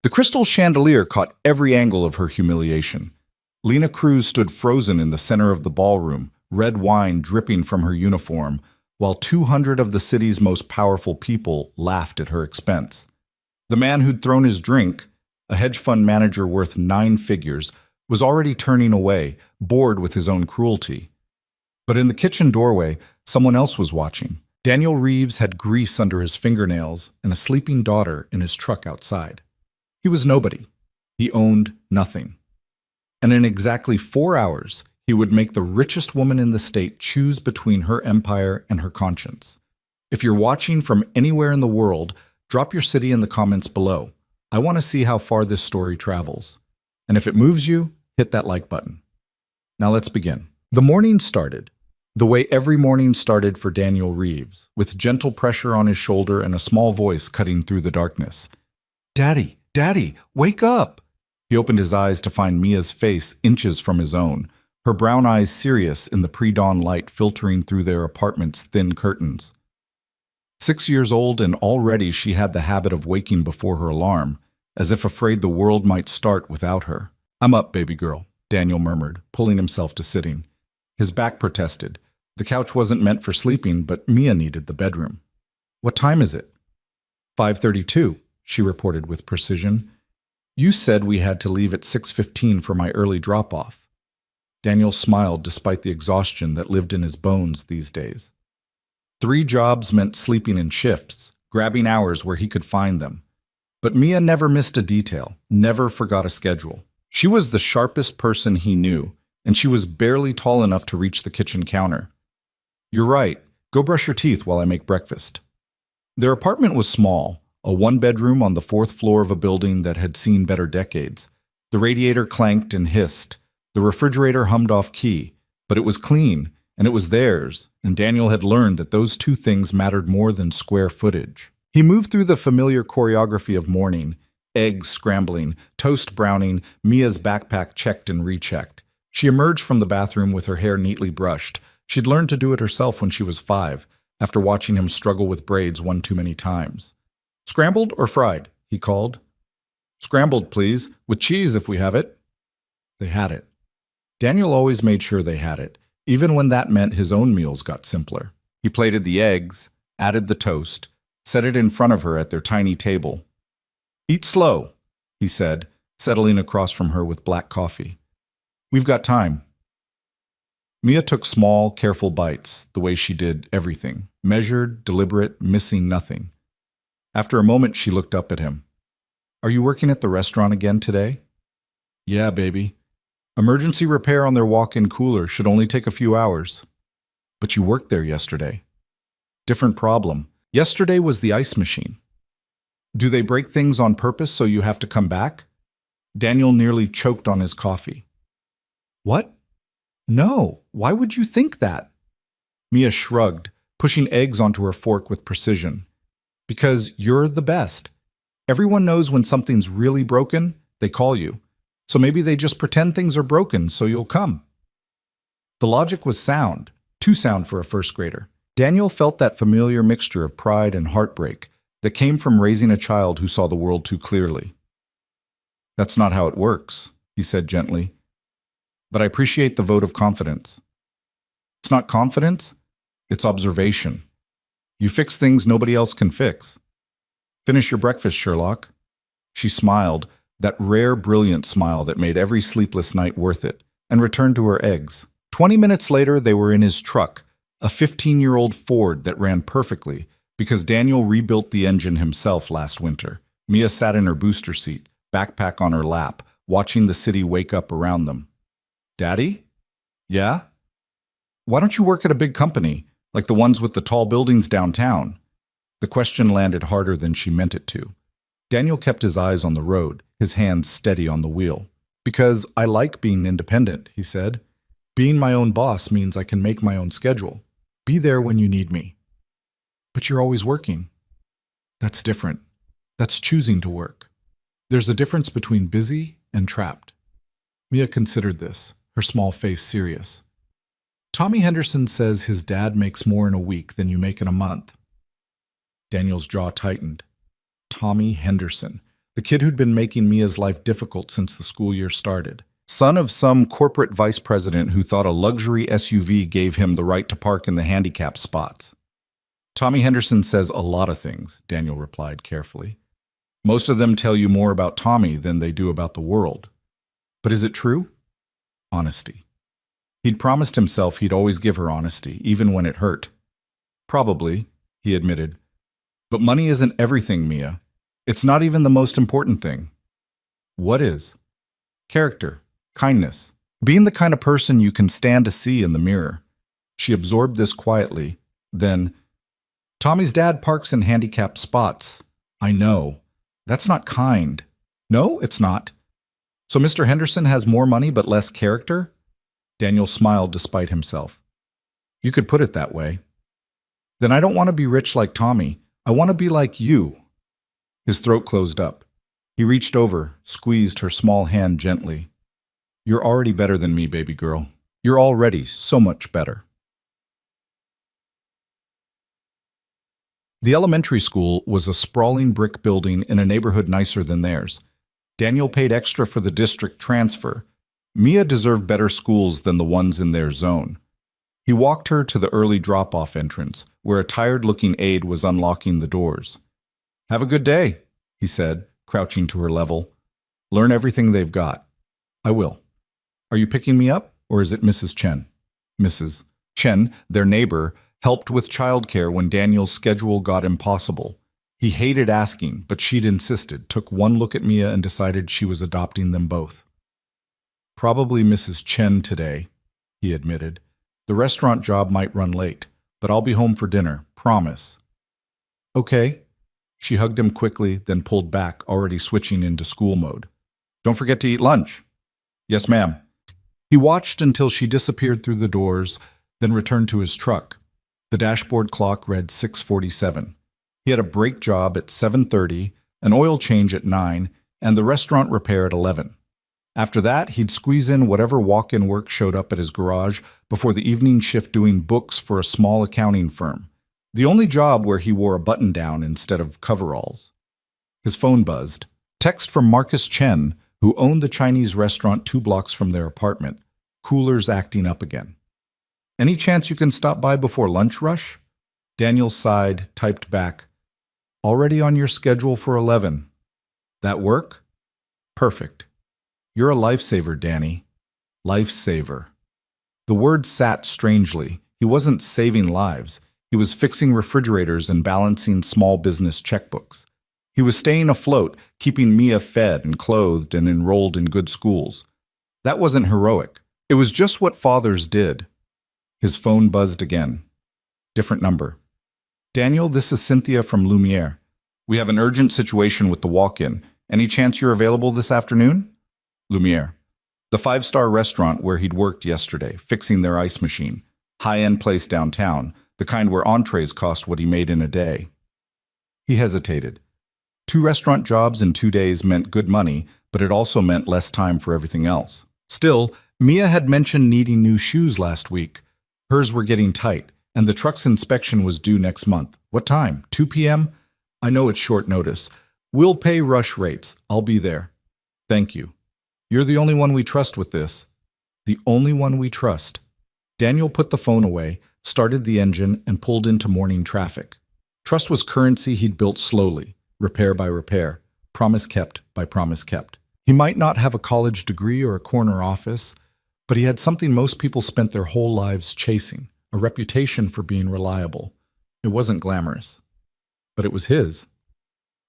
The crystal chandelier caught every angle of her humiliation. Lena Cruz stood frozen in the center of the ballroom, red wine dripping from her uniform, while 200 of the city's most powerful people laughed at her expense. The man who'd thrown his drink, a hedge fund manager worth 9 figures, was already turning away, bored with his own cruelty. But in the kitchen doorway, someone else was watching. Daniel Reeves had grease under his fingernails and a sleeping daughter in his truck outside. He was nobody. He owned nothing. And in exactly 4 hours, he would make the richest woman in the state choose between her empire and her conscience. If you're watching from anywhere in the world, drop your city in the comments below. I want to see how far this story travels. And if it moves you, hit that like button. Now let's begin. The morning started, the way every morning started for Daniel Reeves, with gentle pressure on his shoulder and a small voice cutting through the darkness. "Daddy, Daddy, wake up!" He opened his eyes to find Mia's face inches from his own, her brown eyes serious in the pre-dawn light filtering through their apartment's thin curtains. 6 years old, and already she had the habit of waking before her alarm, as if afraid the world might start without her. "I'm up, baby girl," Daniel murmured, pulling himself to sitting. His back protested. The couch wasn't meant for sleeping, but Mia needed the bedroom. "What time is it?" 5:32, she reported with precision. "You said we had to leave at 6:15 for my early drop-off." Daniel smiled despite the exhaustion that lived in his bones these days. 3 jobs meant sleeping in shifts, grabbing hours where he could find them. But Mia never missed a detail, never forgot a schedule. She was the sharpest person he knew, and she was barely tall enough to reach the kitchen counter. "You're right. Go brush your teeth while I make breakfast." Their apartment was small, a 1-bedroom on the 4th floor of a building that had seen better decades. The radiator clanked and hissed. The refrigerator hummed off key, but it was clean, and it was theirs, and Daniel had learned that those 2 things mattered more than square footage. He moved through the familiar choreography of morning, eggs scrambling, toast browning, Mia's backpack checked and rechecked. She emerged from the bathroom with her hair neatly brushed. She'd learned to do it herself when she was 5, after watching him struggle with braids one too many times. "Scrambled or fried?" he called. "Scrambled, please, with cheese if we have it." They had it. Daniel always made sure they had it, even when that meant his own meals got simpler. He plated the eggs, added the toast, set it in front of her at their tiny table. "Eat slow," he said, settling across from her with black coffee. "We've got time." Mia took small, careful bites, the way she did everything, measured, deliberate, missing nothing. After a moment, she looked up at him. "Are you working at the restaurant again today?" "Yeah, baby. Emergency repair on their walk-in cooler should only take a few hours." "But you worked there yesterday." "Different problem. Yesterday was the ice machine." "Do they break things on purpose so you have to come back?" Daniel nearly choked on his coffee. "What? No, why would you think that?" Mia shrugged, pushing eggs onto her fork with precision. "Because you're the best. Everyone knows when something's really broken, they call you. So maybe they just pretend things are broken so you'll come." The logic was sound, too sound for a first grader. Daniel felt that familiar mixture of pride and heartbreak that came from raising a child who saw the world too clearly. "That's not how it works," he said gently. "But I appreciate the vote of confidence." "It's not confidence, it's observation. You fix things nobody else can fix. Finish your breakfast, Sherlock." She smiled, that rare, brilliant smile that made every sleepless night worth it, and returned to her eggs. 20 minutes later, they were in his truck, a 15-year-old Ford that ran perfectly, because Daniel rebuilt the engine himself last winter. Mia sat in her booster seat, backpack on her lap, watching the city wake up around them. "Daddy?" "Yeah?" "Why don't you work at a big company, like the ones with the tall buildings downtown?" The question landed harder than she meant it to. Daniel kept his eyes on the road, his hands steady on the wheel. "Because I like being independent," he said. "Being my own boss means I can make my own schedule. Be there when you need me." "But you're always working." "That's different. That's choosing to work. There's a difference between busy and trapped." Mia considered this, her small face serious. "Tommy Henderson says his dad makes more in a week than you make in a month." Daniel's jaw tightened. Tommy Henderson. The The kid who'd been making Mia's life difficult since the school year started. Son of some corporate vice president who thought a luxury SUV gave him the right to park in the handicapped spots. Tommy Henderson says a lot of things, Daniel replied carefully. Most of them tell you more about Tommy than they do about the world. But is it true? Honesty. He'd promised himself he'd always give her honesty, even when it hurt. Probably, he admitted. But money isn't everything, Mia. It's not even the most important thing. What is? Character, kindness, being the kind of person you can stand to see in the mirror. She absorbed this quietly. Then, Tommy's dad parks in handicapped spots. I know. That's not kind. No, it's not. So Mr. Henderson has more money but less character? Daniel smiled despite himself. You could put it that way. Then I don't want to be rich like Tommy. I want to be like you. His throat closed up. He reached over, squeezed her small hand gently. You're already better than me, baby girl. You're already so much better. The elementary school was a sprawling brick building in a neighborhood nicer than theirs. Daniel paid extra for the district transfer. Mia deserved better schools than the ones in their zone. He walked her to the early drop-off entrance, where a tired-looking aide was unlocking the doors. Have a good day, he said, crouching to her level. Learn everything they've got. I will. Are you picking me up, or is it Mrs. Chen? Mrs. Chen, their neighbor, helped with childcare when Daniel's schedule got impossible. He hated asking, but she'd insisted, took one look at Mia and decided she was adopting them both. Probably Mrs. Chen today, he admitted. The restaurant job might run late, but I'll be home for dinner, promise. Okay. She hugged him quickly, then pulled back, already switching into school mode. Don't forget to eat lunch. Yes, ma'am. He watched until she disappeared through the doors, then returned to his truck. The dashboard clock read 6:47. He had a brake job at 7:30, an oil change at 9, and the restaurant repair at 11. After that, he'd squeeze in whatever walk-in work showed up at his garage before the evening shift doing books for a small accounting firm. The only job where he wore a button-down instead of coveralls. His phone buzzed. Text from Marcus Chen, who owned the Chinese restaurant 2 blocks from their apartment. Coolers acting up again. Any chance you can stop by before lunch rush? Daniel sighed, typed back. Already on your schedule for 11. That work? Perfect. You're a lifesaver, Danny. Lifesaver. The word sat strangely. He wasn't saving lives. He was fixing refrigerators and balancing small business checkbooks. He was staying afloat, keeping Mia fed and clothed and enrolled in good schools. That wasn't heroic. It was just what fathers did. His phone buzzed again. Different number. Daniel, this is Cynthia from Lumiere. We have an urgent situation with the walk-in. Any chance you're available this afternoon? Lumiere. The 5-star restaurant where he'd worked yesterday, fixing their ice machine. High-end place downtown, the kind where entrees cost what he made in a day. He hesitated. 2 restaurant jobs in 2 days meant good money, but it also meant less time for everything else. Still, Mia had mentioned needing new shoes last week. Hers were getting tight, and the truck's inspection was due next month. What time? 2 p.m.? I know it's short notice. We'll pay rush rates. I'll be there. Thank you. You're the only one we trust with this. The only one we trust. Daniel put the phone away, started the engine, and pulled into morning traffic. Trust was currency he'd built slowly, repair by repair, promise kept by promise kept. He might not have a college degree or a corner office, but he had something most people spent their whole lives chasing, a reputation for being reliable. It wasn't glamorous, but it was his.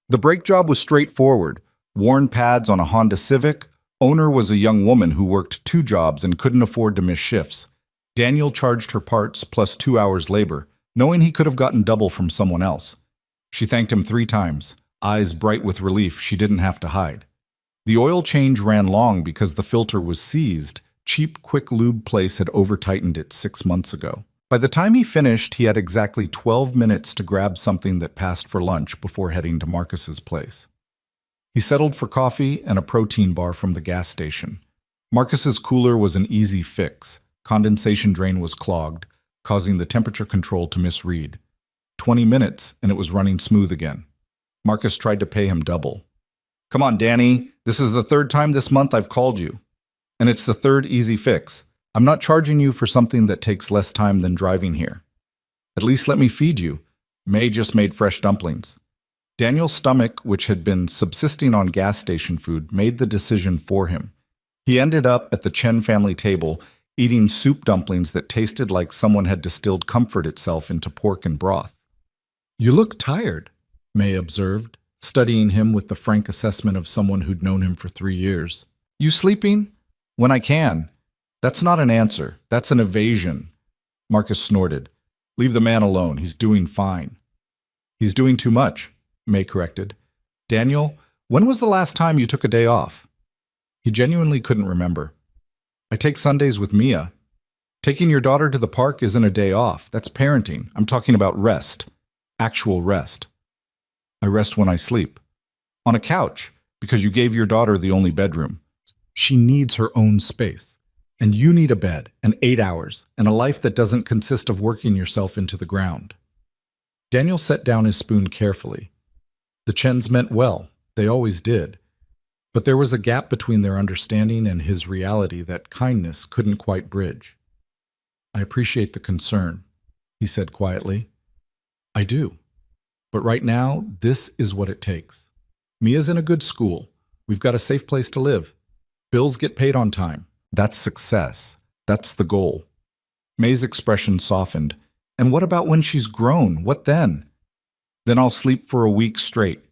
The brake job was straightforward. Worn pads on a Honda Civic. Owner was a young woman who worked 2 jobs and couldn't afford to miss shifts. Daniel charged her parts plus 2 hours labor, knowing he could have gotten double from someone else. She thanked him 3 times, eyes bright with relief she didn't have to hide. The oil change ran long because the filter was seized. Cheap, quick lube place had over-tightened it 6 months ago. By the time he finished, he had exactly 12 minutes to grab something that passed for lunch before heading to Marcus's place. He settled for coffee and a protein bar from the gas station. Marcus's cooler was an easy fix. Condensation drain was clogged, causing the temperature control to misread. 20 minutes, and it was running smooth again. Marcus tried to pay him double. Come on, Danny. This is the third time this month I've called you. And it's the third easy fix. I'm not charging you for something that takes less time than driving here. At least let me feed you. May just made fresh dumplings. Daniel's stomach, which had been subsisting on gas station food, made the decision for him. He ended up at the Chen family table, eating soup dumplings that tasted like someone had distilled comfort itself into pork and broth. You look tired, May observed, studying him with the frank assessment of someone who'd known him for 3 years. You sleeping? When I can. That's not an answer. That's an evasion. Marcus snorted. Leave the man alone. He's doing fine. He's doing too much, May corrected. Daniel, when was the last time you took a day off? He genuinely couldn't remember. I take Sundays with Mia. Taking your daughter to the park isn't a day off. That's parenting. I'm talking about rest. Actual rest. I rest when I sleep. On a couch, because you gave your daughter the only bedroom. She needs her own space. And you need a bed, and 8 hours, and a life that doesn't consist of working yourself into the ground. Daniel set down his spoon carefully. The Chens meant well. They always did. But there was a gap between their understanding and his reality that kindness couldn't quite bridge. I appreciate the concern, he said quietly. I do. But right now, this is what it takes. Mia's in a good school. We've got a safe place to live. Bills get paid on time. That's success. That's the goal. May's expression softened. And what about when she's grown? What then? Then I'll sleep for a week straight.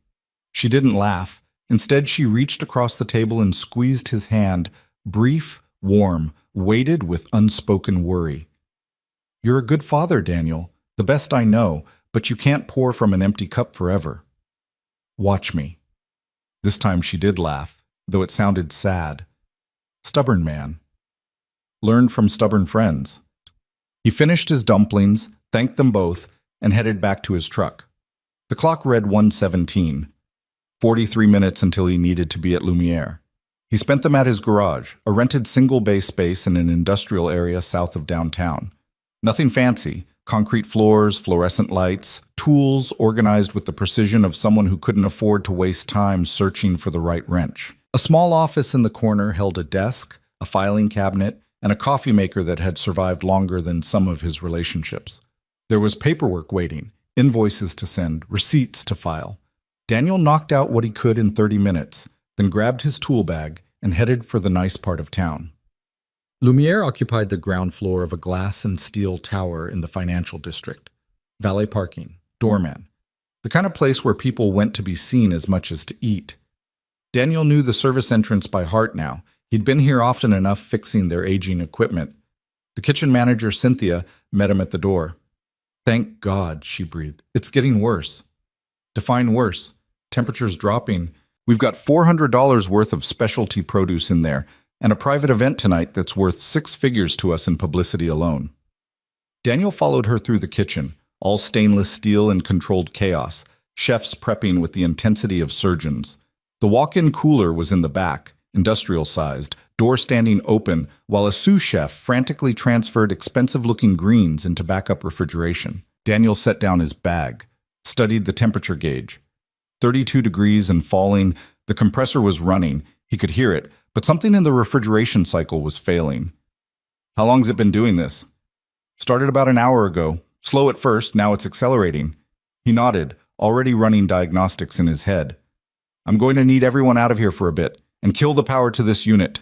She didn't laugh. Instead, she reached across the table and squeezed his hand, brief, warm, weighted with unspoken worry. You're a good father, Daniel, the best I know, but you can't pour from an empty cup forever. Watch me. This time she did laugh, though it sounded sad. Stubborn man. Learned from stubborn friends. He finished his dumplings, thanked them both, and headed back to his truck. The clock read 1:17, 43 minutes until he needed to be at Lumiere. He spent them at his garage, a rented single-bay space in an industrial area south of downtown. Nothing fancy, concrete floors, fluorescent lights, tools organized with the precision of someone who couldn't afford to waste time searching for the right wrench. A small office in the corner held a desk, a filing cabinet, and a coffee maker that had survived longer than some of his relationships. There was paperwork waiting, invoices to send, receipts to file. Daniel knocked out what he could in 30 minutes, then grabbed his tool bag and headed for the nice part of town. Lumiere occupied the ground floor of a glass and steel tower in the financial district. Valet parking, doorman, the kind of place where people went to be seen as much as to eat. Daniel knew the service entrance by heart now. He'd been here often enough fixing their aging equipment. The kitchen manager, Cynthia, met him at the door. Thank God, she breathed. It's getting worse. Define worse. Temperature's dropping. We've got $400 worth of specialty produce in there, and a private event tonight that's worth 6 figures to us in publicity alone. Daniel followed her through the kitchen, all stainless steel and controlled chaos, chefs prepping with the intensity of surgeons. The walk-in cooler was in the back, industrial-sized, door standing open, while a sous chef frantically transferred expensive-looking greens into backup refrigeration. Daniel set down his bag, studied the temperature gauge. 32 degrees and falling, the compressor was running. He could hear it, but something in the refrigeration cycle was failing. How long's it been doing this? Started about an hour ago. Slow at first, now it's accelerating. He nodded, already running diagnostics in his head. I'm going to need everyone out of here for a bit, and kill the power to this unit.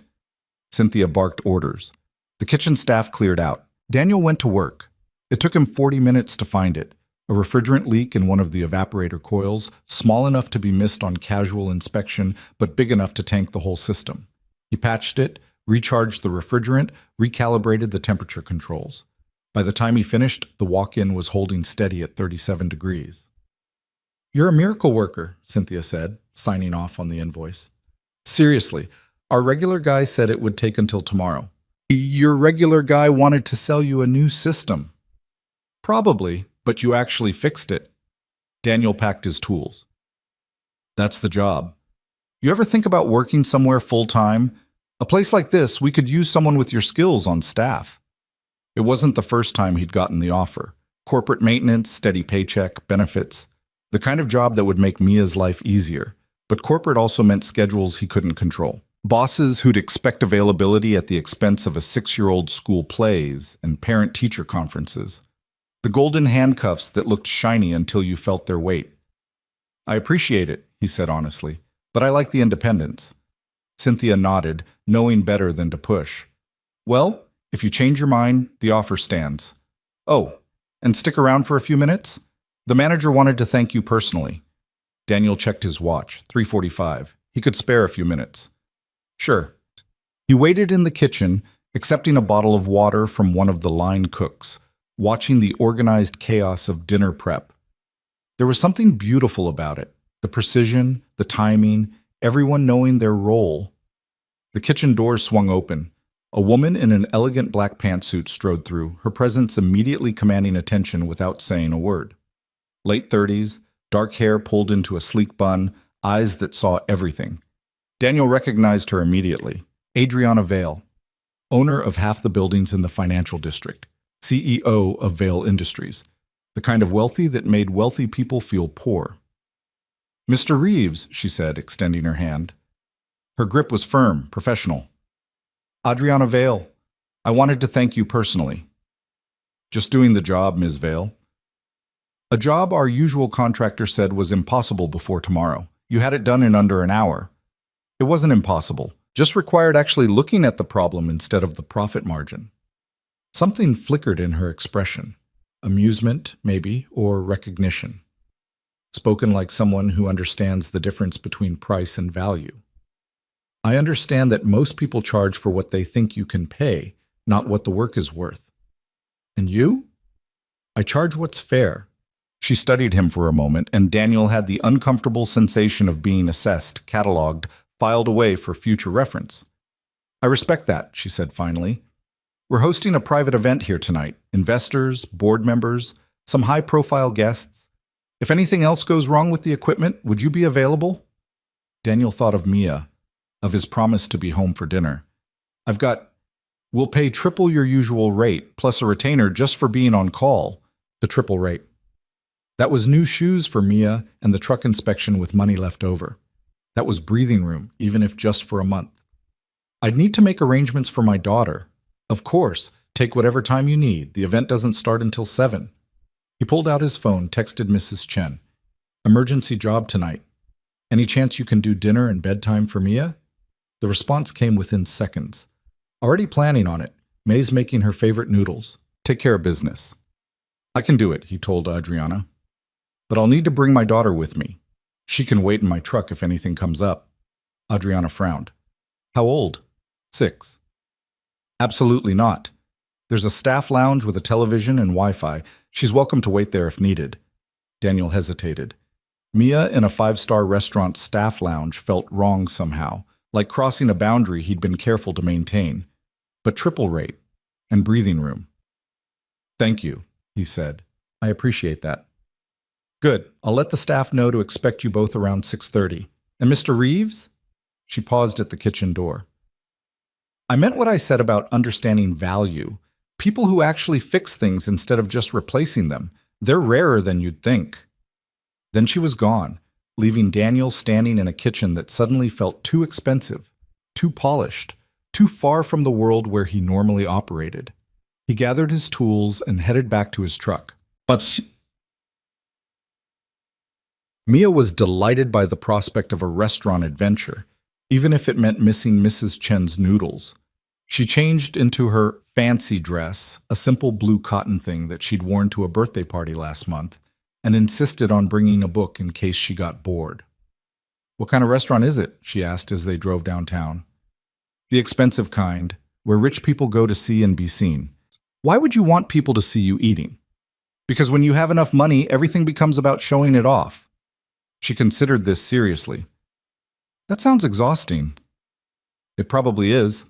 Cynthia barked orders. The kitchen staff cleared out. Daniel went to work. It took him 40 minutes to find it. A refrigerant leak in one of the evaporator coils, small enough to be missed on casual inspection, but big enough to tank the whole system. He patched it, recharged the refrigerant, recalibrated the temperature controls. By the time he finished, the walk-in was holding steady at 37 degrees. You're a miracle worker, Cynthia said, signing off on the invoice. Seriously, our regular guy said it would take until tomorrow. Your regular guy wanted to sell you a new system. Probably, but you actually fixed it. Daniel packed his tools. That's the job. You ever think about working somewhere full-time? A place like this, we could use someone with your skills on staff. It wasn't the first time he'd gotten the offer. Corporate maintenance, steady paycheck, benefits. The kind of job that would make Mia's life easier. But corporate also meant schedules he couldn't control. Bosses who'd expect availability at the expense of a 6-year-old school plays and parent-teacher conferences. The golden handcuffs that looked shiny until you felt their weight. I appreciate it, he said honestly, but I like the independence. Cynthia nodded, knowing better than to push. Well, if you change your mind, the offer stands. Oh, and stick around for a few minutes? The manager wanted to thank you personally. Daniel checked his watch, 3:45. He could spare a few minutes. Sure. He waited in the kitchen, accepting a bottle of water from one of the line cooks, watching the organized chaos of dinner prep. There was something beautiful about it, the precision, the timing, everyone knowing their role. The kitchen doors swung open. A woman in an elegant black pantsuit strode through, her presence immediately commanding attention without saying a word. Late 30s, dark hair pulled into a sleek bun, eyes that saw everything. Daniel recognized her immediately. Adriana Vale, owner of half the buildings in the financial district, CEO of Vale Industries, the kind of wealthy that made wealthy people feel poor. Mr. Reeves, she said, extending her hand. Her grip was firm, professional. Adriana Vale, I wanted to thank you personally. Just doing the job, Ms. Vale. A job our usual contractor said was impossible before tomorrow. You had it done in under an hour. It wasn't impossible, just required actually looking at the problem instead of the profit margin. Something flickered in her expression. Amusement, maybe, or recognition. Spoken like someone who understands the difference between price and value. I understand that most people charge for what they think you can pay, not what the work is worth. And you? I charge what's fair. She studied him for a moment, and Daniel had the uncomfortable sensation of being assessed, cataloged, filed away for future reference. I respect that, she said finally. We're hosting a private event here tonight. Investors, board members, some high-profile guests. If anything else goes wrong with the equipment, would you be available? Daniel thought of Mia, of his promise to be home for dinner. We'll pay triple your usual rate, plus a retainer just for being on call. The triple rate. That was new shoes for Mia and the truck inspection with money left over. That was breathing room, even if just for a month. I'd need to make arrangements for my daughter. Of course, take whatever time you need. The event doesn't start until 7. He pulled out his phone, texted Mrs. Chen. Emergency job tonight. Any chance you can do dinner and bedtime for Mia? The response came within seconds. Already planning on it. May's making her favorite noodles. Take care of business. I can do it, he told Adriana. But I'll need to bring my daughter with me. She can wait in my truck if anything comes up. Adriana frowned. How old? 6. Absolutely not. There's a staff lounge with a television and Wi-Fi. She's welcome to wait there if needed. Daniel hesitated. Mia in a 5-star restaurant staff lounge felt wrong somehow, like crossing a boundary he'd been careful to maintain. But triple rate and breathing room. Thank you, he said. I appreciate that. Good. I'll let the staff know to expect you both around 6:30. And Mr. Reeves? She paused at the kitchen door. I meant what I said about understanding value. People who actually fix things instead of just replacing them. They're rarer than you'd think. Then she was gone, leaving Daniel standing in a kitchen that suddenly felt too expensive, too polished, too far from the world where he normally operated. He gathered his tools and headed back to his truck. But Mia was delighted by the prospect of a restaurant adventure, even if it meant missing Mrs. Chen's noodles. She changed into her fancy dress, a simple blue cotton thing that she'd worn to a birthday party last month, and insisted on bringing a book in case she got bored. What kind of restaurant is it? She asked as they drove downtown. The expensive kind, where rich people go to see and be seen. Why would you want people to see you eating? Because when you have enough money, everything becomes about showing it off. She considered this seriously. That sounds exhausting. It probably is.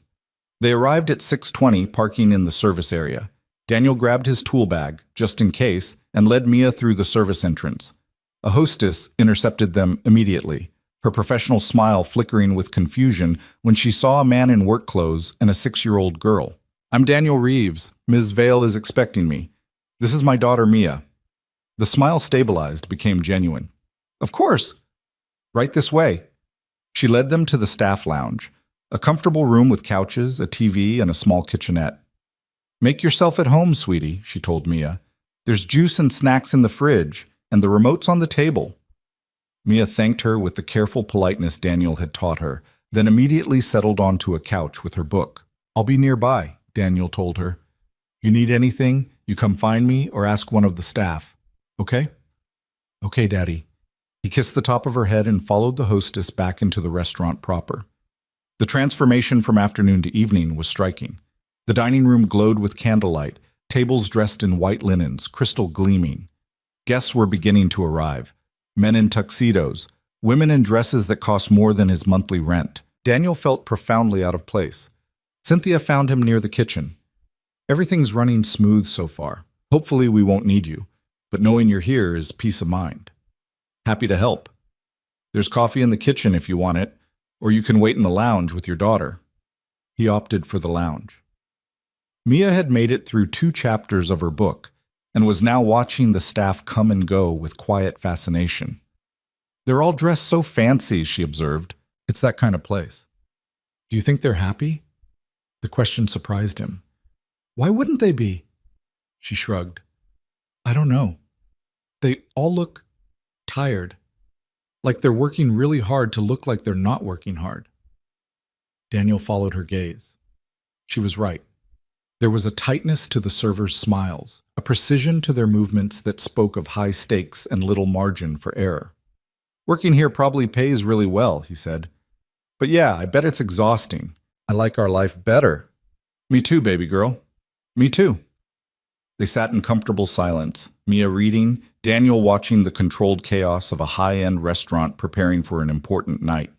They arrived at 6:20, parking in the service area. Daniel grabbed his tool bag, just in case, and led Mia through the service entrance. A hostess intercepted them immediately, her professional smile flickering with confusion when she saw a man in work clothes and a 6-year-old girl. I'm Daniel Reeves. Ms. Vale is expecting me. This is my daughter, Mia. The smile stabilized, became genuine. Of course. Right this way. She led them to the staff lounge, a comfortable room with couches, a TV, and a small kitchenette. Make yourself at home, sweetie, she told Mia. There's juice and snacks in the fridge, and the remote's on the table. Mia thanked her with the careful politeness Daniel had taught her, then immediately settled onto a couch with her book. I'll be nearby, Daniel told her. You need anything, you come find me or ask one of the staff. Okay? Okay, Daddy. He kissed the top of her head and followed the hostess back into the restaurant proper. The transformation from afternoon to evening was striking. The dining room glowed with candlelight, tables dressed in white linens, crystal gleaming. Guests were beginning to arrive. Men in tuxedos, women in dresses that cost more than his monthly rent. Daniel felt profoundly out of place. Cynthia found him near the kitchen. Everything's running smooth so far. Hopefully we won't need you, but knowing you're here is peace of mind. Happy to help. There's coffee in the kitchen if you want it, or you can wait in the lounge with your daughter. He opted for the lounge. Mia had made it through 2 chapters of her book and was now watching the staff come and go with quiet fascination. They're all dressed so fancy, she observed. It's that kind of place. Do you think they're happy? The question surprised him. Why wouldn't they be? She shrugged. I don't know. They all look tired, like they're working really hard to look like they're not working hard. Daniel followed her gaze. She was right. There was a tightness to the servers' smiles, a precision to their movements that spoke of high stakes and little margin for error. Working here probably pays really well, he said. But yeah, I bet it's exhausting. I like our life better. Me too, baby girl. Me too. They sat in comfortable silence, Mia reading, Daniel watching the controlled chaos of a high-end restaurant preparing for an important night.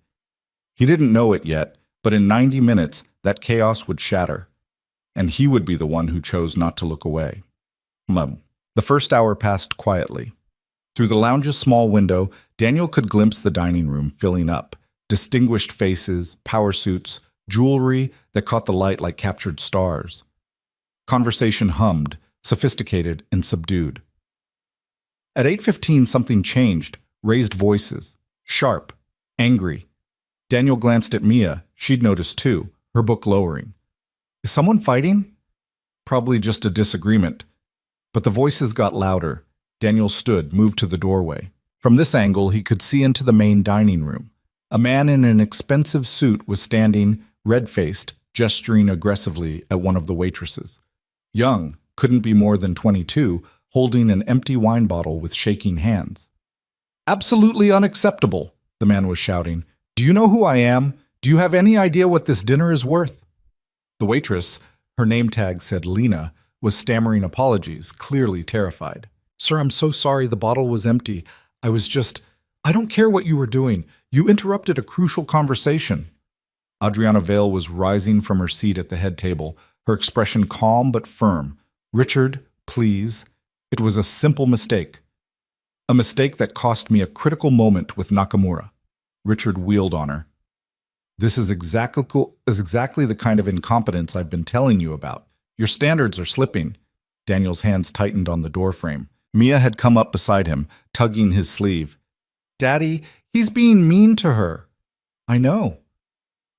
He didn't know it yet, but in 90 minutes, that chaos would shatter. And he would be the one who chose not to look away. The first hour passed quietly. Through the lounge's small window, Daniel could glimpse the dining room filling up, distinguished faces, power suits, jewelry that caught the light like captured stars. Conversation hummed, sophisticated and subdued. At 8:15, something changed, raised voices, sharp, angry. Daniel glanced at Mia. She'd noticed too, her book lowering. Is someone fighting? Probably just a disagreement. But the voices got louder. Daniel stood, moved to the doorway. From this angle, he could see into the main dining room. A man in an expensive suit was standing, red-faced, gesturing aggressively at one of the waitresses. Young, couldn't be more than 22, holding an empty wine bottle with shaking hands. Absolutely unacceptable, the man was shouting. Do you know who I am? Do you have any idea what this dinner is worth? The waitress, her name tag said Lena, was stammering apologies, clearly terrified. Sir, I'm so sorry, the bottle was empty. I don't care what you were doing. You interrupted a crucial conversation. Adriana Vale was rising from her seat at the head table, her expression calm but firm. Richard, please. It was a simple mistake. A mistake that cost me a critical moment with Nakamura. Richard wheeled on her. This is exactly the kind of incompetence I've been telling you about. Your standards are slipping. Daniel's hands tightened on the doorframe. Mia had come up beside him, tugging his sleeve. Daddy, he's being mean to her. I know.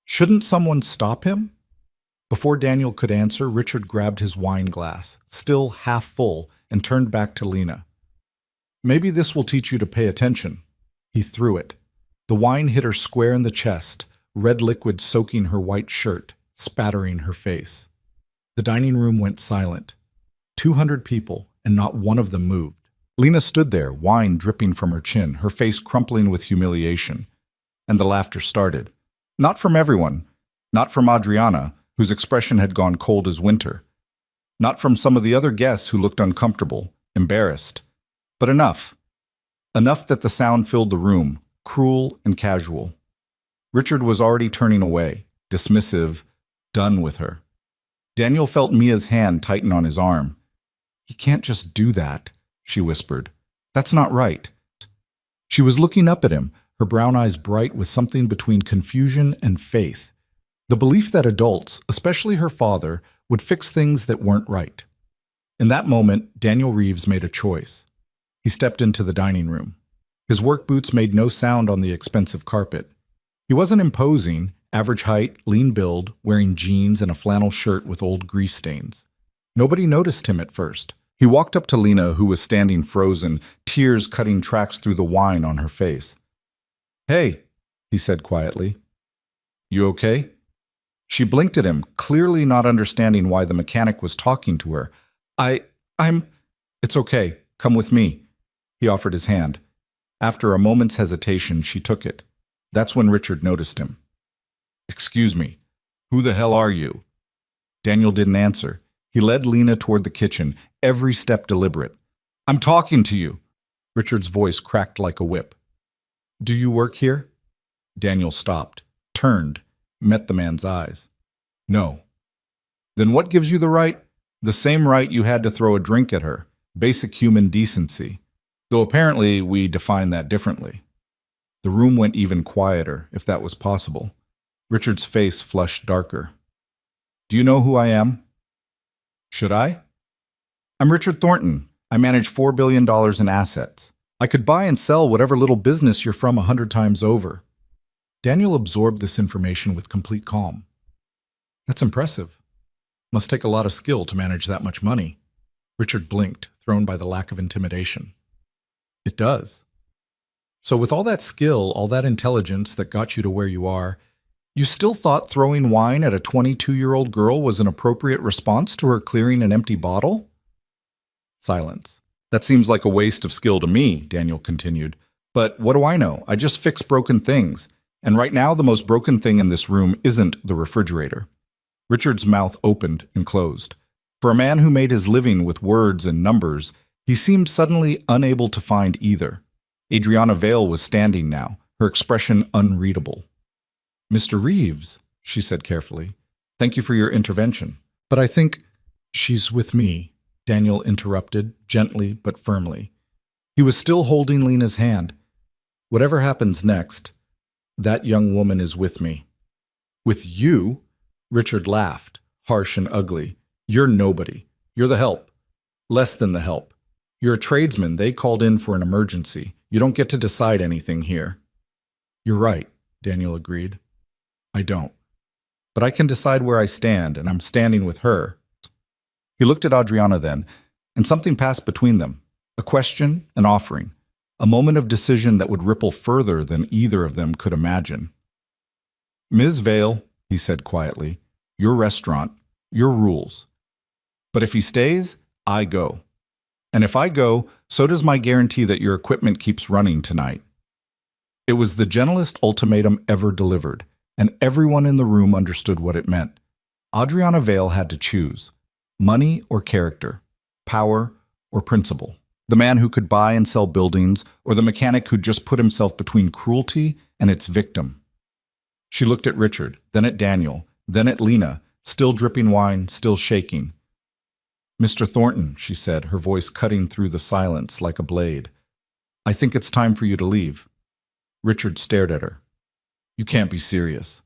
Shouldn't someone stop him? Before Daniel could answer, Richard grabbed his wine glass, still half full, and turned back to Lena. Maybe this will teach you to pay attention. He threw it. The wine hit her square in the chest, red liquid soaking her white shirt, spattering her face. The dining room went silent. 200 people, and not one of them moved. Lena stood there, wine dripping from her chin, her face crumpling with humiliation. And the laughter started. Not from everyone. Not from Adriana, whose expression had gone cold as winter. Not from some of the other guests who looked uncomfortable, embarrassed. But enough. Enough that the sound filled the room, cruel and casual. Richard was already turning away, dismissive, done with her. Daniel felt Mia's hand tighten on his arm. He can't just do that, she whispered. That's not right. She was looking up at him, her brown eyes bright with something between confusion and faith. The belief that adults, especially her father, would fix things that weren't right. In that moment, Daniel Reeves made a choice. He stepped into the dining room. His work boots made no sound on the expensive carpet. He wasn't imposing, average height, lean build, wearing jeans and a flannel shirt with old grease stains. Nobody noticed him at first. He walked up to Lena, who was standing frozen, tears cutting tracks through the wine on her face. "Hey," he said quietly. "You okay?" She blinked at him, clearly not understanding why the mechanic was talking to her. I'm... It's okay. Come with me." He offered his hand. After a moment's hesitation, she took it. That's when Richard noticed him. "Excuse me. Who the hell are you?" Daniel didn't answer. He led Lena toward the kitchen, every step deliberate. "I'm talking to you." Richard's voice cracked like a whip. "Do you work here?" Daniel stopped, turned, met the man's eyes. "No." "Then what gives you the right?" "The same right you had to throw a drink at her. Basic human decency. Though apparently we define that differently." The room went even quieter, if that was possible. Richard's face flushed darker. "Do you know who I am?" "Should I?" "I'm Richard Thornton. I manage $4 billion in assets. I could buy and sell whatever little business you're from 100 times over." Daniel absorbed this information with complete calm. "That's impressive. Must take a lot of skill to manage that much money." Richard blinked, thrown by the lack of intimidation. "It does. So with all that skill, all that intelligence that got you to where you are, you still thought throwing wine at a 22-year-old girl was an appropriate response to her clearing an empty bottle?" Silence. "That seems like a waste of skill to me," Daniel continued. "But what do I know? I just fix broken things. And right now, the most broken thing in this room isn't the refrigerator." Richard's mouth opened and closed. For a man who made his living with words and numbers, he seemed suddenly unable to find either. Adriana Vale was standing now, her expression unreadable. "Mr. Reeves," she said carefully, "thank you for your intervention. But I think—" "She's with me," Daniel interrupted, gently but firmly. He was still holding Lena's hand. "Whatever happens next, that young woman is with me." "With you?" Richard laughed, harsh and ugly. "You're nobody. You're the help. Less than the help. You're a tradesman they called in for an emergency. You don't get to decide anything here." "You're right," Daniel agreed. "I don't. But I can decide where I stand, and I'm standing with her." He looked at Adriana then, and something passed between them. A question, an offering. A moment of decision that would ripple further than either of them could imagine. "Ms. Vale," he said quietly, "your restaurant, your rules. But if he stays, I go. And if I go, so does my guarantee that your equipment keeps running tonight." It was the gentlest ultimatum ever delivered, and everyone in the room understood what it meant. Adriana Vale had to choose. Money or character, power or principle. The man who could buy and sell buildings, or the mechanic who'd just put himself between cruelty and its victim. She looked at Richard, then at Daniel, then at Lena, still dripping wine, still shaking. "Mr. Thornton," she said, her voice cutting through the silence like a blade, "I think it's time for you to leave." Richard stared at her. "You can't be serious."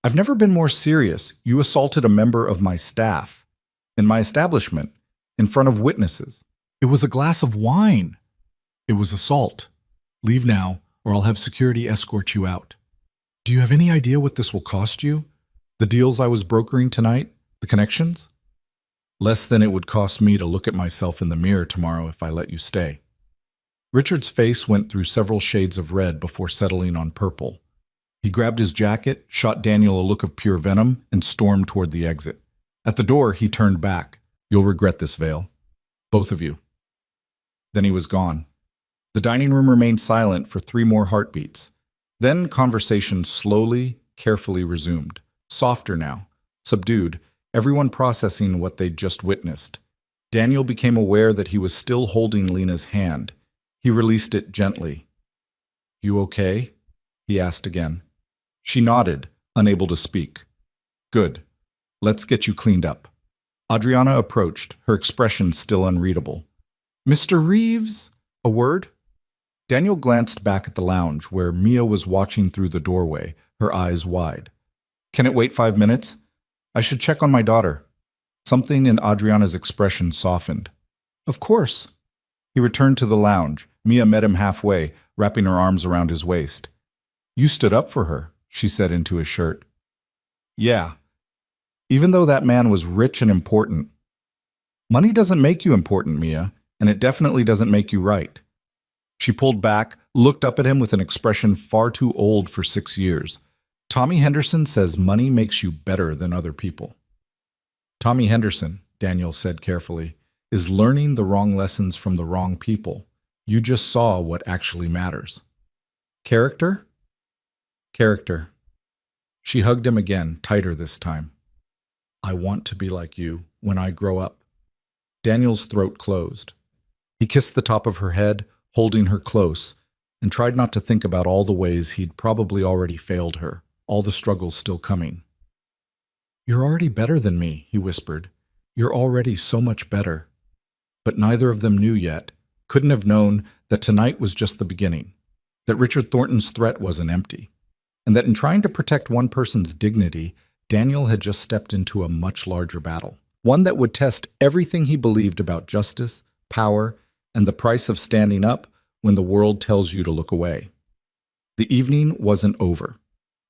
"I've never been more serious. You assaulted a member of my staff. In my establishment. In front of witnesses. It was a glass of wine." "It was assault. Leave now, or I'll have security escort you out." "Do you have any idea what this will cost you? The deals I was brokering tonight? The connections?" "Less than it would cost me to look at myself in the mirror tomorrow if I let you stay." Richard's face went through several shades of red before settling on purple. He grabbed his jacket, shot Daniel a look of pure venom, and stormed toward the exit. At the door, he turned back. "You'll regret this, Vale. Both of you." Then he was gone. The dining room remained silent for 3 more heartbeats. Then conversation slowly, carefully resumed. Softer now, subdued, everyone processing what they'd just witnessed. Daniel became aware that he was still holding Lena's hand. He released it gently. "You okay?" he asked again. She nodded, unable to speak. "Good. Let's get you cleaned up." Adriana approached, her expression still unreadable. "Mr. Reeves?" A word? Daniel glanced back at the lounge, where Mia was watching through the doorway, her eyes wide. "Can it wait 5 minutes? I should check on my daughter." Something in Adriana's expression softened. "Of course." He returned to the lounge. Mia met him halfway, wrapping her arms around his waist. "You stood up for her," she said into his shirt. "Yeah. Even though that man was rich and important. Money doesn't make you important, Mia, and it definitely doesn't make you right." She pulled back, looked up at him with an expression far too old for 6 years. "Tommy Henderson says money makes you better than other people." "Tommy Henderson," Daniel said carefully, "is learning the wrong lessons from the wrong people. You just saw what actually matters." "Character?" "Character." She hugged him again, tighter this time. "I want to be like you when I grow up." Daniel's throat closed. He kissed the top of her head, holding her close, and tried not to think about all the ways he'd probably already failed her, all the struggles still coming. "You're already better than me," he whispered. "You're already so much better." But neither of them knew yet, couldn't have known, that tonight was just the beginning, that Richard Thornton's threat wasn't empty, and that in trying to protect one person's dignity, Daniel had just stepped into a much larger battle, one that would test everything he believed about justice, power, and the price of standing up when the world tells you to look away. The evening wasn't over,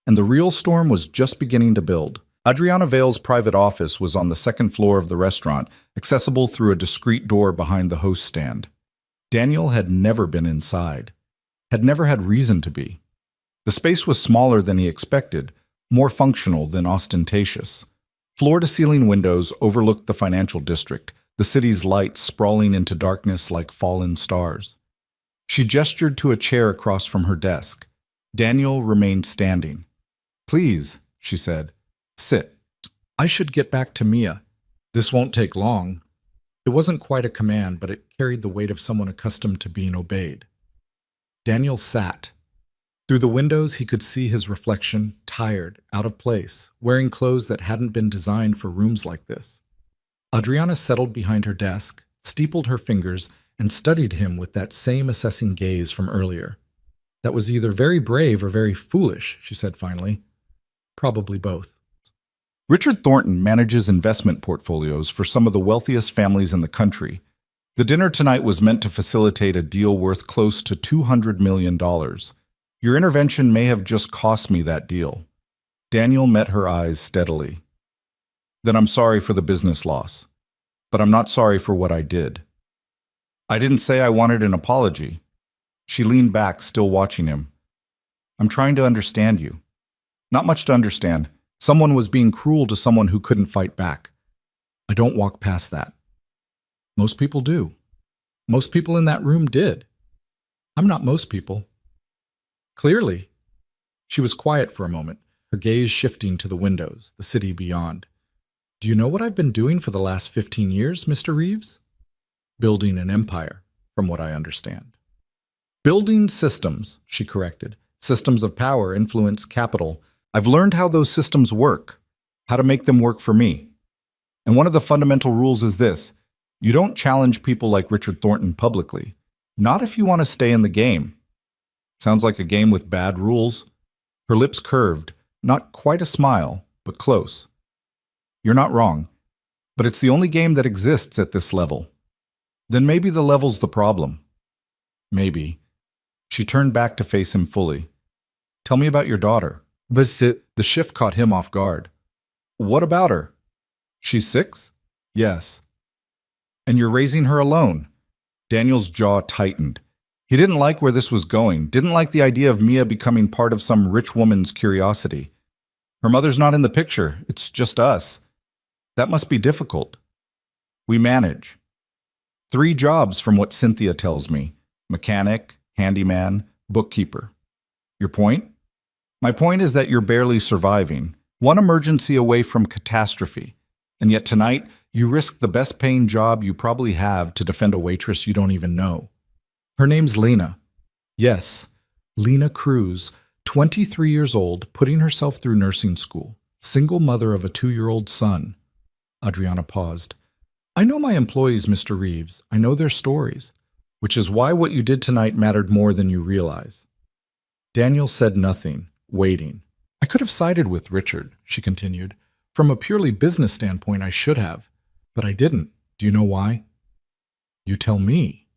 and the real storm was just beginning to build. Adriana Vale's private office was on the second floor of the restaurant, accessible through a discreet door behind the host stand. Daniel had never been inside, had never had reason to be. The space was smaller than he expected, more functional than ostentatious. Floor-to-ceiling windows overlooked the financial district, the city's lights sprawling into darkness like fallen stars. She gestured to a chair across from her desk. Daniel remained standing. "Please," she said, "sit. I should get back to Mia. This won't take long." It wasn't quite a command, but it carried the weight of someone accustomed to being obeyed. Daniel sat. Through the windows, he could see his reflection, tired, out of place, wearing clothes that hadn't been designed for rooms like this. Adriana settled behind her desk, steepled her fingers, and studied him with that same assessing gaze from earlier. "That was either very brave or very foolish," she said finally. "Probably both." Richard Thornton manages investment portfolios for some of the wealthiest families in the country. The dinner tonight was meant to facilitate a deal worth close to $200 million. Your intervention may have just cost me that deal. Daniel met her eyes steadily. Then I'm sorry for the business loss, but I'm not sorry for what I did. I didn't say I wanted an apology. She leaned back, still watching him. I'm trying to understand you. Not much to understand. Someone was being cruel to someone who couldn't fight back. I don't walk past that. Most people do. Most people in that room did. I'm not most people. Clearly. She was quiet for a moment, her gaze shifting to the windows, the city beyond. Do you know what I've been doing for the last 15 years, Mr. Reeves? Building an empire, from what I understand. Building systems, she corrected. Systems of power, influence, capital. I've learned how those systems work, how to make them work for me. And one of the fundamental rules is this: you don't challenge people like Richard Thornton publicly, not if you want to stay in the game. Sounds like a game with bad rules. Her lips curved, not quite a smile, but close. You're not wrong, but it's the only game that exists at this level. Then maybe the level's the problem. Maybe. She turned back to face him fully. Tell me about your daughter. The shift caught him off guard. What about her? She's 6? Yes. And you're raising her alone? Daniel's jaw tightened. He didn't like where this was going, didn't like the idea of Mia becoming part of some rich woman's curiosity. Her mother's not in the picture, it's just us. That must be difficult. We manage. 3 jobs from what Cynthia tells me. Mechanic, handyman, bookkeeper. Your point? My point is that you're barely surviving, one emergency away from catastrophe. And yet tonight, you risk the best paying job you probably have to defend a waitress you don't even know. Her name's Lena. Yes, Lena Cruz, 23 years old, putting herself through nursing school, single mother of a 2-year-old son. Adriana paused. I know my employees, Mr. Reeves. I know their stories, which is why what you did tonight mattered more than you realize. Daniel said nothing, waiting. I could have sided with Richard, she continued. From a purely business standpoint, I should have, but I didn't. Do you know why? You tell me.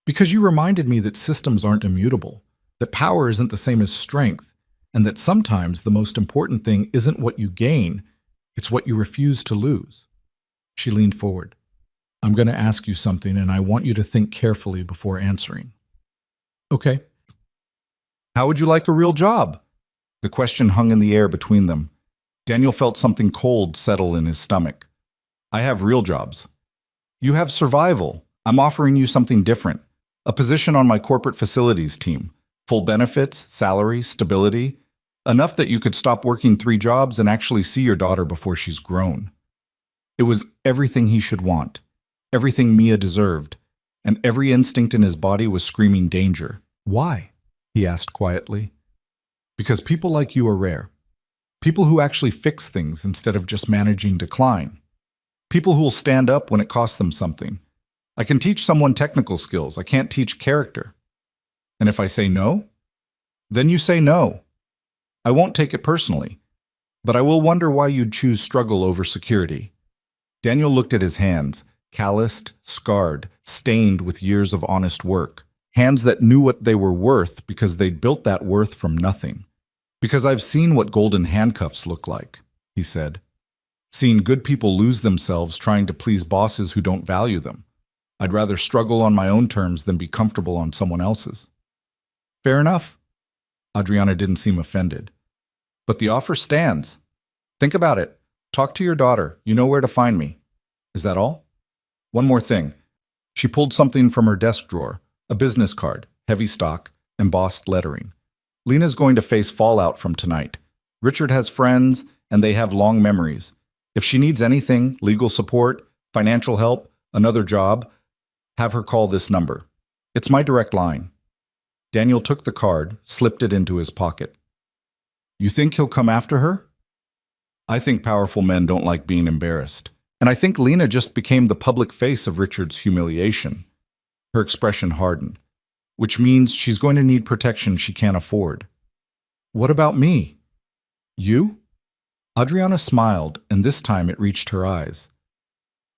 Because you reminded me that systems aren't immutable, that power isn't the same as strength, and that sometimes the most important thing isn't what you gain, it's what you refuse to lose. She leaned forward. I'm going to ask you something, and I want you to think carefully before answering. Okay. How would you like a real job? The question hung in the air between them. Daniel felt something cold settle in his stomach. I have real jobs. You have survival. I'm offering you something different. A position on my corporate facilities team. Full benefits, salary, stability. Enough that you could stop working 3 jobs and actually see your daughter before she's grown. It was everything he should want. Everything Mia deserved. And every instinct in his body was screaming danger. Why? He asked quietly. Because people like you are rare. People who actually fix things instead of just managing decline. People who will stand up when it costs them something. I can teach someone technical skills. I can't teach character. And if I say no, then you say no. I won't take it personally, but I will wonder why you'd choose struggle over security. Daniel looked at his hands, calloused, scarred, stained with years of honest work. Hands that knew what they were worth because they'd built that worth from nothing. Because I've seen what golden handcuffs look like, he said. Seen good people lose themselves trying to please bosses who don't value them. I'd rather struggle on my own terms than be comfortable on someone else's. Fair enough. Adriana didn't seem offended. But the offer stands. Think about it. Talk to your daughter. You know where to find me. Is that all? One more thing. She pulled something from her desk drawer, a business card, heavy stock, embossed lettering. Lena's going to face fallout from tonight. Richard has friends, and they have long memories. If she needs anything, legal support, financial help, another job, have her call this number. It's my direct line. Daniel took the card, slipped it into his pocket. You think he'll come after her? I think powerful men don't like being embarrassed. And I think Lena just became the public face of Richard's humiliation. Her expression hardened, which means she's going to need protection she can't afford. What about me? You? Adriana smiled, and this time it reached her eyes.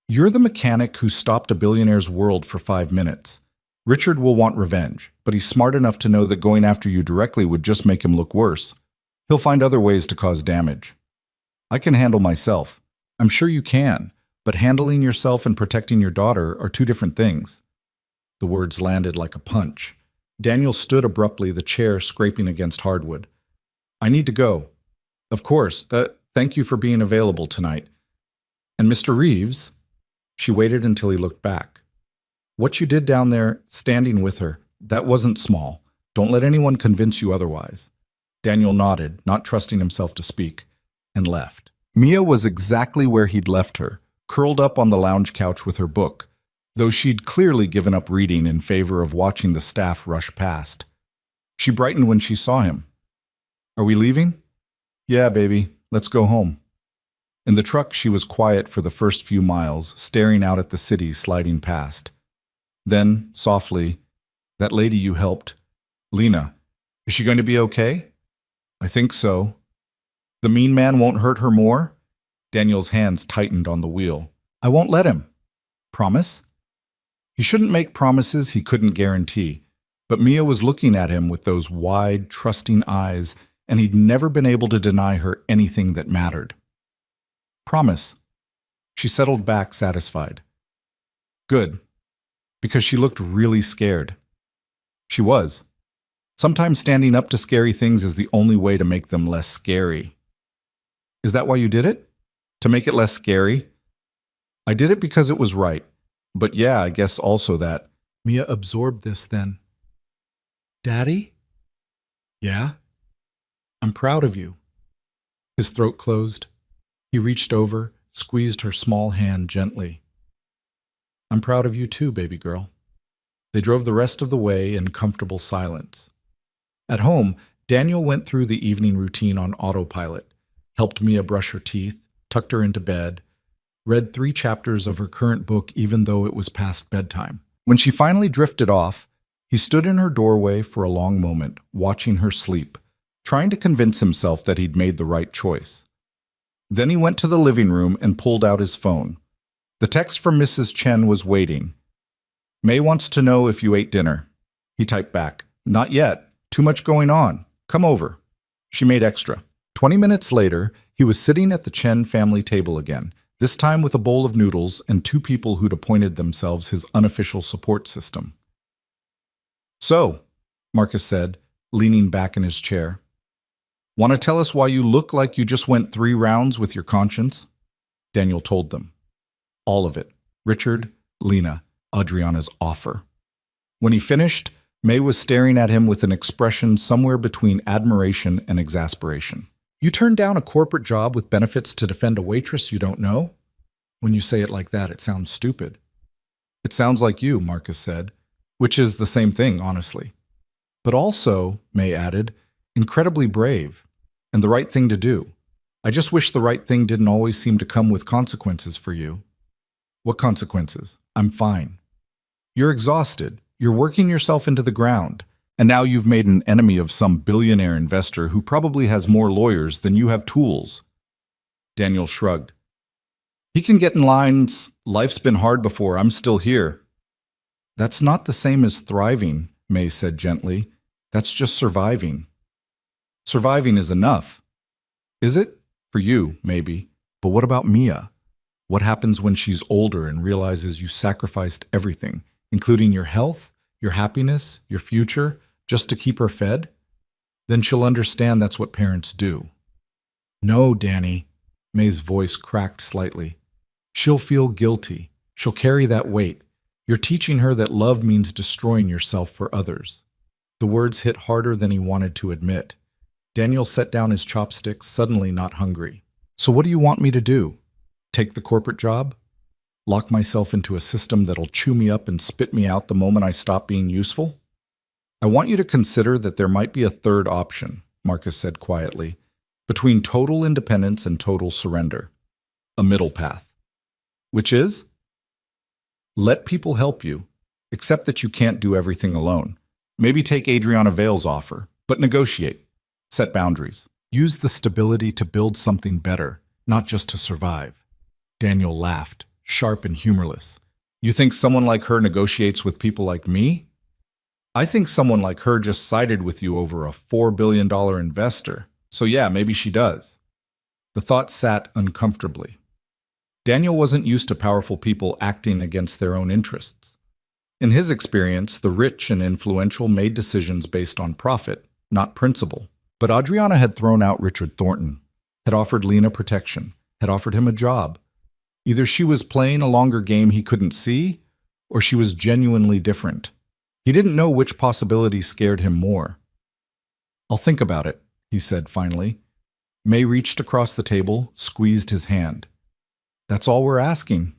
You're the mechanic who stopped a billionaire's world for 5 minutes. Richard will want revenge, but he's smart enough to know that going after you directly would just make him look worse. He'll find other ways to cause damage. I can handle myself. I'm sure you can, but handling yourself and protecting your daughter are 2 different things. The words landed like a punch. Daniel stood abruptly, the chair scraping against hardwood. I need to go. Of course. Thank you for being available tonight. And Mr. Reeves? She waited until he looked back. What you did down there, standing with her, that wasn't small. Don't let anyone convince you otherwise. Daniel nodded, not trusting himself to speak, and left. Mia was exactly where he'd left her, curled up on the lounge couch with her book, though she'd clearly given up reading in favor of watching the staff rush past. She brightened when she saw him. Are we leaving? Yeah, baby. Let's go home. In the truck, she was quiet for the first few miles, staring out at the city sliding past. Then, softly, that lady you helped, Lena, is she going to be okay? I think so. The mean man won't hurt her more? Daniel's hands tightened on the wheel. I won't let him. Promise? He shouldn't make promises he couldn't guarantee, but Mia was looking at him with those wide, trusting eyes, and he'd never been able to deny her anything that mattered. Promise. She settled back, satisfied. Good. Because she looked really scared. She was. Sometimes standing up to scary things is the only way to make them less scary. Is that why you did it? To make it less scary? I did it because it was right. But yeah, I guess also that. Mia absorbed this then. Daddy? Yeah? I'm proud of you. His throat closed. He reached over, squeezed her small hand gently. I'm proud of you too, baby girl. They drove the rest of the way in comfortable silence. At home, Daniel went through the evening routine on autopilot, helped Mia brush her teeth, tucked her into bed, read 3 chapters of her current book even though it was past bedtime. When she finally drifted off, he stood in her doorway for a long moment, watching her sleep, trying to convince himself that he'd made the right choice. Then he went to the living room and pulled out his phone. The text from Mrs. Chen was waiting. May wants to know if you ate dinner. He typed back, "Not yet. Too much going on. Come over." She made extra. 20 minutes later, he was sitting at the Chen family table again, this time with a bowl of noodles and two people who'd appointed themselves his unofficial support system. "So," Marcus said, leaning back in his chair, "want to tell us why you look like you just went 3 rounds with your conscience?" Daniel told them. All of it. Richard, Lena, Adriana's offer. When he finished, May was staring at him with an expression somewhere between admiration and exasperation. "You turned down a corporate job with benefits to defend a waitress you don't know? When you say it like that, it sounds stupid." "It sounds like you," Marcus said, which is the same thing, honestly. "But also," May added, "incredibly brave, and the right thing to do. I just wish the right thing didn't always seem to come with consequences for you." "What consequences? I'm fine." "You're exhausted. You're working yourself into the ground. And now you've made an enemy of some billionaire investor who probably has more lawyers than you have tools." Daniel shrugged. "He can get in lines. Life's been hard before. I'm still here." "That's not the same as thriving," May said gently. "That's just surviving." "Surviving is enough." "Is it? For you, maybe. But what about Mia? What happens when she's older and realizes you sacrificed everything, including your health, your happiness, your future, just to keep her fed? Then she'll understand that's what parents do." "No, Danny." May's voice cracked slightly. "She'll feel guilty. She'll carry that weight. You're teaching her that love means destroying yourself for others." The words hit harder than he wanted to admit. Daniel set down his chopsticks, suddenly not hungry. "So what do you want me to do? Take the corporate job? Lock myself into a system that'll chew me up and spit me out the moment I stop being useful?" "I want you to consider that there might be a third option," Marcus said quietly, "between total independence and total surrender. A middle path. Which is? Let people help you. Accept that you can't do everything alone. Maybe take Adriana Vale's offer, but negotiate. Set boundaries. Use the stability to build something better, not just to survive." Daniel laughed, sharp and humorless. "You think someone like her negotiates with people like me?" "I think someone like her just sided with you over a $4 billion investor. So yeah, maybe she does." The thought sat uncomfortably. Daniel wasn't used to powerful people acting against their own interests. In his experience, the rich and influential made decisions based on profit, not principle. But Adriana had thrown out Richard Thornton, had offered Lena protection, had offered him a job. Either she was playing a longer game he couldn't see, or she was genuinely different. He didn't know which possibility scared him more. "I'll think about it," he said finally. May reached across the table, squeezed his hand. "That's all we're asking."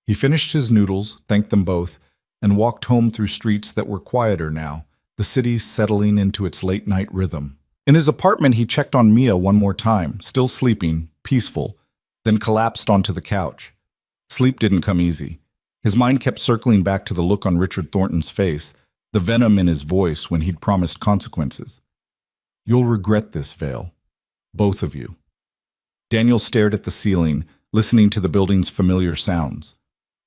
He finished his noodles, thanked them both, and walked home through streets that were quieter now, the city settling into its late-night rhythm. In his apartment, he checked on Mia one more time, still sleeping, peaceful, then collapsed onto the couch. Sleep didn't come easy. His mind kept circling back to the look on Richard Thornton's face, the venom in his voice when he'd promised consequences. "You'll regret this, Vale. Both of you." Daniel stared at the ceiling, listening to the building's familiar sounds.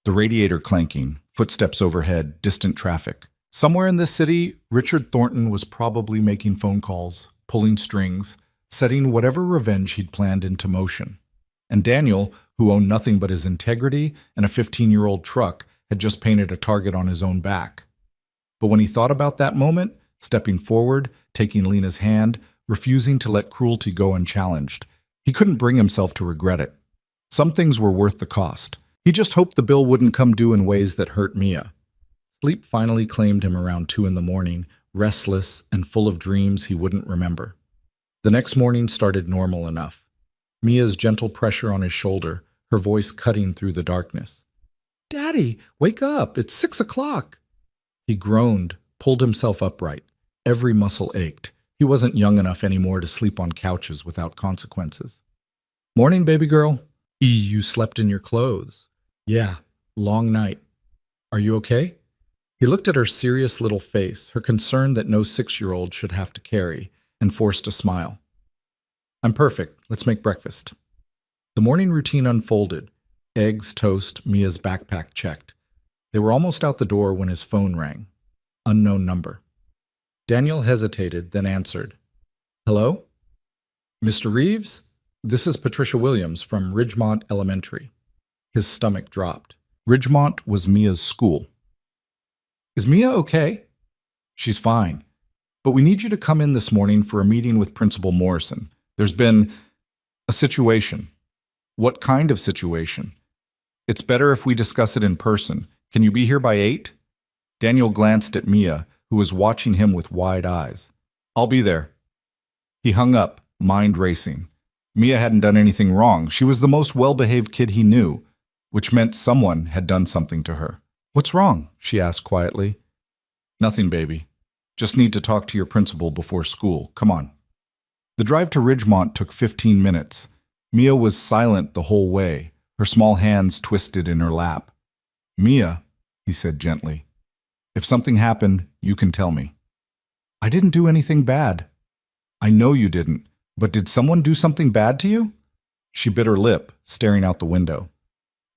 The radiator clanking, footsteps overhead, distant traffic. Somewhere in this city, Richard Thornton was probably making phone calls, pulling strings, setting whatever revenge he'd planned into motion. And Daniel, who owned nothing but his integrity and a 15-year-old truck, had just painted a target on his own back. But when he thought about that moment, stepping forward, taking Lena's hand, refusing to let cruelty go unchallenged, he couldn't bring himself to regret it. Some things were worth the cost. He just hoped the bill wouldn't come due in ways that hurt Mia. Sleep finally claimed him around 2 a.m, restless and full of dreams he wouldn't remember. The next morning started normal enough. Mia's gentle pressure on his shoulder, her voice cutting through the darkness. "Daddy, wake up! It's 6 o'clock!" He groaned, pulled himself upright. Every muscle ached. He wasn't young enough anymore to sleep on couches without consequences. "Morning, baby girl." You slept in your clothes." "Yeah, long night. Are you okay?" He looked at her serious little face, her concern that no 6-year-old should have to carry, and forced a smile. "I'm perfect. Let's make breakfast." The morning routine unfolded. Eggs, toast, Mia's backpack checked. They were almost out the door when his phone rang. Unknown number. Daniel hesitated, then answered. Hello? Mr. Reeves? This is Patricia Williams from Ridgemont Elementary. His stomach dropped. Ridgemont was Mia's school. Is Mia okay? She's fine. But we need you to come in this morning for a meeting with Principal Morrison. There's been a situation. What kind of situation? It's better if we discuss it in person. Can you be here by 8? Daniel glanced at Mia, who was watching him with wide eyes. I'll be there. He hung up, mind racing. Mia hadn't done anything wrong. She was the most well-behaved kid he knew, which meant someone had done something to her. What's wrong? She asked quietly. Nothing, baby. Just need to talk to your principal before school. Come on. The drive to Ridgemont took 15 minutes. Mia was silent the whole way, her small hands twisted in her lap. Mia, he said gently, if something happened, you can tell me. I didn't do anything bad. I know you didn't, but did someone do something bad to you? She bit her lip, staring out the window.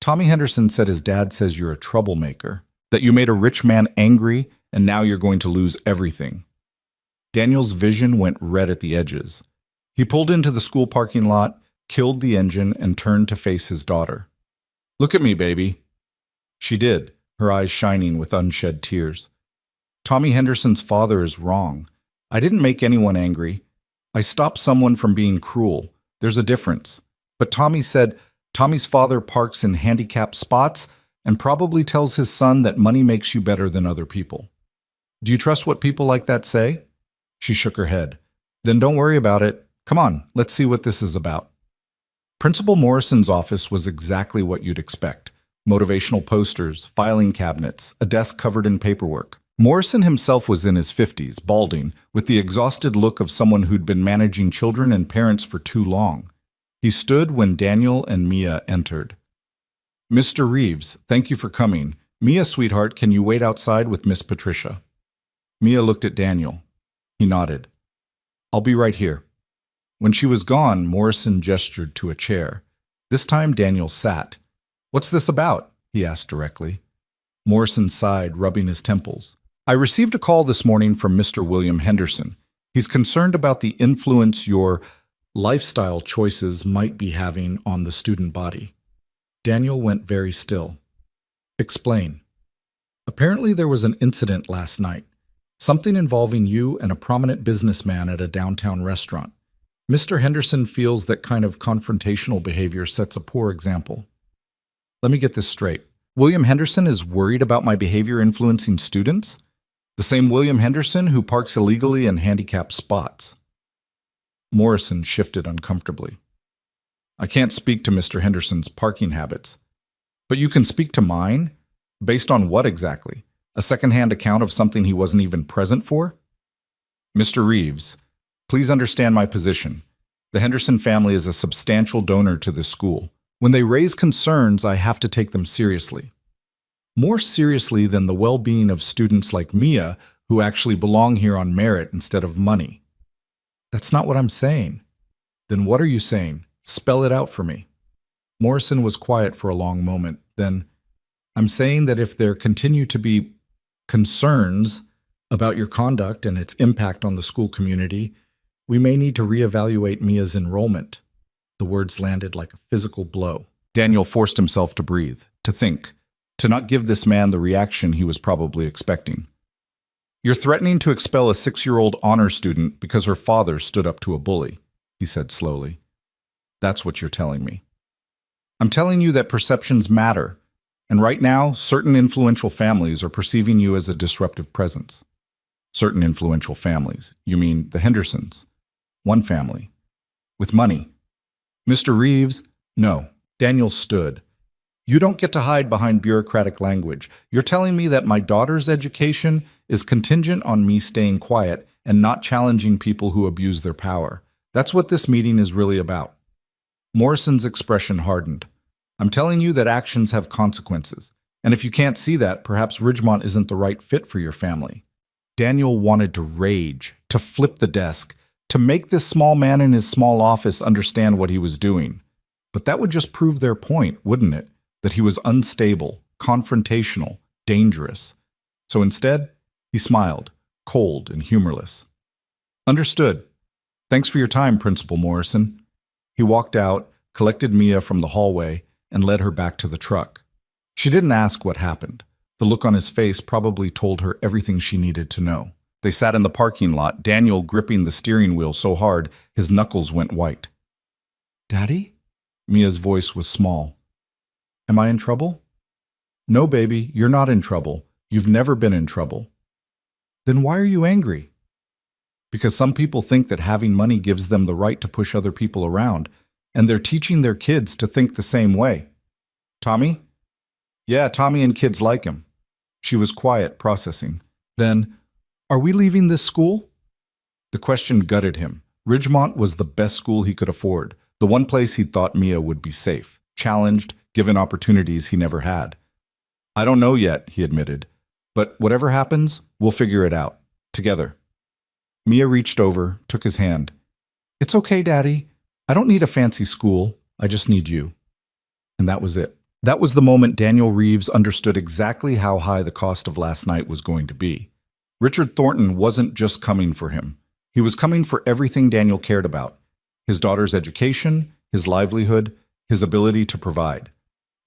Tommy Henderson said his dad says you're a troublemaker, that you made a rich man angry, and now you're going to lose everything. Daniel's vision went red at the edges. He pulled into the school parking lot, killed the engine, and turned to face his daughter. Look at me, baby. She did, her eyes shining with unshed tears. Tommy Henderson's father is wrong. I didn't make anyone angry. I stopped someone from being cruel. There's a difference. But Tommy said Tommy's father parks in handicapped spots and probably tells his son that money makes you better than other people. Do you trust what people like that say? She shook her head. Then don't worry about it. Come on, let's see what this is about. Principal Morrison's office was exactly what you'd expect. Motivational posters, filing cabinets, a desk covered in paperwork. Morrison himself was in his 50s, balding, with the exhausted look of someone who'd been managing children and parents for too long. He stood when Daniel and Mia entered. Mr. Reeves, thank you for coming. Mia, sweetheart, can you wait outside with Miss Patricia? Mia looked at Daniel. He nodded. I'll be right here. When she was gone, Morrison gestured to a chair. This time Daniel sat. What's this about? He asked directly. Morrison sighed, rubbing his temples. I received a call this morning from Mr. William Henderson. He's concerned about the influence your lifestyle choices might be having on the student body. Daniel went very still. Explain. Apparently there was an incident last night. Something involving you and a prominent businessman at a downtown restaurant. Mr. Henderson feels that kind of confrontational behavior sets a poor example. Let me get this straight. William Henderson is worried about my behavior influencing students? The same William Henderson who parks illegally in handicapped spots. Morrison shifted uncomfortably. I can't speak to Mr. Henderson's parking habits. But you can speak to mine? Based on what exactly? A secondhand account of something he wasn't even present for? Mr. Reeves, please understand my position. The Henderson family is a substantial donor to this school. When they raise concerns, I have to take them seriously. More seriously than the well-being of students like Mia, who actually belong here on merit instead of money. That's not what I'm saying. Then what are you saying? Spell it out for me. Morrison was quiet for a long moment. Then, I'm saying that if there continue to be concerns about your conduct and its impact on the school community, we may need to reevaluate Mia's enrollment. The words landed like a physical blow. Daniel forced himself to breathe, to think, to not give this man the reaction he was probably expecting. You're threatening to expel a 6-year-old honor student because her father stood up to a bully, he said slowly. That's what you're telling me. I'm telling you that perceptions matter, and right now, certain influential families are perceiving you as a disruptive presence. Certain influential families. You mean the Hendersons. One family. With money. Mr. Reeves, no. Daniel stood. You don't get to hide behind bureaucratic language. You're telling me that my daughter's education is contingent on me staying quiet and not challenging people who abuse their power. That's what this meeting is really about. Morrison's expression hardened. I'm telling you that actions have consequences. And if you can't see that, perhaps Ridgemont isn't the right fit for your family. Daniel wanted to rage, to flip the desk, to make this small man in his small office understand what he was doing. But that would just prove their point, wouldn't it? That he was unstable, confrontational, dangerous. So instead, he smiled, cold and humorless. Understood. Thanks for your time, Principal Morrison. He walked out, collected Mia from the hallway, and led her back to the truck. She didn't ask what happened. The look on his face probably told her everything she needed to know. They sat in the parking lot, Daniel gripping the steering wheel so hard his knuckles went white. Daddy? Mia's voice was small. Am I in trouble? No, baby, you're not in trouble. You've never been in trouble. Then why are you angry? Because some people think that having money gives them the right to push other people around, and they're teaching their kids to think the same way. Tommy? Yeah, Tommy and kids like him. She was quiet, processing. Then, are we leaving this school? The question gutted him. Ridgemont was the best school he could afford, the one place he thought Mia would be safe, challenged, given opportunities he never had. I don't know yet, he admitted, but whatever happens, we'll figure it out, together. Mia reached over, took his hand. It's okay, Daddy. I don't need a fancy school. I just need you. And that was it. That was the moment Daniel Reeves understood exactly how high the cost of last night was going to be. Richard Thornton wasn't just coming for him. He was coming for everything Daniel cared about. His daughter's education, his livelihood, his ability to provide.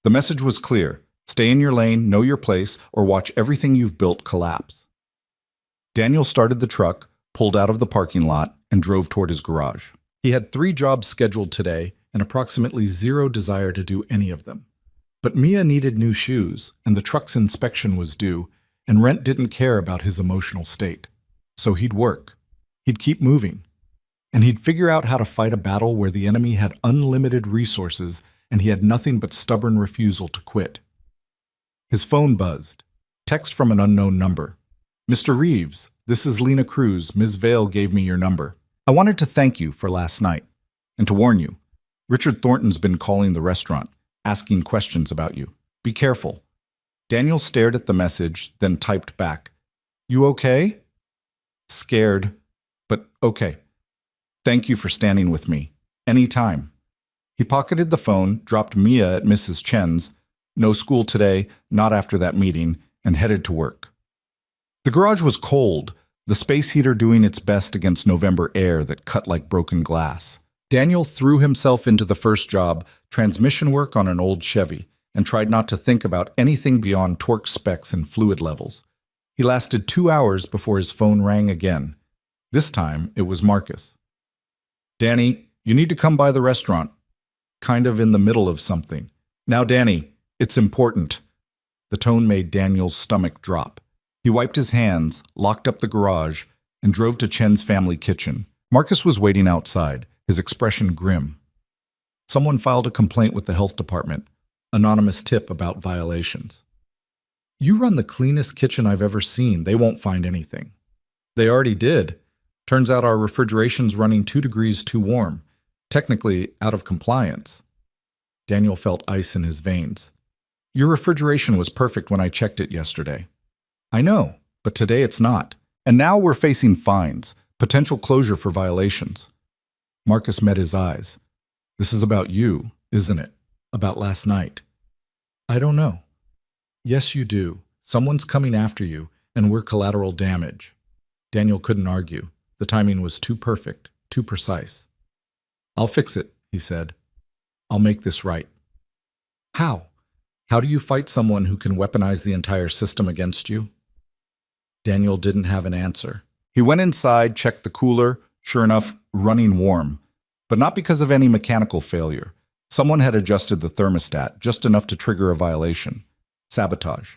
The message was clear. Stay in your lane, know your place, or watch everything you've built collapse. Daniel started the truck, pulled out of the parking lot, and drove toward his garage. He had 3 jobs scheduled today and approximately 0 desire to do any of them. But Mia needed new shoes, and the truck's inspection was due, and Rent didn't care about his emotional state. So he'd work. He'd keep moving. And he'd figure out how to fight a battle where the enemy had unlimited resources and he had nothing but stubborn refusal to quit. His phone buzzed. Text from an unknown number. Mr. Reeves, this is Lena Cruz. Ms. Vale gave me your number. I wanted to thank you for last night. And to warn you, Richard Thornton's been calling the restaurant, asking questions about you. Be careful. Daniel stared at the message, then typed back. You okay? Scared, but okay. Thank you for standing with me. Anytime. He pocketed the phone, dropped Mia at Mrs. Chen's, no school today, not after that meeting, and headed to work. The garage was cold, the space heater doing its best against November air that cut like broken glass. Daniel threw himself into the first job, transmission work on an old Chevy, and tried not to think about anything beyond torque specs and fluid levels. He lasted 2 hours before his phone rang again. This time, it was Marcus. Danny, you need to come by the restaurant. Kind of in the middle of something. Now, Danny, it's important. The tone made Daniel's stomach drop. He wiped his hands, locked up the garage, and drove to Chen's family kitchen. Marcus was waiting outside, his expression grim. Someone filed a complaint with the health department. Anonymous tip about violations. You run the cleanest kitchen I've ever seen. They won't find anything. They already did. Turns out our refrigeration's running 2 degrees too warm. Technically out of compliance. Daniel felt ice in his veins. Your refrigeration was perfect when I checked it yesterday. I know, but today it's not. And now we're facing fines, potential closure for violations. Marcus met his eyes. This is about you, isn't it? About last night. I don't know. Yes, you do. Someone's coming after you, and we're collateral damage. Daniel couldn't argue. The timing was too perfect, too precise. I'll fix it, he said. I'll make this right. How? How do you fight someone who can weaponize the entire system against you? Daniel didn't have an answer. He went inside, checked the cooler, sure enough, running warm. But not because of any mechanical failure. Someone had adjusted the thermostat just enough to trigger a violation. Sabotage.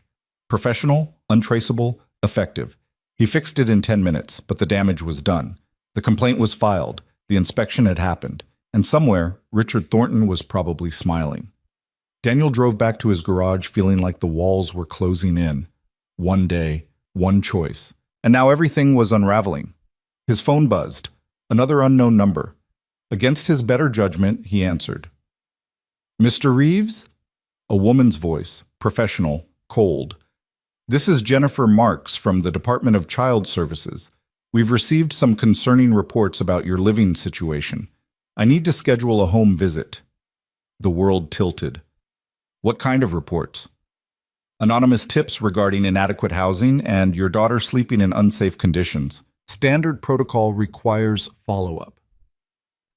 Professional, untraceable, effective. He fixed it in 10 minutes, but the damage was done. The complaint was filed, the inspection had happened, and somewhere, Richard Thornton was probably smiling. Daniel drove back to his garage feeling like the walls were closing in. One day, one choice. And now everything was unraveling. His phone buzzed. Another unknown number. Against his better judgment, he answered. Mr. Reeves? A woman's voice, professional, cold. This is Jennifer Marks from the Department of Child Services. We've received some concerning reports about your living situation. I need to schedule a home visit. The world tilted. What kind of reports? Anonymous tips regarding inadequate housing and your daughter sleeping in unsafe conditions. Standard protocol requires follow-up.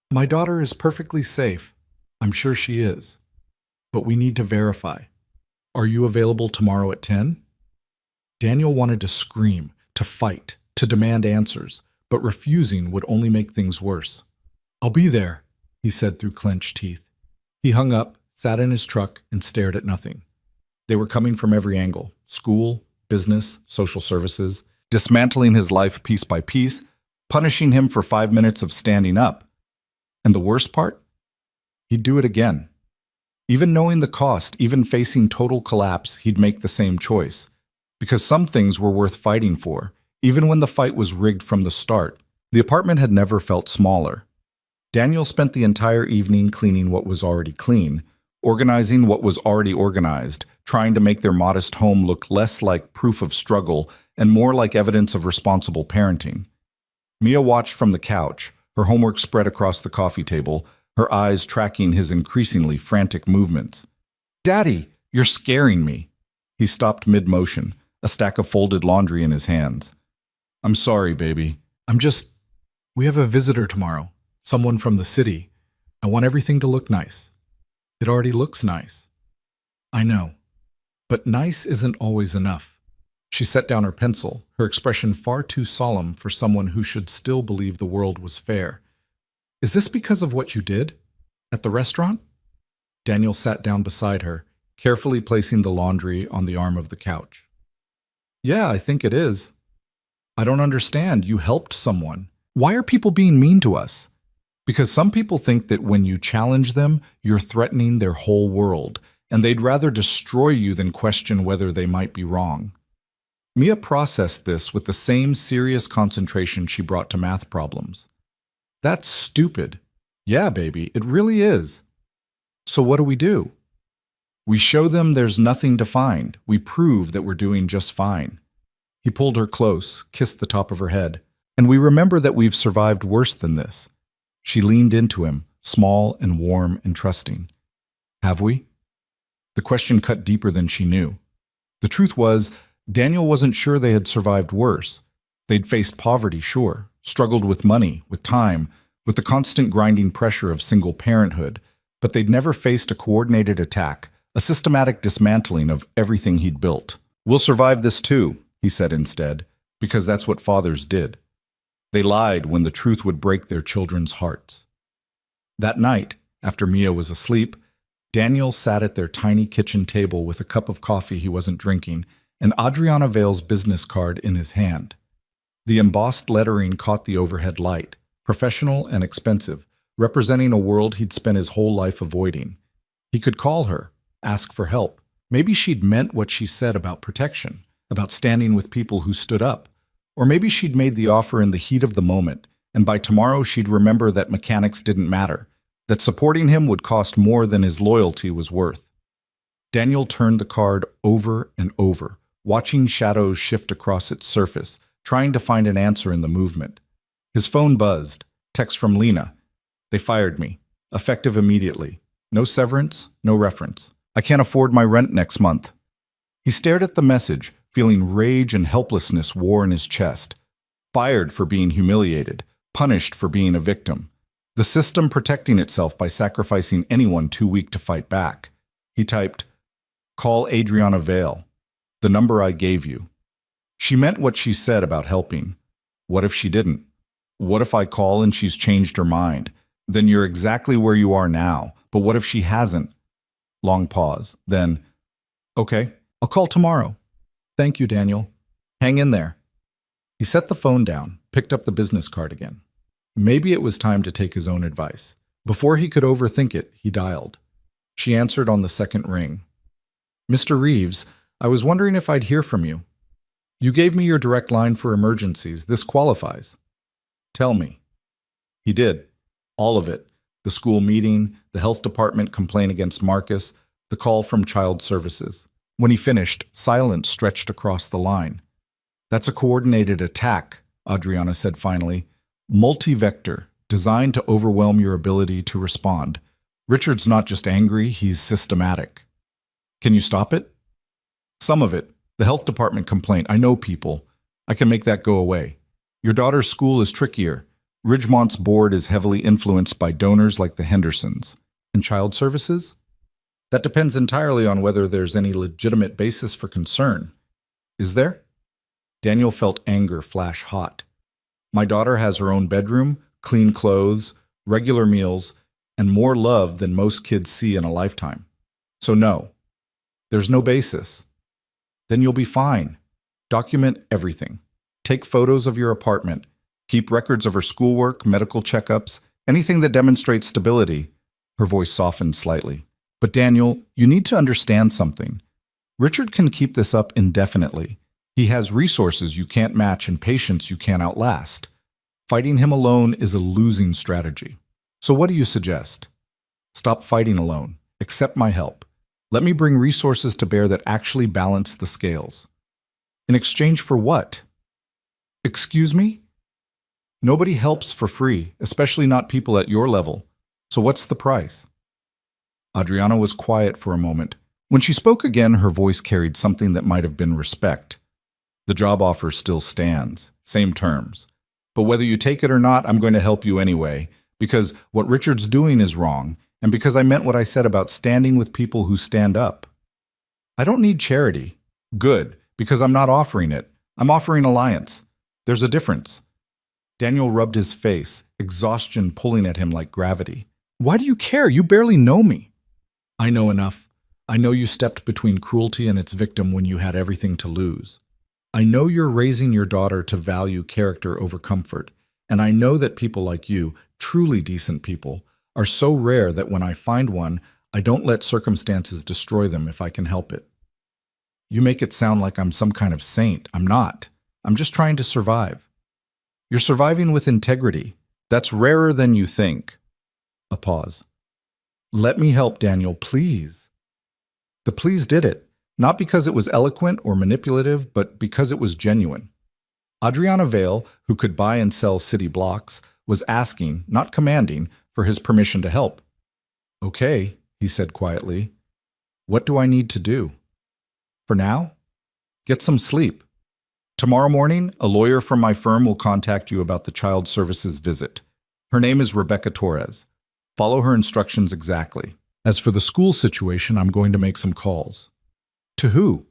My daughter is perfectly safe. I'm sure she is. But we need to verify. Are you available tomorrow at 10? Daniel wanted to scream, to fight, to demand answers, but refusing would only make things worse. I'll be there, he said through clenched teeth. He hung up, sat in his truck, and stared at nothing. They were coming from every angle: school, business, social services, dismantling his life piece by piece, punishing him for 5 minutes of standing up. And the worst part? He'd do it again. Even knowing the cost, even facing total collapse, he'd make the same choice. Because some things were worth fighting for, even when the fight was rigged from the start. The apartment had never felt smaller. Daniel spent the entire evening cleaning what was already clean, organizing what was already organized, trying to make their modest home look less like proof of struggle and more like evidence of responsible parenting. Mia watched from the couch, her homework spread across the coffee table, her eyes tracking his increasingly frantic movements. "Daddy, you're scaring me." He stopped mid-motion, a stack of folded laundry in his hands. "I'm sorry, baby. We have a visitor tomorrow, someone from the city. I want everything to look nice." "It already looks nice." "I know. But nice isn't always enough." She set down her pencil, her expression far too solemn for someone who should still believe the world was fair. "Is this because of what you did? At the restaurant?" Daniel sat down beside her, carefully placing the laundry on the arm of the couch. "Yeah, I think it is." "I don't understand. You helped someone. Why are people being mean to us?" "Because some people think that when you challenge them, you're threatening their whole world, and they'd rather destroy you than question whether they might be wrong." Mia processed this with the same serious concentration she brought to math problems. "That's stupid." "Yeah, baby, it really is." "So what do we do?" "We show them there's nothing to find. We prove that we're doing just fine." He pulled her close, kissed the top of her head. "And we remember that we've survived worse than this." She leaned into him, small and warm and trusting. "Have we?" The question cut deeper than she knew. The truth was, Daniel wasn't sure they had survived worse. They'd faced poverty, sure, struggled with money, with time, with the constant grinding pressure of single parenthood, but they'd never faced a coordinated attack, a systematic dismantling of everything he'd built. "We'll survive this too," he said instead, because that's what fathers did. They lied when the truth would break their children's hearts. That night, after Mia was asleep, Daniel sat at their tiny kitchen table with a cup of coffee he wasn't drinking and Adriana Vale's business card in his hand. The embossed lettering caught the overhead light, professional and expensive, representing a world he'd spent his whole life avoiding. He could call her, ask for help. Maybe she'd meant what she said about protection, about standing with people who stood up. Or maybe she'd made the offer in the heat of the moment, and by tomorrow she'd remember that mechanics didn't matter, that supporting him would cost more than his loyalty was worth. Daniel turned the card over and over, watching shadows shift across its surface, trying to find an answer in the movement. His phone buzzed. Text from Lena. "They fired me. Effective immediately. No severance, no reference. I can't afford my rent next month." He stared at the message, feeling rage and helplessness war in his chest. Fired for being humiliated, punished for being a victim. The system protecting itself by sacrificing anyone too weak to fight back. He typed, "Call Adriana Vale. The number I gave you." She meant what she said about helping. What if she didn't? What if I call and she's changed her mind? Then you're exactly where you are now. But what if she hasn't? Long pause. Then, "Okay, I'll call tomorrow." "Thank you, Daniel. Hang in there." He set the phone down, picked up the business card again. Maybe it was time to take his own advice. Before he could overthink it, he dialed. She answered on the second ring. "Mr. Reeves, I was wondering if I'd hear from you. You gave me your direct line for emergencies. This qualifies." "Tell me." He did. All of it. The school meeting, the health department complaint against Marcus, the call from child services. When he finished, silence stretched across the line. "That's a coordinated attack," Adriana said finally. "Multi-vector, designed to overwhelm your ability to respond. Richard's not just angry, he's systematic." "Can you stop it?" Some of it. The health department complaint. I know people. I can make that go away. Your daughter's school is trickier. Ridgemont's board is heavily influenced by donors like the Hendersons. And child services? That depends entirely on whether there's any legitimate basis for concern. Is there? Daniel felt anger flash hot. My daughter has her own bedroom, clean clothes, regular meals, and more love than most kids see in a lifetime. So no, there's no basis. Then you'll be fine. Document everything. Take photos of your apartment. Keep records of her schoolwork, medical checkups, anything that demonstrates stability. Her voice softened slightly. But Daniel, you need to understand something. Richard can keep this up indefinitely. He has resources you can't match and patience you can't outlast. Fighting him alone is a losing strategy. So what do you suggest? Stop fighting alone. Accept my help. Let me bring resources to bear that actually balance the scales. In exchange for what? Excuse me? Nobody helps for free, especially not people at your level. So what's the price? Adriana was quiet for a moment. When she spoke again, her voice carried something that might have been respect. The job offer still stands, same terms. But whether you take it or not, I'm going to help you anyway, because what Richard's doing is wrong, and because I meant what I said about standing with people who stand up. I don't need charity. Good, because I'm not offering it. I'm offering alliance. There's a difference. Daniel rubbed his face, exhaustion pulling at him like gravity. Why do you care? You barely know me. I know enough. I know you stepped between cruelty and its victim when you had everything to lose. I know you're raising your daughter to value character over comfort, and I know that people like you, truly decent people, are so rare that when I find one, I don't let circumstances destroy them if I can help it. You make it sound like I'm some kind of saint. I'm not. I'm just trying to survive. You're surviving with integrity. That's rarer than you think. A pause. Let me help, Daniel, please. The please did it, not because it was eloquent or manipulative, but because it was genuine. Adriana Vale, who could buy and sell city blocks, was asking, not commanding, for his permission to help. Okay, he said quietly. What do I need to do? For now, get some sleep. Tomorrow morning, a lawyer from my firm will contact you about the child services visit. Her name is Rebecca Torres. Follow her instructions exactly. As for the school situation, I'm going to make some calls. To who?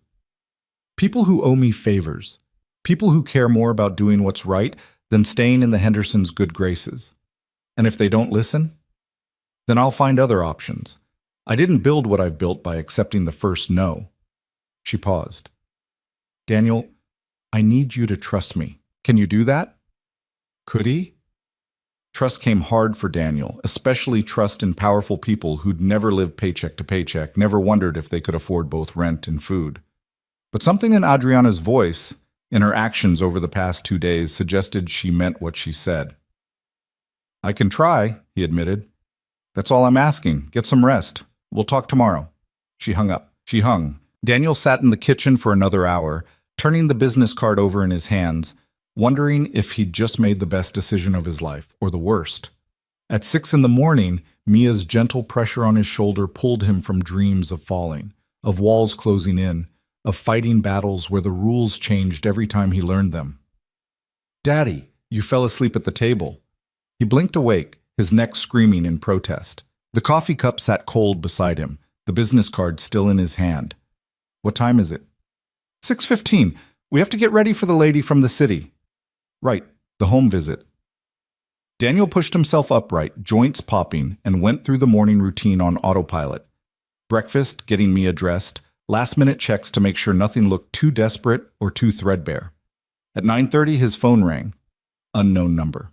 People who owe me favors. People who care more about doing what's right than staying in the Hendersons' good graces. And if they don't listen, then I'll find other options. I didn't build what I've built by accepting the first no. She paused. Daniel, I need you to trust me. Can you do that? Could he? Trust came hard for Daniel, especially trust in powerful people who'd never lived paycheck to paycheck, never wondered if they could afford both rent and food. But something in Adriana's voice, in her actions over the past 2 days, suggested she meant what she said. I can try, he admitted. That's all I'm asking. Get some rest. We'll talk tomorrow. She hung up. She hung. Daniel sat in the kitchen for another hour, turning the business card over in his hands, wondering if he'd just made the best decision of his life, or the worst. At 6 a.m, Mia's gentle pressure on his shoulder pulled him from dreams of falling, of walls closing in, of fighting battles where the rules changed every time he learned them. Daddy, you fell asleep at the table. He blinked awake, his neck screaming in protest. The coffee cup sat cold beside him, the business card still in his hand. What time is it? 6:15. We have to get ready for the lady from the city. Right, the home visit. Daniel pushed himself upright, joints popping, and went through the morning routine on autopilot. Breakfast, getting Mia dressed, last-minute checks to make sure nothing looked too desperate or too threadbare. At 9:30, his phone rang. Unknown number.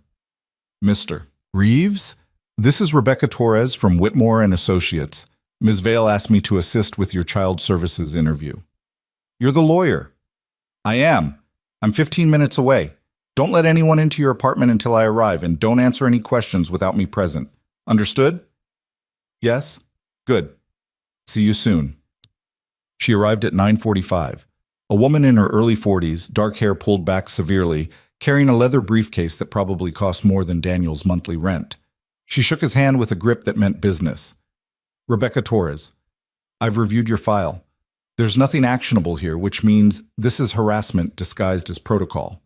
Mr. Reeves? This is Rebecca Torres from Whitmore and Associates. Ms. Vale asked me to assist with your child services interview. You're the lawyer. I am. I'm 15 minutes away. Don't let anyone into your apartment until I arrive, and don't answer any questions without me present. Understood? Yes? Good. See you soon. She arrived at 9:45. A woman in her early 40s, dark hair pulled back severely, carrying a leather briefcase that probably cost more than Daniel's monthly rent. She shook his hand with a grip that meant business. Rebecca Torres, I've reviewed your file. There's nothing actionable here, which means this is harassment disguised as protocol.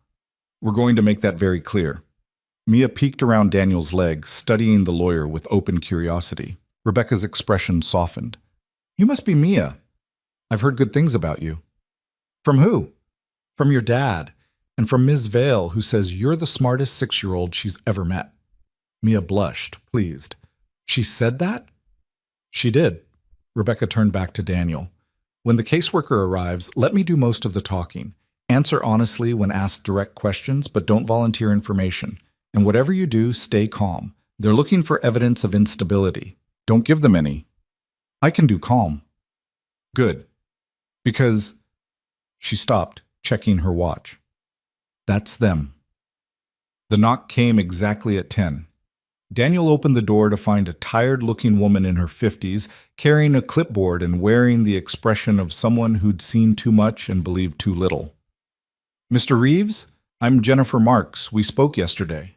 We're going to make that very clear. Mia peeked around Daniel's leg, studying the lawyer with open curiosity. Rebecca's expression softened. You must be Mia. I've heard good things about you. From who? From your dad, and from Ms. Vale, who says you're the smartest 6-year-old she's ever met. Mia blushed, pleased. She said that? She did. Rebecca turned back to Daniel. When the caseworker arrives, let me do most of the talking. Answer honestly when asked direct questions, but don't volunteer information. And whatever you do, stay calm. They're looking for evidence of instability. Don't give them any. I can do calm. Good. Because... She stopped, checking her watch. That's them. The knock came exactly at 10. Daniel opened the door to find a tired-looking woman in her 50s, carrying a clipboard and wearing the expression of someone who'd seen too much and believed too little. Mr. Reeves, I'm Jennifer Marks. We spoke yesterday.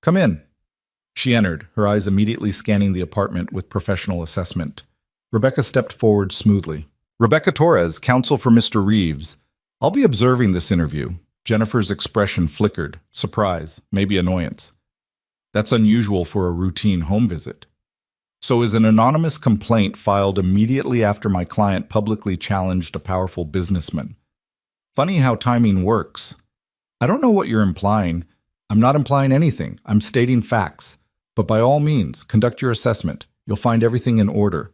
Come in. She entered, her eyes immediately scanning the apartment with professional assessment. Rebecca stepped forward smoothly. Rebecca Torres, counsel for Mr. Reeves. I'll be observing this interview. Jennifer's expression flickered, surprise, maybe annoyance. That's unusual for a routine home visit. So is an anonymous complaint filed immediately after my client publicly challenged a powerful businessman. Funny how timing works. I don't know what you're implying. I'm not implying anything. I'm stating facts. But by all means, conduct your assessment. You'll find everything in order.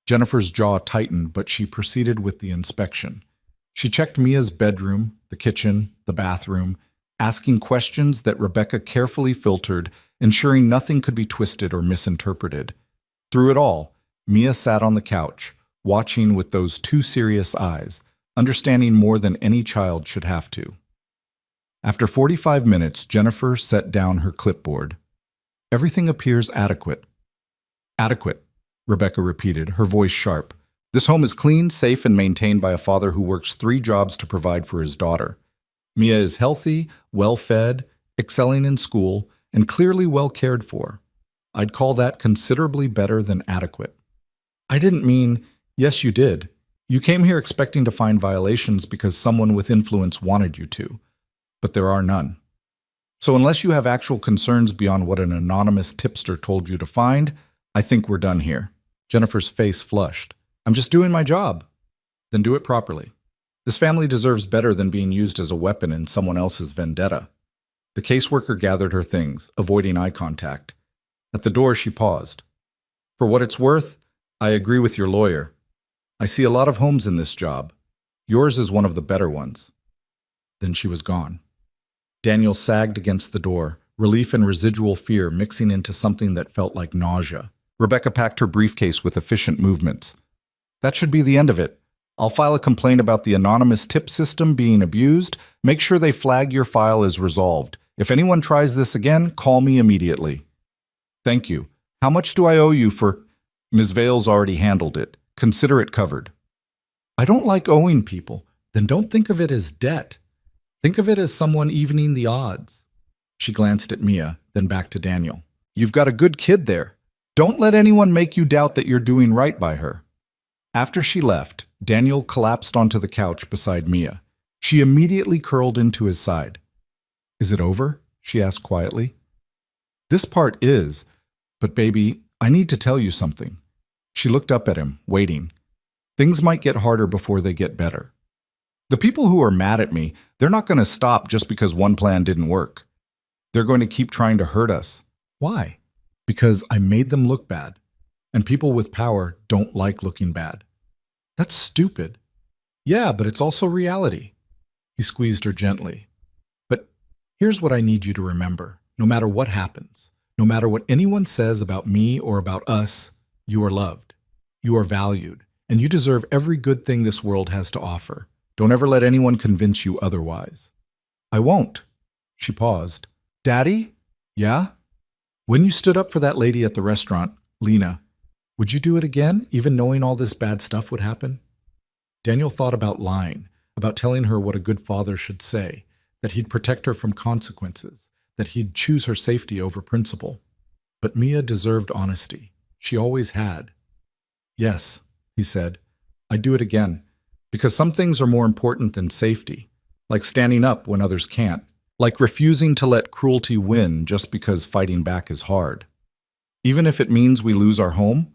Jennifer's jaw tightened, but she proceeded with the inspection. She checked Mia's bedroom, the kitchen, the bathroom, asking questions that Rebecca carefully filtered, ensuring nothing could be twisted or misinterpreted. Through it all, Mia sat on the couch, watching with those too serious eyes, understanding more than any child should have to. After 45 minutes, Jennifer set down her clipboard. Everything appears adequate. Adequate, Rebecca repeated, her voice sharp. This home is clean, safe, and maintained by a father who works 3 jobs to provide for his daughter. Mia is healthy, well-fed, excelling in school, and clearly well cared for. I'd call that considerably better than adequate. I didn't mean, yes, you did. You came here expecting to find violations because someone with influence wanted you to. But there are none. So unless you have actual concerns beyond what an anonymous tipster told you to find, I think we're done here. Jennifer's face flushed. I'm just doing my job. Then do it properly. This family deserves better than being used as a weapon in someone else's vendetta. The caseworker gathered her things, avoiding eye contact. At the door, she paused. For what it's worth, I agree with your lawyer. I see a lot of homes in this job. Yours is one of the better ones. Then she was gone. Daniel sagged against the door, relief and residual fear mixing into something that felt like nausea. Rebecca packed her briefcase with efficient movements. That should be the end of it. I'll file a complaint about the anonymous tip system being abused. Make sure they flag your file as resolved. If anyone tries this again, call me immediately. Thank you. How much do I owe you for... Ms. Vale's already handled it. Consider it covered. I don't like owing people. Then don't think of it as debt. Think of it as someone evening the odds. She glanced at Mia, then back to Daniel. You've got a good kid there. Don't let anyone make you doubt that you're doing right by her. After she left, Daniel collapsed onto the couch beside Mia. She immediately curled into his side. Is it over? She asked quietly. This part is, but baby, I need to tell you something. She looked up at him, waiting. Things might get harder before they get better. The people who are mad at me, they're not going to stop just because one plan didn't work. They're going to keep trying to hurt us. Why? Because I made them look bad. And people with power don't like looking bad. That's stupid. Yeah, but it's also reality. He squeezed her gently. But here's what I need you to remember. No matter what happens, no matter what anyone says about me or about us, you are loved. You are valued. And you deserve every good thing this world has to offer. Don't ever let anyone convince you otherwise. I won't. She paused. Daddy? Yeah? When you stood up for that lady at the restaurant, Lena, would you do it again, even knowing all this bad stuff would happen? Daniel thought about lying, about telling her what a good father should say, that he'd protect her from consequences, that he'd choose her safety over principle. But Mia deserved honesty. She always had. Yes, he said, I'd do it again. Because some things are more important than safety, like standing up when others can't, like refusing to let cruelty win just because fighting back is hard. Even if it means we lose our home,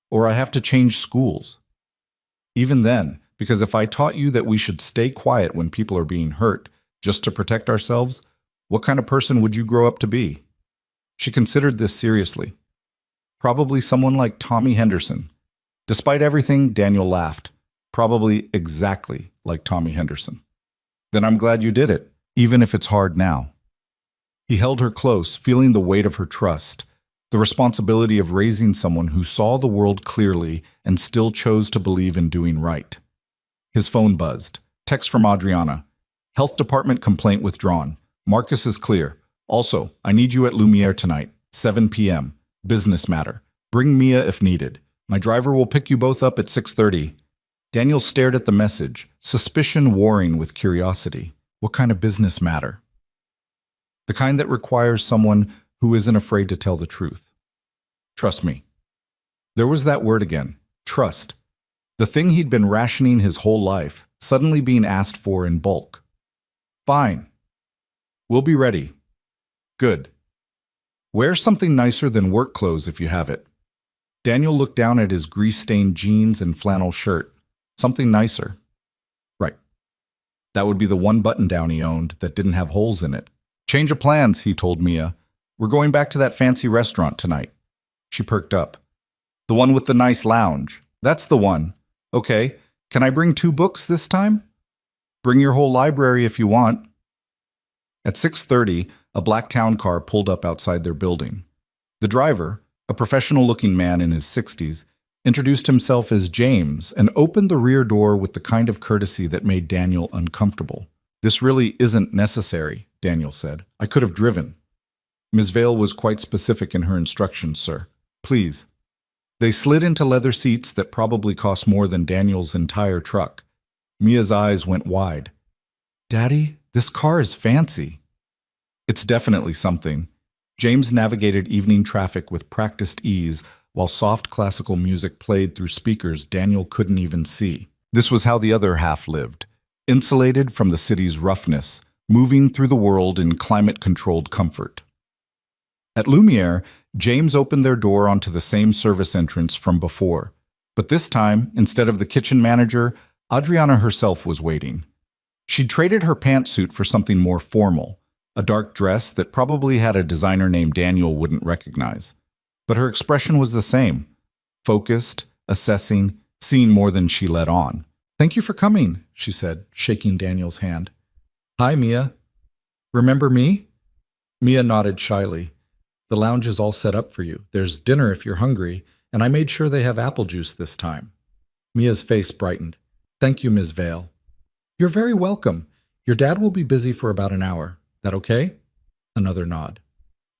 or I have to change schools. Even then, because if I taught you that we should stay quiet when people are being hurt, just to protect ourselves, what kind of person would you grow up to be? She considered this seriously. Probably someone like Tommy Henderson. Despite everything, Daniel laughed. Probably exactly like Tommy Henderson. Then I'm glad you did it, even if it's hard now. He held her close, feeling the weight of her trust, the responsibility of raising someone who saw the world clearly and still chose to believe in doing right. His phone buzzed. Text from Adriana. Health department complaint withdrawn. Marcus is clear. Also, I need you at Lumiere tonight, 7 p.m. Business matter. Bring Mia if needed. My driver will pick you both up at 6:30. Daniel stared at the message, suspicion warring with curiosity. What kind of business matter? The kind that requires someone who isn't afraid to tell the truth. Trust me. There was that word again, trust. The thing he'd been rationing his whole life, suddenly being asked for in bulk. Fine. We'll be ready. Good. Wear something nicer than work clothes if you have it. Daniel looked down at his grease-stained jeans and flannel shirt. Something nicer. Right. That would be the one button-down he owned that didn't have holes in it. Change of plans, he told Mia. We're going back to that fancy restaurant tonight. She perked up. The one with the nice lounge. That's the one. Okay. Can I bring 2 books this time? Bring your whole library if you want. At 6:30, a black town car pulled up outside their building. The driver, a professional-looking man in his 60s, introduced himself as James and opened the rear door with the kind of courtesy that made Daniel uncomfortable. This really isn't necessary, Daniel said. I could have driven. Ms. Vale was quite specific in her instructions, sir. Please. They slid into leather seats that probably cost more than Daniel's entire truck. Mia's eyes went wide. Daddy, this car is fancy. It's definitely something. James navigated evening traffic with practiced ease while soft classical music played through speakers Daniel couldn't even see. This was how the other half lived, insulated from the city's roughness, moving through the world in climate-controlled comfort. At Lumiere, James opened their door onto the same service entrance from before, but this time, instead of the kitchen manager, Adriana herself was waiting. She'd traded her pantsuit for something more formal, a dark dress that probably had a designer named Daniel wouldn't recognize. But her expression was the same, focused, assessing, seeing more than she let on. Thank you for coming, she said, shaking Daniel's hand. Hi, Mia. Remember me? Mia nodded shyly. The lounge is all set up for you. There's dinner if you're hungry, and I made sure they have apple juice this time. Mia's face brightened. Thank you, Ms. Vale. You're very welcome. Your dad will be busy for about an hour. That okay? Another nod.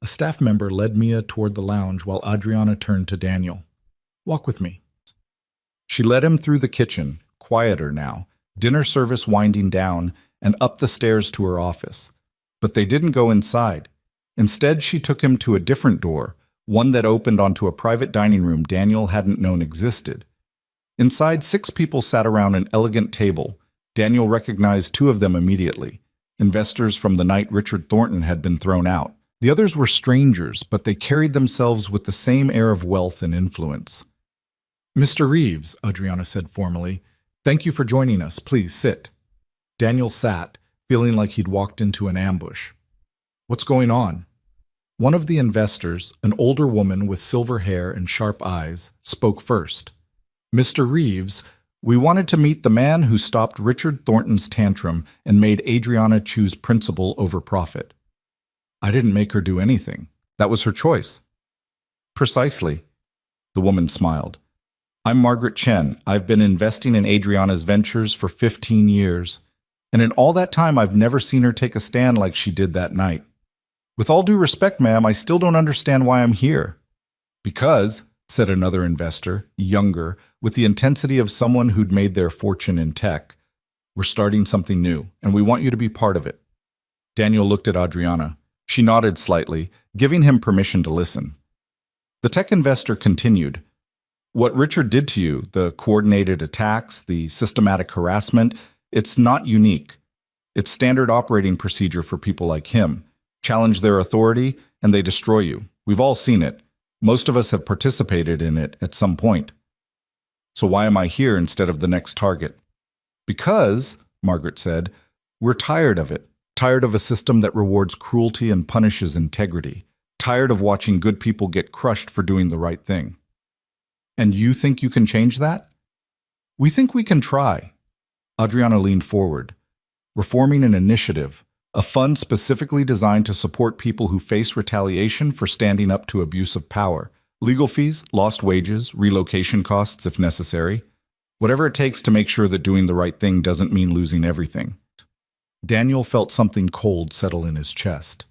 A staff member led Mia toward the lounge while Adriana turned to Daniel. Walk with me. She led him through the kitchen, quieter now, dinner service winding down, and up the stairs to her office. But they didn't go inside. Instead, she took him to a different door, one that opened onto a private dining room Daniel hadn't known existed. Inside, 6 people sat around an elegant table. Daniel recognized 2 of them immediately, investors from the night Richard Thornton had been thrown out. The others were strangers, but they carried themselves with the same air of wealth and influence. Mr. Reeves, Adriana said formally, thank you for joining us. Please sit. Daniel sat, feeling like he'd walked into an ambush. What's going on? One of the investors, an older woman with silver hair and sharp eyes, spoke first. Mr. Reeves, we wanted to meet the man who stopped Richard Thornton's tantrum and made Adriana choose principle over profit. I didn't make her do anything. That was her choice. Precisely. The woman smiled. I'm Margaret Chen. I've been investing in Adriana's ventures for 15 years. And in all that time, I've never seen her take a stand like she did that night. With all due respect, ma'am, I still don't understand why I'm here. Because, said another investor, younger, with the intensity of someone who'd made their fortune in tech, we're starting something new, and we want you to be part of it. Daniel looked at Adriana. She nodded slightly, giving him permission to listen. The tech investor continued. What Richard did to you, the coordinated attacks, the systematic harassment, it's not unique. It's standard operating procedure for people like him. Challenge their authority, and they destroy you. We've all seen it. Most of us have participated in it at some point. So why am I here instead of the next target? Because, Margaret said, we're tired of it. Tired of a system that rewards cruelty and punishes integrity. Tired of watching good people get crushed for doing the right thing. And you think you can change that? We think we can try. Adriana leaned forward. We're forming an initiative, a fund specifically designed to support people who face retaliation for standing up to abuse of power. Legal fees, lost wages, relocation costs if necessary. Whatever it takes to make sure that doing the right thing doesn't mean losing everything. Daniel felt something cold settle in his chest.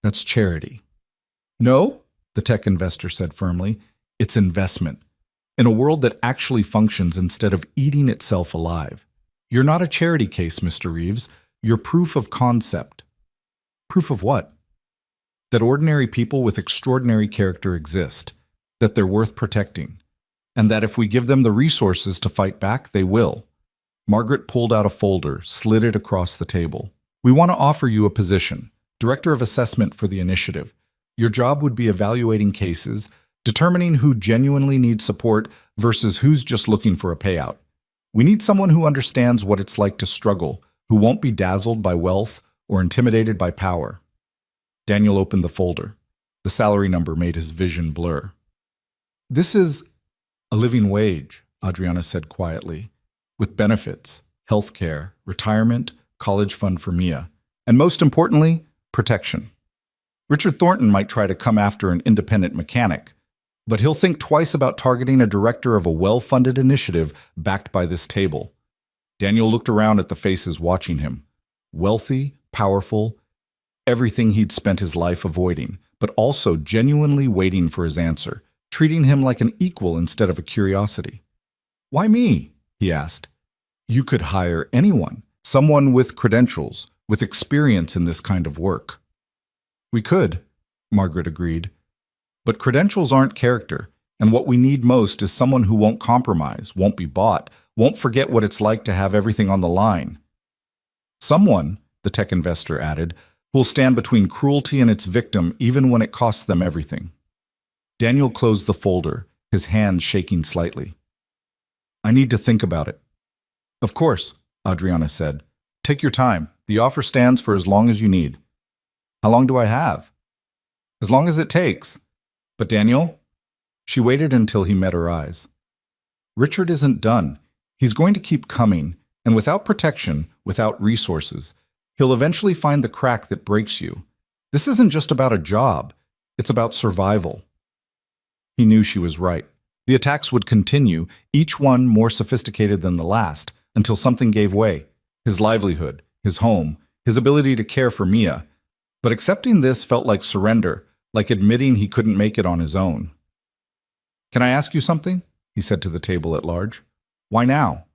That's charity. No, the tech investor said firmly. It's investment. In a world that actually functions instead of eating itself alive. You're not a charity case, Mr. Reeves. You're proof of concept. Proof of what? That ordinary people with extraordinary character exist, that they're worth protecting, and that if we give them the resources to fight back, they will. Margaret pulled out a folder, slid it across the table. We want to offer you a position, Director of Assessment for the initiative. Your job would be evaluating cases, determining who genuinely needs support versus who's just looking for a payout. We need someone who understands what it's like to struggle, who won't be dazzled by wealth or intimidated by power. Daniel opened the folder. The salary number made his vision blur. This is a living wage, Adriana said quietly, with benefits, health care, retirement, college fund for Mia, and most importantly, protection. Richard Thornton might try to come after an independent mechanic, but he'll think twice about targeting a director of a well-funded initiative backed by this table. Daniel looked around at the faces watching him. Wealthy, powerful, everything he'd spent his life avoiding, but also genuinely waiting for his answer, treating him like an equal instead of a curiosity. Why me? He asked. You could hire anyone, someone with credentials, with experience in this kind of work. We could, Margaret agreed. But credentials aren't character, and what we need most is someone who won't compromise, won't be bought, won't forget what it's like to have everything on the line. Someone, the tech investor added, who'll stand between cruelty and its victim even when it costs them everything. Daniel closed the folder, his hands shaking slightly. I need to think about it. Of course, Adriana said. Take your time. The offer stands for as long as you need. How long do I have? As long as it takes. But Daniel? She waited until he met her eyes. Richard isn't done. He's going to keep coming, and without protection, without resources, he'll eventually find the crack that breaks you. This isn't just about a job. It's about survival. He knew she was right. The attacks would continue, each one more sophisticated than the last, until something gave way. His livelihood, his home, his ability to care for Mia. But accepting this felt like surrender, like admitting he couldn't make it on his own. Can I ask you something? He said to the table at large. Why now?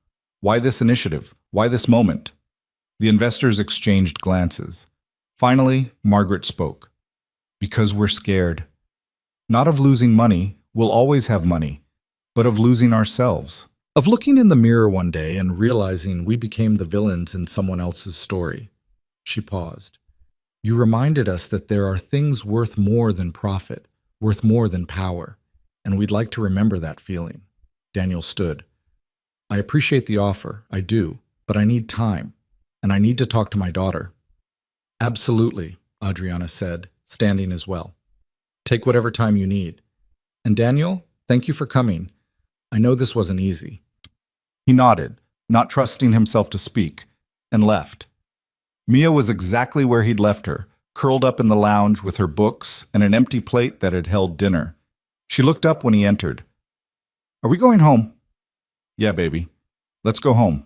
Why this initiative? Why this moment? The investors exchanged glances. Finally, Margaret spoke. Because we're scared. Not of losing money, we'll always have money, but of losing ourselves. Of looking in the mirror one day and realizing we became the villains in someone else's story. She paused. You reminded us that there are things worth more than profit, worth more than power, and we'd like to remember that feeling. Daniel stood. I appreciate the offer, I do, but I need time, and I need to talk to my daughter. Absolutely, Adriana said, standing as well. Take whatever time you need. And Daniel, thank you for coming. I know this wasn't easy. He nodded, not trusting himself to speak, and left. Mia was exactly where he'd left her, curled up in the lounge with her books and an empty plate that had held dinner. She looked up when he entered. Are we going home? Yeah, baby. Let's go home.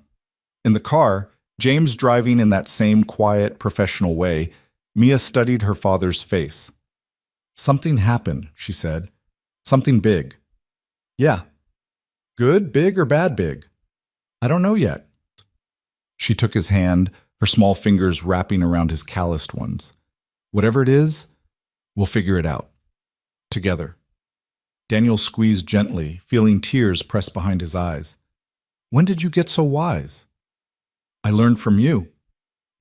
In the car, James driving in that same quiet, professional way, Mia studied her father's face. Something happened, she said. Something big. Yeah. Good, big, or bad big? I don't know yet. She took his hand, her small fingers wrapping around his calloused ones. Whatever it is, we'll figure it out. Together. Daniel squeezed gently, feeling tears press behind his eyes. When did you get so wise? I learned from you.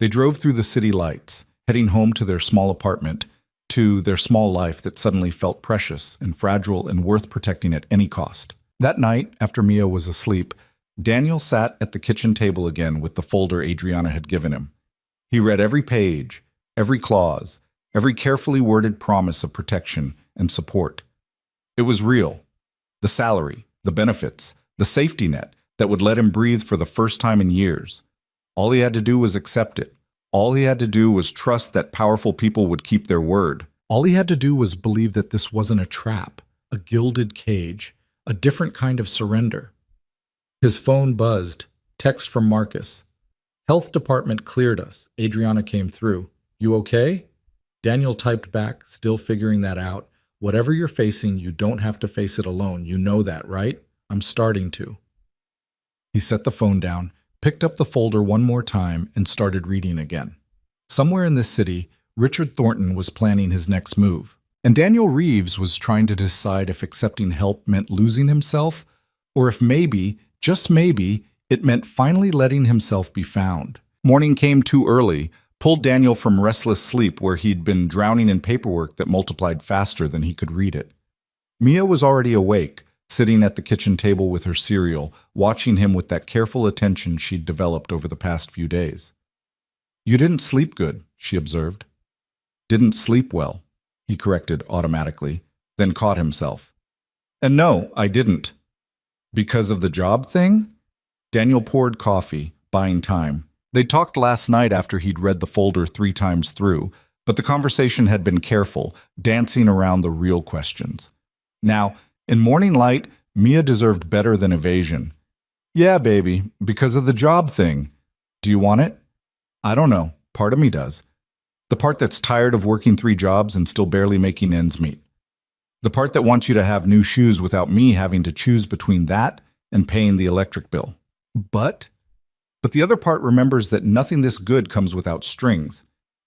They drove through the city lights, heading home to their small apartment, to their small life that suddenly felt precious and fragile and worth protecting at any cost. That night, after Mia was asleep, Daniel sat at the kitchen table again with the folder Adriana had given him. He read every page, every clause, every carefully worded promise of protection and support. It was real. The salary, the benefits, the safety net that would let him breathe for the first time in years. All he had to do was accept it. All he had to do was trust that powerful people would keep their word. All he had to do was believe that this wasn't a trap, a gilded cage, a different kind of surrender. His phone buzzed. Text from Marcus. Health department cleared us. Adriana came through. You okay? Daniel typed back, still figuring that out. Whatever you're facing, you don't have to face it alone. You know that, right? I'm starting to. He set the phone down, picked up the folder one more time, and started reading again. Somewhere in this city, Richard Thornton was planning his next move, and Daniel Reeves was trying to decide if accepting help meant losing himself, or if maybe, just maybe, it meant finally letting himself be found. Morning came too early, pulled Daniel from restless sleep where he'd been drowning in paperwork that multiplied faster than he could read it. Mia was already awake, sitting at the kitchen table with her cereal, watching him with that careful attention she'd developed over the past few days. You didn't sleep good, she observed. Didn't sleep well, he corrected automatically, then caught himself. And no, I didn't. Because of the job thing? Daniel poured coffee, buying time. They talked last night after he'd read the folder 3 times through, but the conversation had been careful, dancing around the real questions. Now, in morning light, Mia deserved better than evasion. Yeah, baby, because of the job thing. Do you want it? I don't know. Part of me does. The part that's tired of working 3 jobs and still barely making ends meet. The part that wants you to have new shoes without me having to choose between that and paying the electric bill. But the other part remembers that nothing this good comes without strings,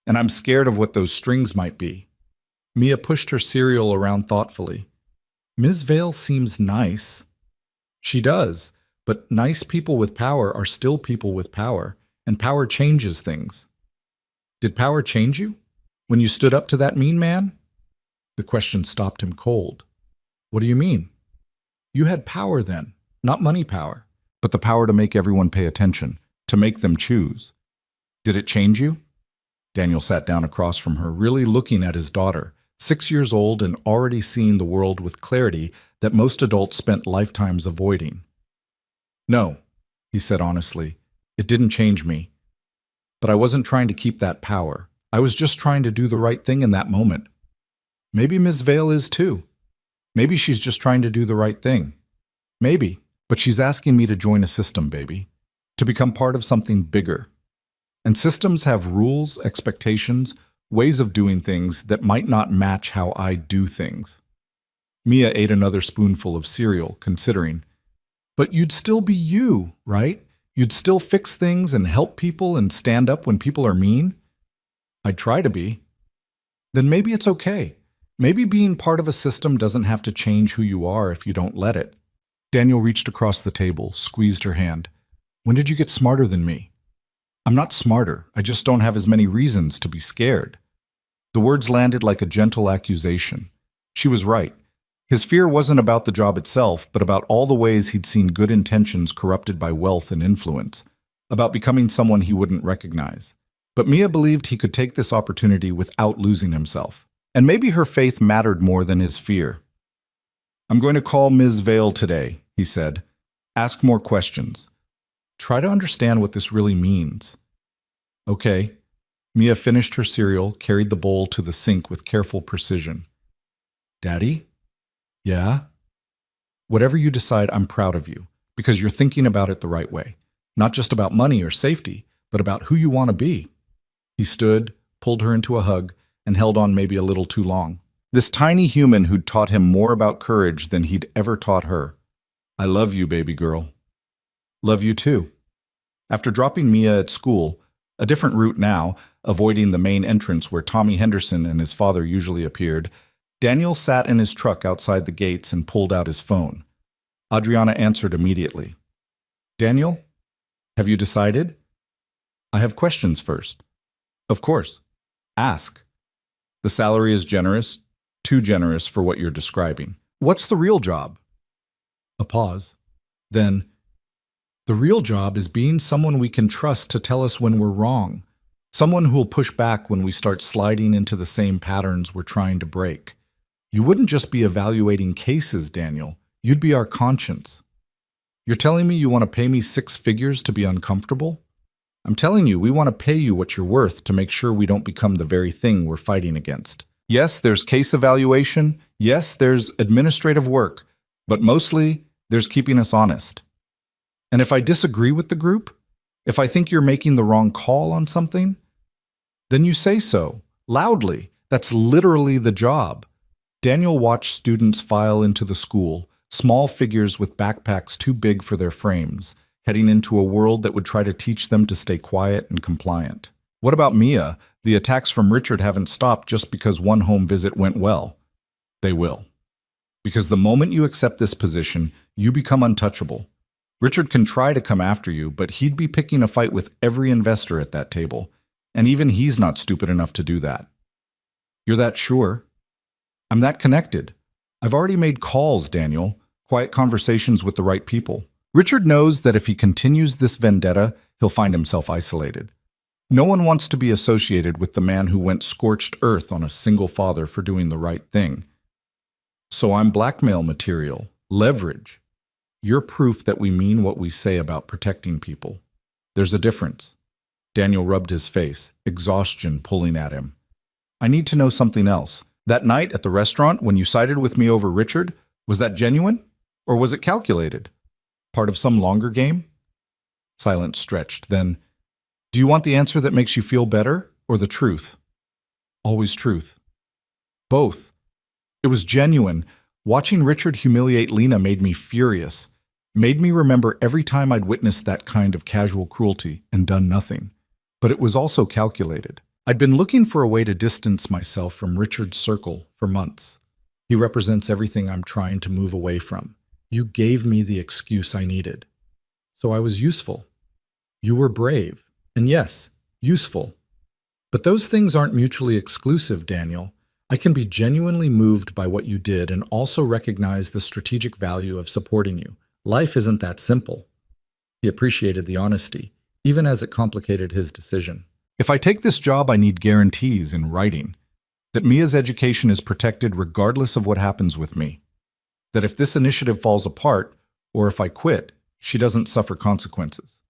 and I'm scared of what those strings might be. Mia pushed her cereal around thoughtfully. Ms. Vale seems nice. She does, but nice people with power are still people with power, and power changes things. Did power change you? When you stood up to that mean man? The question stopped him cold. What do you mean? You had power then, not money power, but the power to make everyone pay attention, to make them choose. Did it change you? Daniel sat down across from her, really looking at his daughter, 6 years old and already seeing the world with clarity that most adults spent lifetimes avoiding. No, he said honestly, it didn't change me. But I wasn't trying to keep that power. I was just trying to do the right thing in that moment. Maybe Ms. Vale is too. Maybe she's just trying to do the right thing. Maybe, but she's asking me to join a system, baby. To become part of something bigger. And systems have rules, expectations, ways of doing things that might not match how I do things. Mia ate another spoonful of cereal, considering. But you'd still be you, right? You'd still fix things and help people and stand up when people are mean? I'd try to be. Then maybe it's okay. Maybe being part of a system doesn't have to change who you are if you don't let it. Daniel reached across the table, squeezed her hand. When did you get smarter than me? I'm not smarter. I just don't have as many reasons to be scared. The words landed like a gentle accusation. She was right. His fear wasn't about the job itself, but about all the ways he'd seen good intentions corrupted by wealth and influence, about becoming someone he wouldn't recognize. But Mia believed he could take this opportunity without losing himself. And maybe her faith mattered more than his fear. I'm going to call Ms. Vale today, he said. Ask more questions. Try to understand what this really means. Okay. Mia finished her cereal, carried the bowl to the sink with careful precision. Daddy? Yeah? Whatever you decide, I'm proud of you, because you're thinking about it the right way. Not just about money or safety, but about who you want to be. He stood, pulled her into a hug, and held on maybe a little too long. This tiny human who'd taught him more about courage than he'd ever taught her. I love you, baby girl. Love you too. After dropping Mia at school, a different route now, avoiding the main entrance where Tommy Henderson and his father usually appeared, Daniel sat in his truck outside the gates and pulled out his phone. Adriana answered immediately. Daniel, have you decided? I have questions first. Of course. Ask. The salary is generous, too generous for what you're describing. What's the real job? A pause. Then, the real job is being someone we can trust to tell us when we're wrong. Someone who'll push back when we start sliding into the same patterns we're trying to break. You wouldn't just be evaluating cases, Daniel. You'd be our conscience. You're telling me you want to pay me 6 figures to be uncomfortable? I'm telling you, we want to pay you what you're worth to make sure we don't become the very thing we're fighting against. Yes, there's case evaluation. Yes, there's administrative work. But mostly, there's keeping us honest. And if I disagree with the group, if I think you're making the wrong call on something, then you say so, loudly. That's literally the job. Daniel watched students file into the school, small figures with backpacks too big for their frames, heading into a world that would try to teach them to stay quiet and compliant. What about Mia? The attacks from Richard haven't stopped just because one home visit went well. They will. Because the moment you accept this position, you become untouchable. Richard can try to come after you, but he'd be picking a fight with every investor at that table, and even he's not stupid enough to do that. You're that sure? I'm that connected. I've already made calls, Daniel, quiet conversations with the right people. Richard knows that if he continues this vendetta, he'll find himself isolated. No one wants to be associated with the man who went scorched earth on a single father for doing the right thing. So I'm blackmail material, leverage. You're proof that we mean what we say about protecting people. There's a difference. Daniel rubbed his face, exhaustion pulling at him. I need to know something else. That night at the restaurant when you sided with me over Richard, was that genuine? Or was it calculated? Part of some longer game? Silence stretched. Then, do you want the answer that makes you feel better, or the truth? Always truth. Both. It was genuine. Watching Richard humiliate Lena made me furious. Made me remember every time I'd witnessed that kind of casual cruelty and done nothing. But it was also calculated. I'd been looking for a way to distance myself from Richard's circle for months. He represents everything I'm trying to move away from. You gave me the excuse I needed. So I was useful. You were brave. And yes, useful. But those things aren't mutually exclusive, Daniel. I can be genuinely moved by what you did and also recognize the strategic value of supporting you. Life isn't that simple. He appreciated the honesty, even as it complicated his decision. If I take this job, I need guarantees in writing. That Mia's education is protected regardless of what happens with me. That if this initiative falls apart, or if I quit, she doesn't suffer consequences.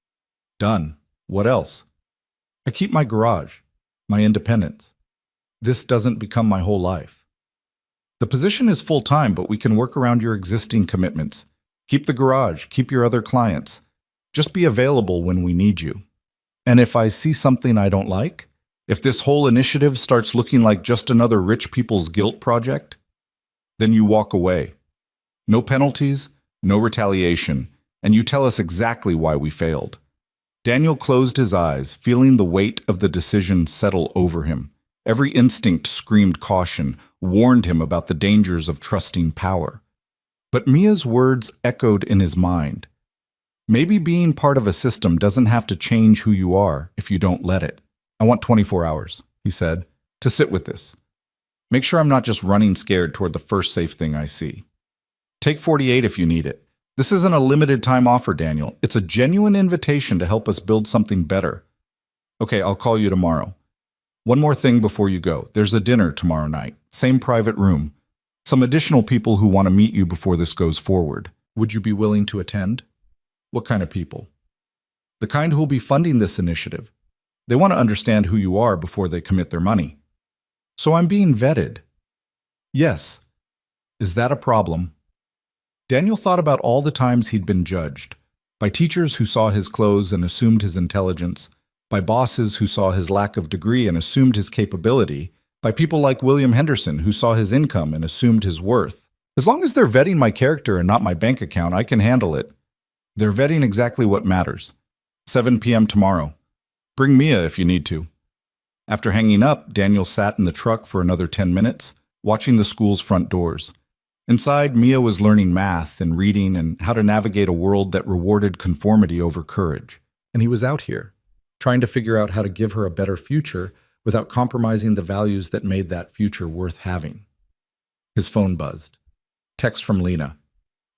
Done. What else? I keep my garage, my independence. This doesn't become my whole life. The position is full-time, but we can work around your existing commitments. Keep the garage, keep your other clients. Just be available when we need you. And if I see something I don't like, if this whole initiative starts looking like just another rich people's guilt project, then you walk away. No penalties, no retaliation, and you tell us exactly why we failed. Daniel closed his eyes, feeling the weight of the decision settle over him. Every instinct screamed caution, warned him about the dangers of trusting power. But Mia's words echoed in his mind. Maybe being part of a system doesn't have to change who you are if you don't let it. I want 24 hours, he said, to sit with this. Make sure I'm not just running scared toward the first safe thing I see. Take 48 if you need it. This isn't a limited time offer, Daniel. It's a genuine invitation to help us build something better. Okay, I'll call you tomorrow. One more thing before you go. There's a dinner tomorrow night. Same private room. Some additional people who want to meet you before this goes forward. Would you be willing to attend? What kind of people? The kind who will be funding this initiative. They want to understand who you are before they commit their money. So I'm being vetted. Yes. Is that a problem? Daniel thought about all the times he'd been judged. By teachers who saw his clothes and assumed his intelligence. By bosses who saw his lack of degree and assumed his capability. By people like William Henderson who saw his income and assumed his worth. As long as they're vetting my character and not my bank account, I can handle it. They're vetting exactly what matters. 7 p.m. tomorrow. Bring Mia if you need to. After hanging up, Daniel sat in the truck for another 10 minutes, watching the school's front doors. Inside, Mia was learning math and reading and how to navigate a world that rewarded conformity over courage. And he was out here, trying to figure out how to give her a better future without compromising the values that made that future worth having. His phone buzzed. Text from Lena.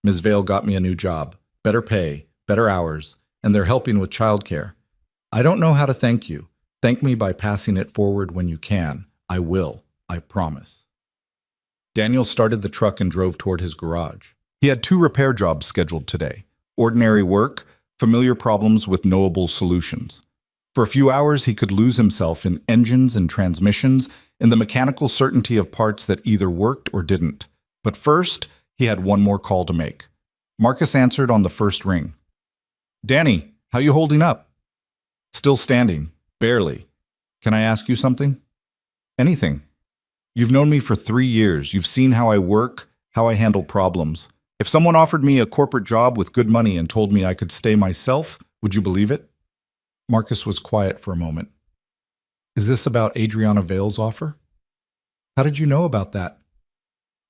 Ms. Vale got me a new job, better pay, better hours, and they're helping with childcare. I don't know how to thank you. Thank me by passing it forward when you can. I will. I promise. Daniel started the truck and drove toward his garage. He had 2 repair jobs scheduled today. Ordinary work, familiar problems with knowable solutions. For a few hours, he could lose himself in engines and transmissions, in the mechanical certainty of parts that either worked or didn't. But first, he had one more call to make. Marcus answered on the first ring. Danny, how you holding up? Still standing. Barely. Can I ask you something? Anything. You've known me for 3 years. You've seen how I work, how I handle problems. If someone offered me a corporate job with good money and told me I could stay myself, would you believe it? Marcus was quiet for a moment. Is this about Adriana Vale's offer? How did you know about that?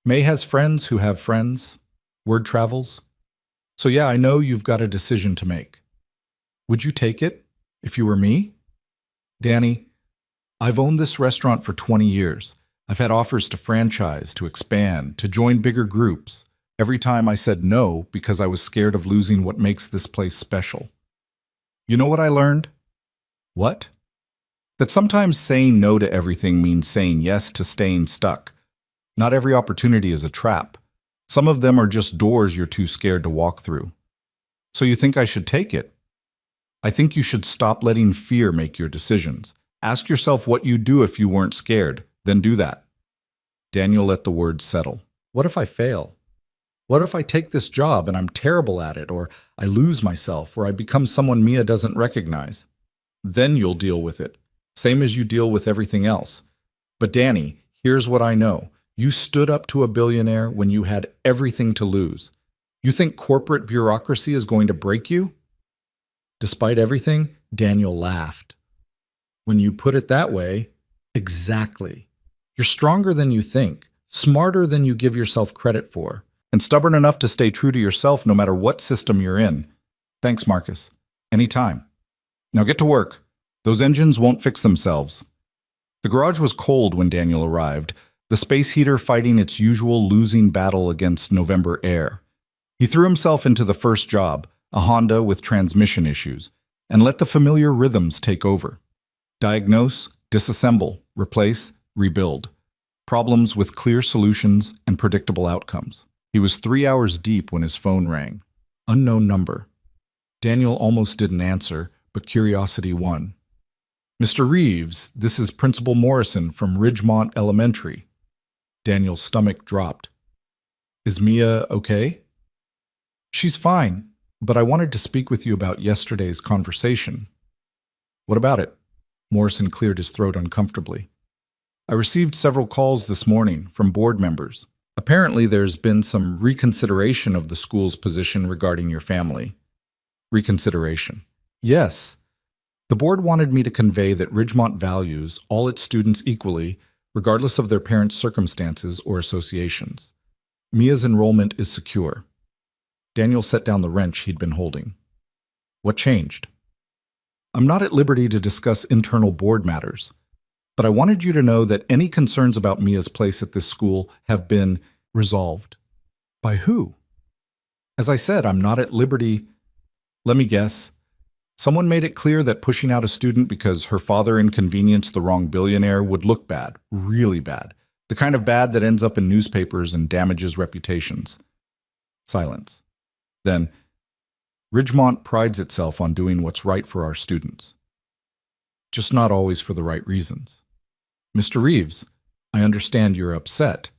May has friends who have friends. Word travels. So yeah, I know you've got a decision to make. Would you take it if you were me? Danny, I've owned this restaurant for 20 years. I've had offers to franchise, to expand, to join bigger groups. Every time I said no because I was scared of losing what makes this place special. You know what I learned? What? That sometimes saying no to everything means saying yes to staying stuck. Not every opportunity is a trap. Some of them are just doors you're too scared to walk through. So you think I should take it? I think you should stop letting fear make your decisions. Ask yourself what you'd do if you weren't scared. Then do that. Daniel let the words settle. What if I fail? What if I take this job and I'm terrible at it, or I lose myself, or I become someone Mia doesn't recognize? Then you'll deal with it, same as you deal with everything else. But Danny, here's what I know. You stood up to a billionaire when you had everything to lose. You think corporate bureaucracy is going to break you? Despite everything, Daniel laughed. When you put it that way, exactly. You're stronger than you think, smarter than you give yourself credit for, and stubborn enough to stay true to yourself no matter what system you're in. Thanks, Marcus. Anytime. Now get to work. Those engines won't fix themselves. The garage was cold when Daniel arrived, the space heater fighting its usual losing battle against November air. He threw himself into the first job, a Honda with transmission issues, and let the familiar rhythms take over. Diagnose, disassemble, replace, rebuild. Problems with clear solutions and predictable outcomes. He was 3 hours deep when his phone rang. Unknown number. Daniel almost didn't answer, but curiosity won. Mr. Reeves, this is Principal Morrison from Ridgemont Elementary. Daniel's stomach dropped. Is Mia okay? She's fine, but I wanted to speak with you about yesterday's conversation. What about it? Morrison cleared his throat uncomfortably. I received several calls this morning from board members. Apparently, there's been some reconsideration of the school's position regarding your family. Reconsideration. Yes. The board wanted me to convey that Ridgemont values all its students equally, regardless of their parents' circumstances or associations. Mia's enrollment is secure. Daniel set down the wrench he'd been holding. What changed? I'm not at liberty to discuss internal board matters, but I wanted you to know that any concerns about Mia's place at this school have been resolved. By who? As I said, I'm not at liberty. Let me guess. Someone made it clear that pushing out a student because her father inconvenienced the wrong billionaire would look bad, really bad. The kind of bad that ends up in newspapers and damages reputations. Silence. Then, Ridgemont prides itself on doing what's right for our students. Just not always for the right reasons. Mr. Reeves, I understand you're upset.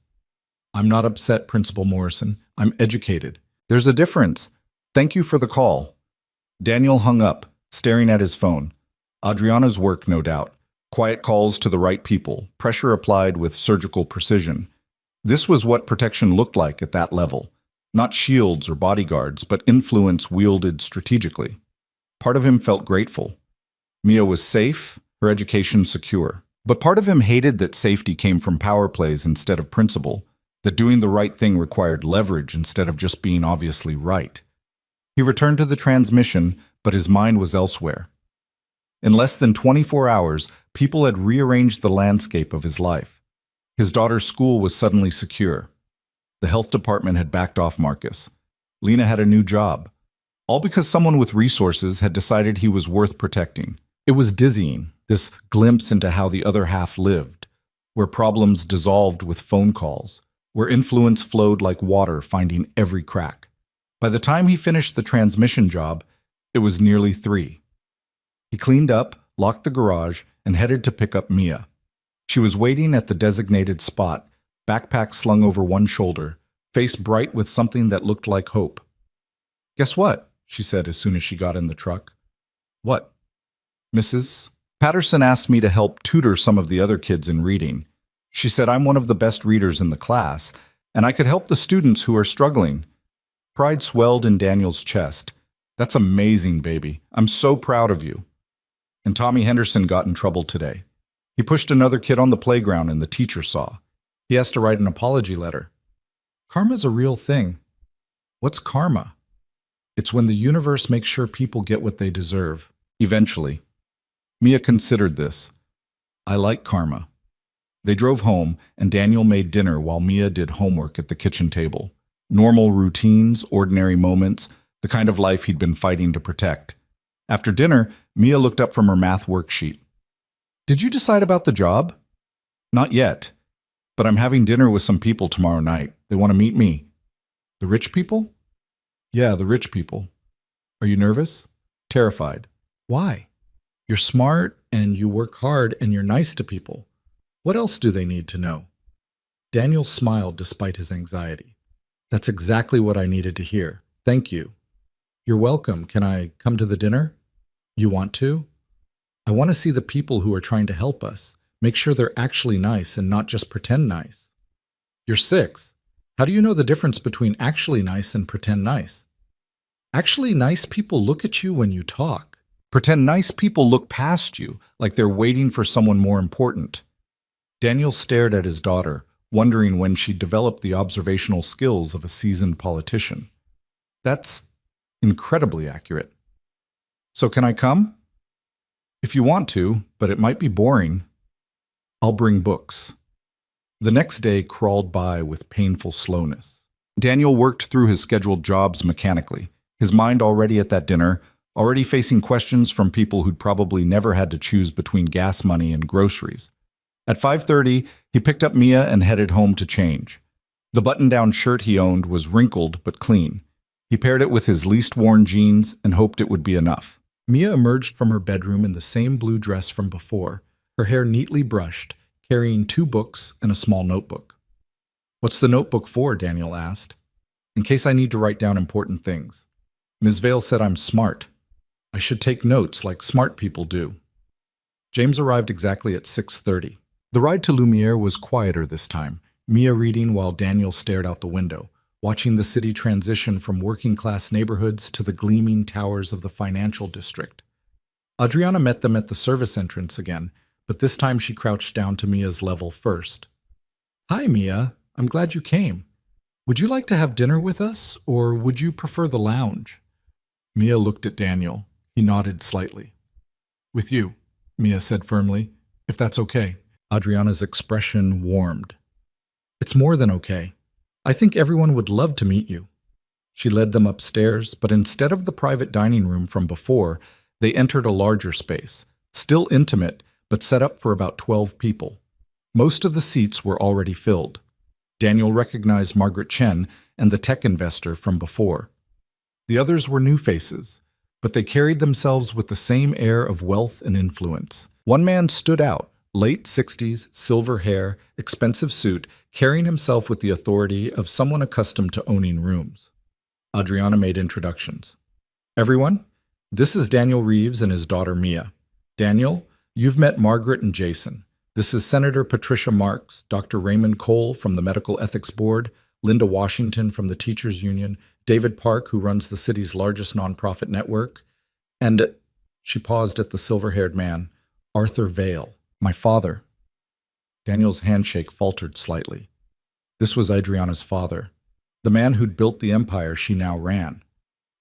I'm not upset, Principal Morrison. I'm educated. There's a difference. Thank you for the call. Daniel hung up, staring at his phone. Adriana's work, no doubt. Quiet calls to the right people, pressure applied with surgical precision. This was what protection looked like at that level. Not shields or bodyguards, but influence wielded strategically. Part of him felt grateful. Mia was safe, her education secure. But part of him hated that safety came from power plays instead of principle, that doing the right thing required leverage instead of just being obviously right. He returned to the transmission, but his mind was elsewhere. In less than 24 hours, people had rearranged the landscape of his life. His daughter's school was suddenly secure. The health department had backed off Marcus. Lena had a new job. All because someone with resources had decided he was worth protecting. It was dizzying, this glimpse into how the other half lived, where problems dissolved with phone calls, where influence flowed like water, finding every crack. By the time he finished the transmission job, it was nearly 3. He cleaned up, locked the garage, and headed to pick up Mia. She was waiting at the designated spot, backpack slung over one shoulder, face bright with something that looked like hope. "Guess what?" she said as soon as she got in the truck. "What?" "Mrs. Patterson asked me to help tutor some of the other kids in reading. She said I'm one of the best readers in the class, and I could help the students who are struggling." Pride swelled in Daniel's chest. "That's amazing, baby. I'm so proud of you." And Tommy Henderson got in trouble today. He pushed another kid on the playground and the teacher saw. He has to write an apology letter. Karma's a real thing. What's karma? It's when the universe makes sure people get what they deserve, eventually. Mia considered this. I like karma. They drove home, and Daniel made dinner while Mia did homework at the kitchen table. Normal routines, ordinary moments, the kind of life he'd been fighting to protect. After dinner, Mia looked up from her math worksheet. "Did you decide about the job?" "Not yet, but I'm having dinner with some people tomorrow night. They want to meet me." "The rich people?" "Yeah, the rich people." "Are you nervous?" "Terrified." "Why?" "You're smart, and you work hard, and you're nice to people. What else do they need to know?" Daniel smiled despite his anxiety. "That's exactly what I needed to hear. Thank you." "You're welcome. Can I come to the dinner?" "You want to?" "I want to see the people who are trying to help us. Make sure they're actually nice and not just pretend nice." "You're 6. How do you know the difference between actually nice and pretend nice?" "Actually nice people look at you when you talk. Pretend nice people look past you, like they're waiting for someone more important." Daniel stared at his daughter, wondering when she'd develop the observational skills of a seasoned politician. That's incredibly accurate. "So can I come?" "If you want to, but it might be boring." "I'll bring books." The next day crawled by with painful slowness. Daniel worked through his scheduled jobs mechanically, his mind already at that dinner, already facing questions from people who'd probably never had to choose between gas money and groceries. At 5:30, he picked up Mia and headed home to change. The button-down shirt he owned was wrinkled but clean. He paired it with his least-worn jeans and hoped it would be enough. Mia emerged from her bedroom in the same blue dress from before, her hair neatly brushed, carrying 2 books and a small notebook. "What's the notebook for?" Daniel asked. "In case I need to write down important things. Ms. Vale said I'm smart. I should take notes like smart people do." James arrived exactly at 6:30. The ride to Lumiere was quieter this time, Mia reading while Daniel stared out the window, watching the city transition from working-class neighborhoods to the gleaming towers of the financial district. Adriana met them at the service entrance again, but this time she crouched down to Mia's level first. "Hi, Mia. I'm glad you came. Would you like to have dinner with us, or would you prefer the lounge?" Mia looked at Daniel. He nodded slightly. "With you," Mia said firmly, "if that's okay." Adriana's expression warmed. "It's more than okay. I think everyone would love to meet you." She led them upstairs, but instead of the private dining room from before, they entered a larger space, still intimate, but set up for about 12 people. Most of the seats were already filled. Daniel recognized Margaret Chen and the tech investor from before. The others were new faces, but they carried themselves with the same air of wealth and influence. One man stood out, late 60s, silver hair, expensive suit, carrying himself with the authority of someone accustomed to owning rooms. Adriana made introductions. "Everyone, this is Daniel Reeves and his daughter Mia. Daniel, you've met Margaret and Jason. This is Senator Patricia Marks, Dr. Raymond Cole from the Medical Ethics Board, Linda Washington from the Teachers Union, David Park, who runs the city's largest nonprofit network, and," she paused at the silver-haired man, "Arthur Vale, my father." Daniel's handshake faltered slightly. This was Adriana's father, the man who'd built the empire she now ran.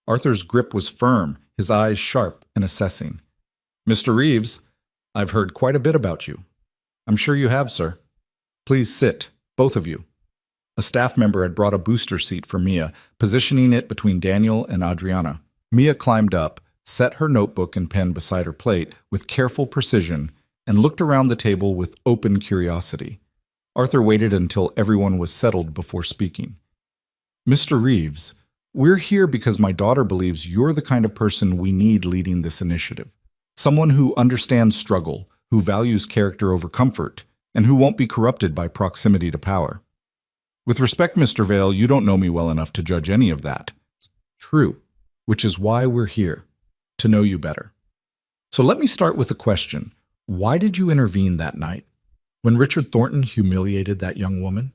Arthur's grip was firm, his eyes sharp and assessing. "Mr. Reeves, I've heard quite a bit about you." "I'm sure you have, sir." "Please sit, both of you." A staff member had brought a booster seat for Mia, positioning it between Daniel and Adriana. Mia climbed up, set her notebook and pen beside her plate with careful precision, and looked around the table with open curiosity. Arthur waited until everyone was settled before speaking. "Mr. Reeves, we're here because my daughter believes you're the kind of person we need leading this initiative. Someone who understands struggle, who values character over comfort, and who won't be corrupted by proximity to power. With respect, Mr. Vale, you don't know me well enough to judge any of that." "True, which is why we're here, to know you better. So let me start with a question. Why did you intervene that night, when Richard Thornton humiliated that young woman?"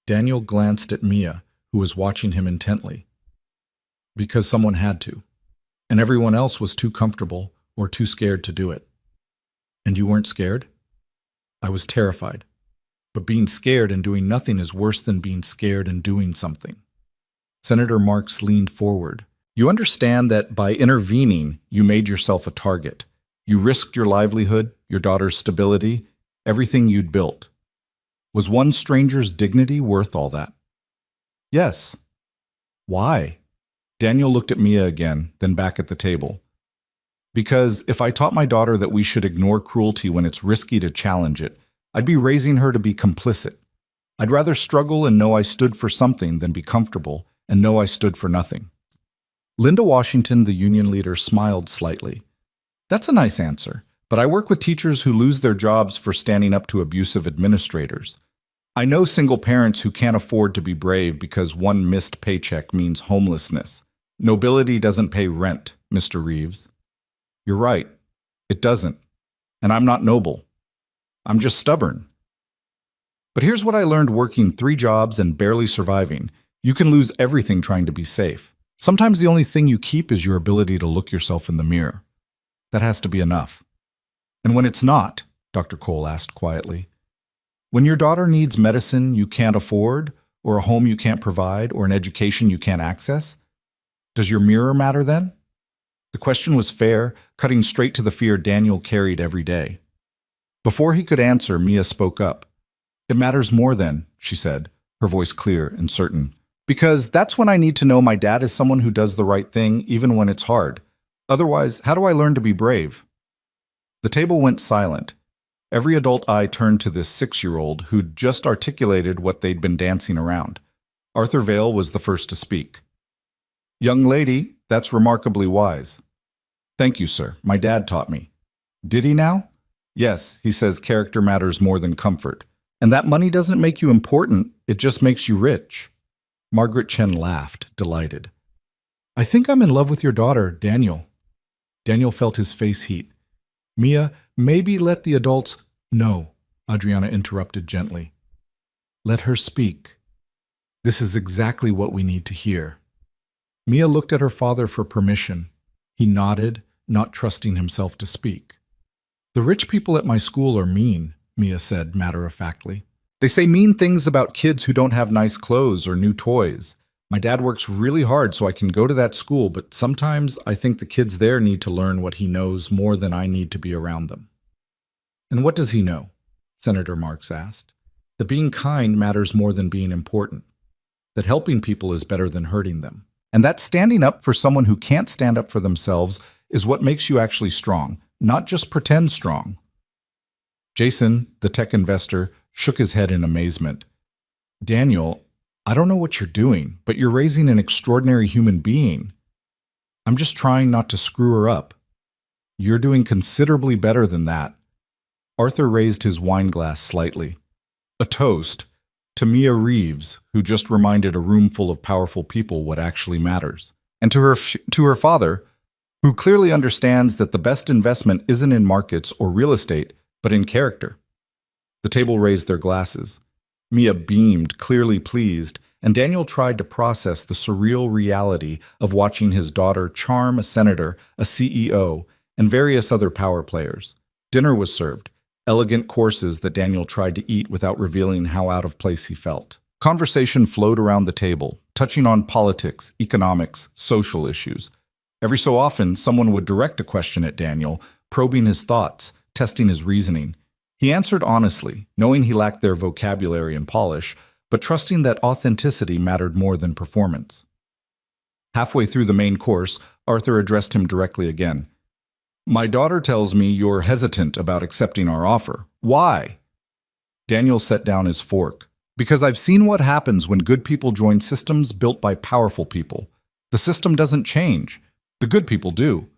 Daniel glanced at Mia, who was watching him intently. "Because someone had to, and everyone else was too comfortable or too scared to do it." "And you weren't scared?" "I was terrified. But being scared and doing nothing is worse than being scared and doing something." Senator Marks leaned forward. "You understand that by intervening, you made yourself a target. You risked your livelihood, your daughter's stability, everything you'd built. Was one stranger's dignity worth all that?" "Yes." "Why?" Daniel looked at Mia again, then back at the table. "Because if I taught my daughter that we should ignore cruelty when it's risky to challenge it, I'd be raising her to be complicit. I'd rather struggle and know I stood for something than be comfortable and know I stood for nothing." Linda Washington, the union leader, smiled slightly. "That's a nice answer, but I work with teachers who lose their jobs for standing up to abusive administrators. I know single parents who can't afford to be brave because one missed paycheck means homelessness. Nobility doesn't pay rent, Mr. Reeves." "You're right. It doesn't. And I'm not noble. I'm just stubborn. But here's what I learned working 3 jobs and barely surviving. You can lose everything trying to be safe. Sometimes the only thing you keep is your ability to look yourself in the mirror. That has to be enough." "And when it's not," Dr. Cole asked quietly, "when your daughter needs medicine you can't afford, or a home you can't provide, or an education you can't access, does your mirror matter then?" The question was fair, cutting straight to the fear Daniel carried every day. Before he could answer, Mia spoke up. "It matters more then," she said, her voice clear and certain. "Because that's when I need to know my dad is someone who does the right thing even when it's hard. Otherwise, how do I learn to be brave?" The table went silent. Every adult eye turned to this 6-year-old who'd just articulated what they'd been dancing around. Arthur Vale was the first to speak. "Young lady, that's remarkably wise." "Thank you, sir. My dad taught me." "Did he now?" "Yes, he says character matters more than comfort. And that money doesn't make you important, it just makes you rich." Margaret Chen laughed, delighted. "I think I'm in love with your daughter, Daniel." Daniel felt his face heat. "Mia, maybe let the adults—" "No," Adriana interrupted gently. "Let her speak. This is exactly what we need to hear." Mia looked at her father for permission. He nodded, not trusting himself to speak. "The rich people at my school are mean," Mia said matter-of-factly. "They say mean things about kids who don't have nice clothes or new toys. My dad works really hard so I can go to that school, but sometimes I think the kids there need to learn what he knows more than I need to be around them." "And what does he know?" Senator Marks asked. "That being kind matters more than being important. That helping people is better than hurting them. And that standing up for someone who can't stand up for themselves is what makes you actually strong, not just pretend strong." Jason, the tech investor, shook his head in amazement. "Daniel, I don't know what you're doing, but you're raising an extraordinary human being. I'm just trying not to screw her up. You're doing considerably better than that." Arthur raised his wine glass slightly. A toast to Mia Reeves, who just reminded a room full of powerful people what actually matters. And to her father, who clearly understands that the best investment isn't in markets or real estate, but in character. The table raised their glasses. Mia beamed, clearly pleased, and Daniel tried to process the surreal reality of watching his daughter charm a senator, a CEO, and various other power players. Dinner was served, elegant courses that Daniel tried to eat without revealing how out of place he felt. Conversation flowed around the table, touching on politics, economics, social issues. Every so often, someone would direct a question at Daniel, probing his thoughts, testing his reasoning. He answered honestly, knowing he lacked their vocabulary and polish, but trusting that authenticity mattered more than performance. Halfway through the main course, Arthur addressed him directly again. "My daughter tells me you're hesitant about accepting our offer. Why?" Daniel set down his fork. "Because I've seen what happens when good people join systems built by powerful people. The system doesn't change. The good people do.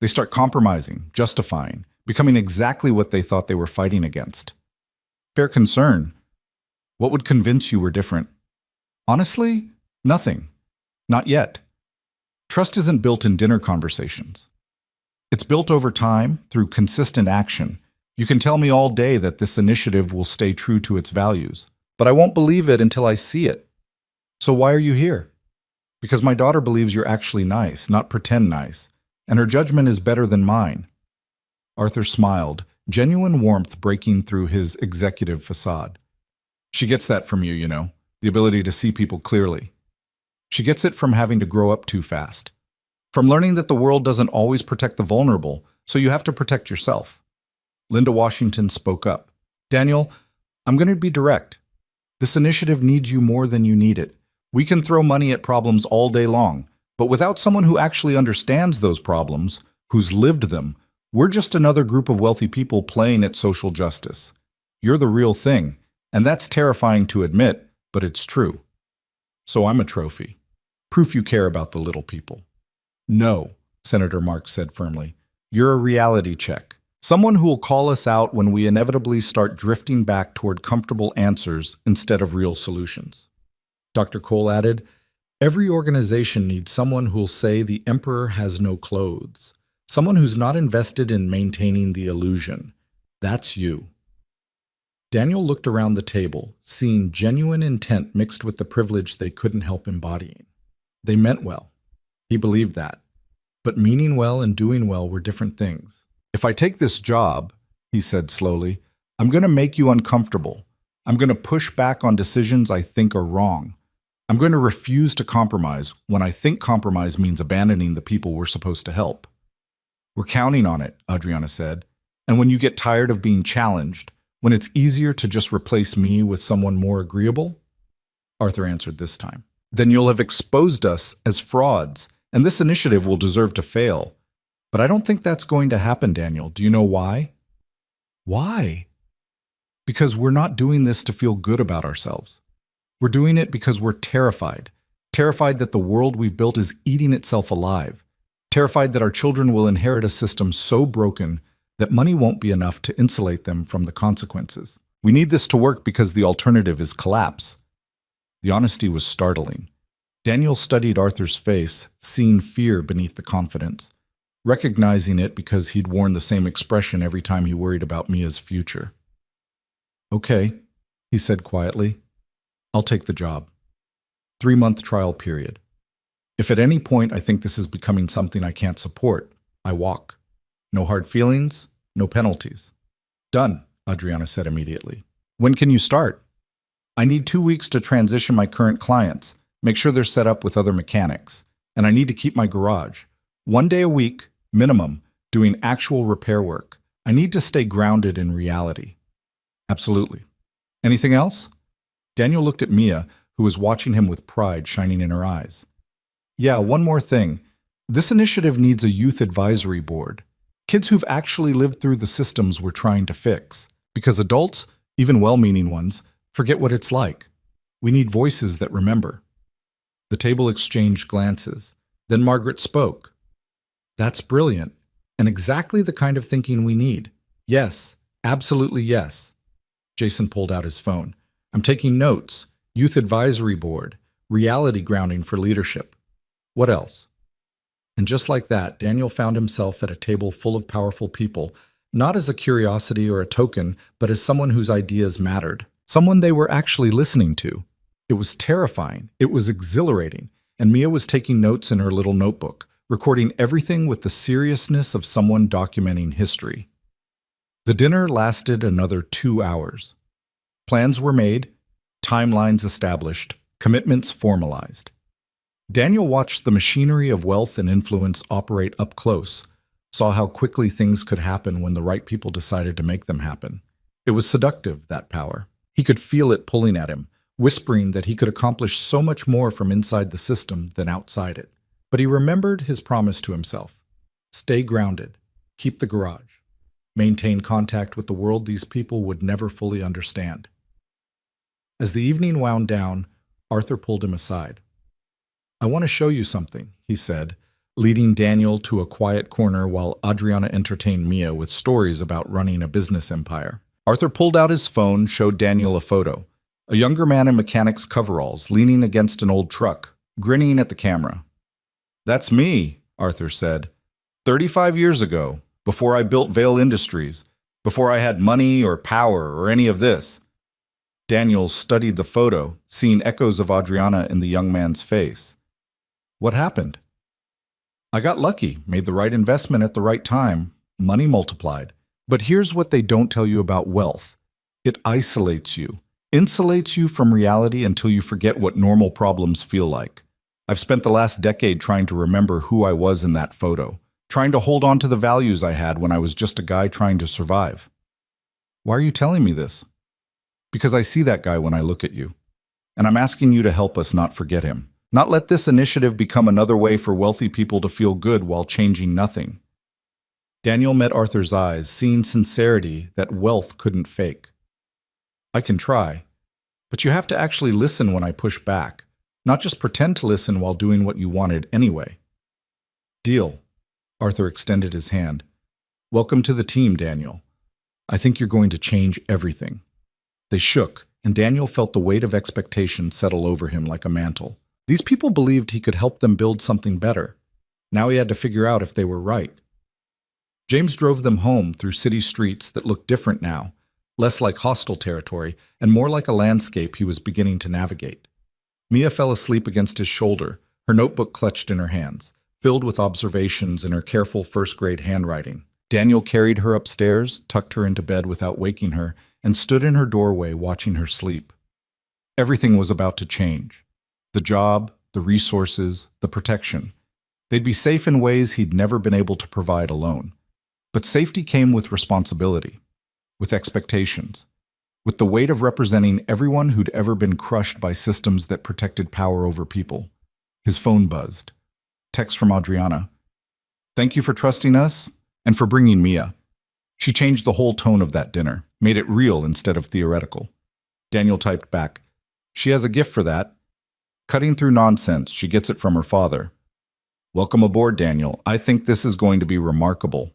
They start compromising, justifying, becoming exactly what they thought they were fighting against." Fair concern. What would convince you we're different? Honestly, nothing. Not yet. Trust isn't built in dinner conversations. It's built over time through consistent action. You can tell me all day that this initiative will stay true to its values, but I won't believe it until I see it. So why are you here? Because my daughter believes you're actually nice, not pretend nice, and her judgment is better than mine. Arthur smiled, genuine warmth breaking through his executive facade. She gets that from you, the ability to see people clearly. She gets it from having to grow up too fast. From learning that the world doesn't always protect the vulnerable, so you have to protect yourself. Linda Washington spoke up. "Daniel, I'm going to be direct. This initiative needs you more than you need it. We can throw money at problems all day long, but without someone who actually understands those problems, who's lived them, we're just another group of wealthy people playing at social justice. You're the real thing, and that's terrifying to admit, but it's true. So I'm a trophy. Proof you care about the little people." "No," Senator Marks said firmly. "You're a reality check. Someone who will call us out when we inevitably start drifting back toward comfortable answers instead of real solutions." Dr. Cole added, "Every organization needs someone who'll say the emperor has no clothes. Someone who's not invested in maintaining the illusion. That's you." Daniel looked around the table, seeing genuine intent mixed with the privilege they couldn't help embodying. They meant well. He believed that. But meaning well and doing well were different things. "If I take this job," he said slowly, "I'm going to make you uncomfortable. I'm going to push back on decisions I think are wrong. I'm going to refuse to compromise when I think compromise means abandoning the people we're supposed to help." "We're counting on it," Adriana said. "And when you get tired of being challenged, when it's easier to just replace me with someone more agreeable?" Arthur answered this time. "Then you'll have exposed us as frauds, and this initiative will deserve to fail. But I don't think that's going to happen, Daniel. Do you know why?" "Why?" "Because we're not doing this to feel good about ourselves. We're doing it because we're terrified. Terrified that the world we've built is eating itself alive. Terrified that our children will inherit a system so broken that money won't be enough to insulate them from the consequences. We need this to work because the alternative is collapse." The honesty was startling. Daniel studied Arthur's face, seeing fear beneath the confidence, recognizing it because he'd worn the same expression every time he worried about Mia's future. "Okay," he said quietly. "I'll take the job. 3-month trial period. If at any point I think this is becoming something I can't support, I walk. No hard feelings, no penalties." "Done," Adriana said immediately. "When can you start?" "I need 2 weeks to transition my current clients, make sure they're set up with other mechanics, and I need to keep my garage. 1 day a week, minimum, doing actual repair work. I need to stay grounded in reality." "Absolutely. Anything else?" Daniel looked at Mia, who was watching him with pride shining in her eyes. "Yeah, one more thing. This initiative needs a youth advisory board. Kids who've actually lived through the systems we're trying to fix. Because adults, even well-meaning ones, forget what it's like. We need voices that remember." The table exchanged glances. Then Margaret spoke. "That's brilliant, and exactly the kind of thinking we need. Yes, absolutely yes." Jason pulled out his phone. "I'm taking notes. Youth advisory board. Reality grounding for leadership. What else?" And just like that, Daniel found himself at a table full of powerful people, not as a curiosity or a token, but as someone whose ideas mattered. Someone they were actually listening to. It was terrifying. It was exhilarating. And Mia was taking notes in her little notebook, recording everything with the seriousness of someone documenting history. The dinner lasted another 2 hours. Plans were made, timelines established, commitments formalized. Daniel watched the machinery of wealth and influence operate up close, saw how quickly things could happen when the right people decided to make them happen. It was seductive, that power. He could feel it pulling at him, whispering that he could accomplish so much more from inside the system than outside it. But he remembered his promise to himself. Stay grounded, keep the garage, maintain contact with the world these people would never fully understand. As the evening wound down, Arthur pulled him aside. "I want to show you something," he said, leading Daniel to a quiet corner while Adriana entertained Mia with stories about running a business empire. Arthur pulled out his phone, showed Daniel a photo. A younger man in mechanic's coveralls, leaning against an old truck, grinning at the camera. "That's me," Arthur said. 35 years ago, before I built Vale Industries, before I had money or power or any of this." Daniel studied the photo, seeing echoes of Adriana in the young man's face. "What happened?" "I got lucky, made the right investment at the right time. Money multiplied. But here's what they don't tell you about wealth. It isolates you, insulates you from reality until you forget what normal problems feel like. I've spent the last decade trying to remember who I was in that photo, trying to hold on to the values I had when I was just a guy trying to survive." "Why are you telling me this?" "Because I see that guy when I look at you. And I'm asking you to help us not forget him. Not let this initiative become another way for wealthy people to feel good while changing nothing." Daniel met Arthur's eyes, seeing sincerity that wealth couldn't fake. "I can try, but you have to actually listen when I push back, not just pretend to listen while doing what you wanted anyway." "Deal." Arthur extended his hand. "Welcome to the team, Daniel. I think you're going to change everything." They shook, and Daniel felt the weight of expectation settle over him like a mantle. These people believed he could help them build something better. Now he had to figure out if they were right. James drove them home through city streets that looked different now, less like hostile territory and more like a landscape he was beginning to navigate. Mia fell asleep against his shoulder, her notebook clutched in her hands, filled with observations in her careful first-grade handwriting. Daniel carried her upstairs, tucked her into bed without waking her, and stood in her doorway watching her sleep. Everything was about to change. The job, the resources, the protection. They'd be safe in ways he'd never been able to provide alone. But safety came with responsibility, with expectations, with the weight of representing everyone who'd ever been crushed by systems that protected power over people. His phone buzzed. Text from Adriana. "Thank you for trusting us and for bringing Mia." She changed the whole tone of that dinner, made it real instead of theoretical. Daniel typed back, "She has a gift for that. Cutting through nonsense, she gets it from her father." "Welcome aboard, Daniel. I think this is going to be remarkable."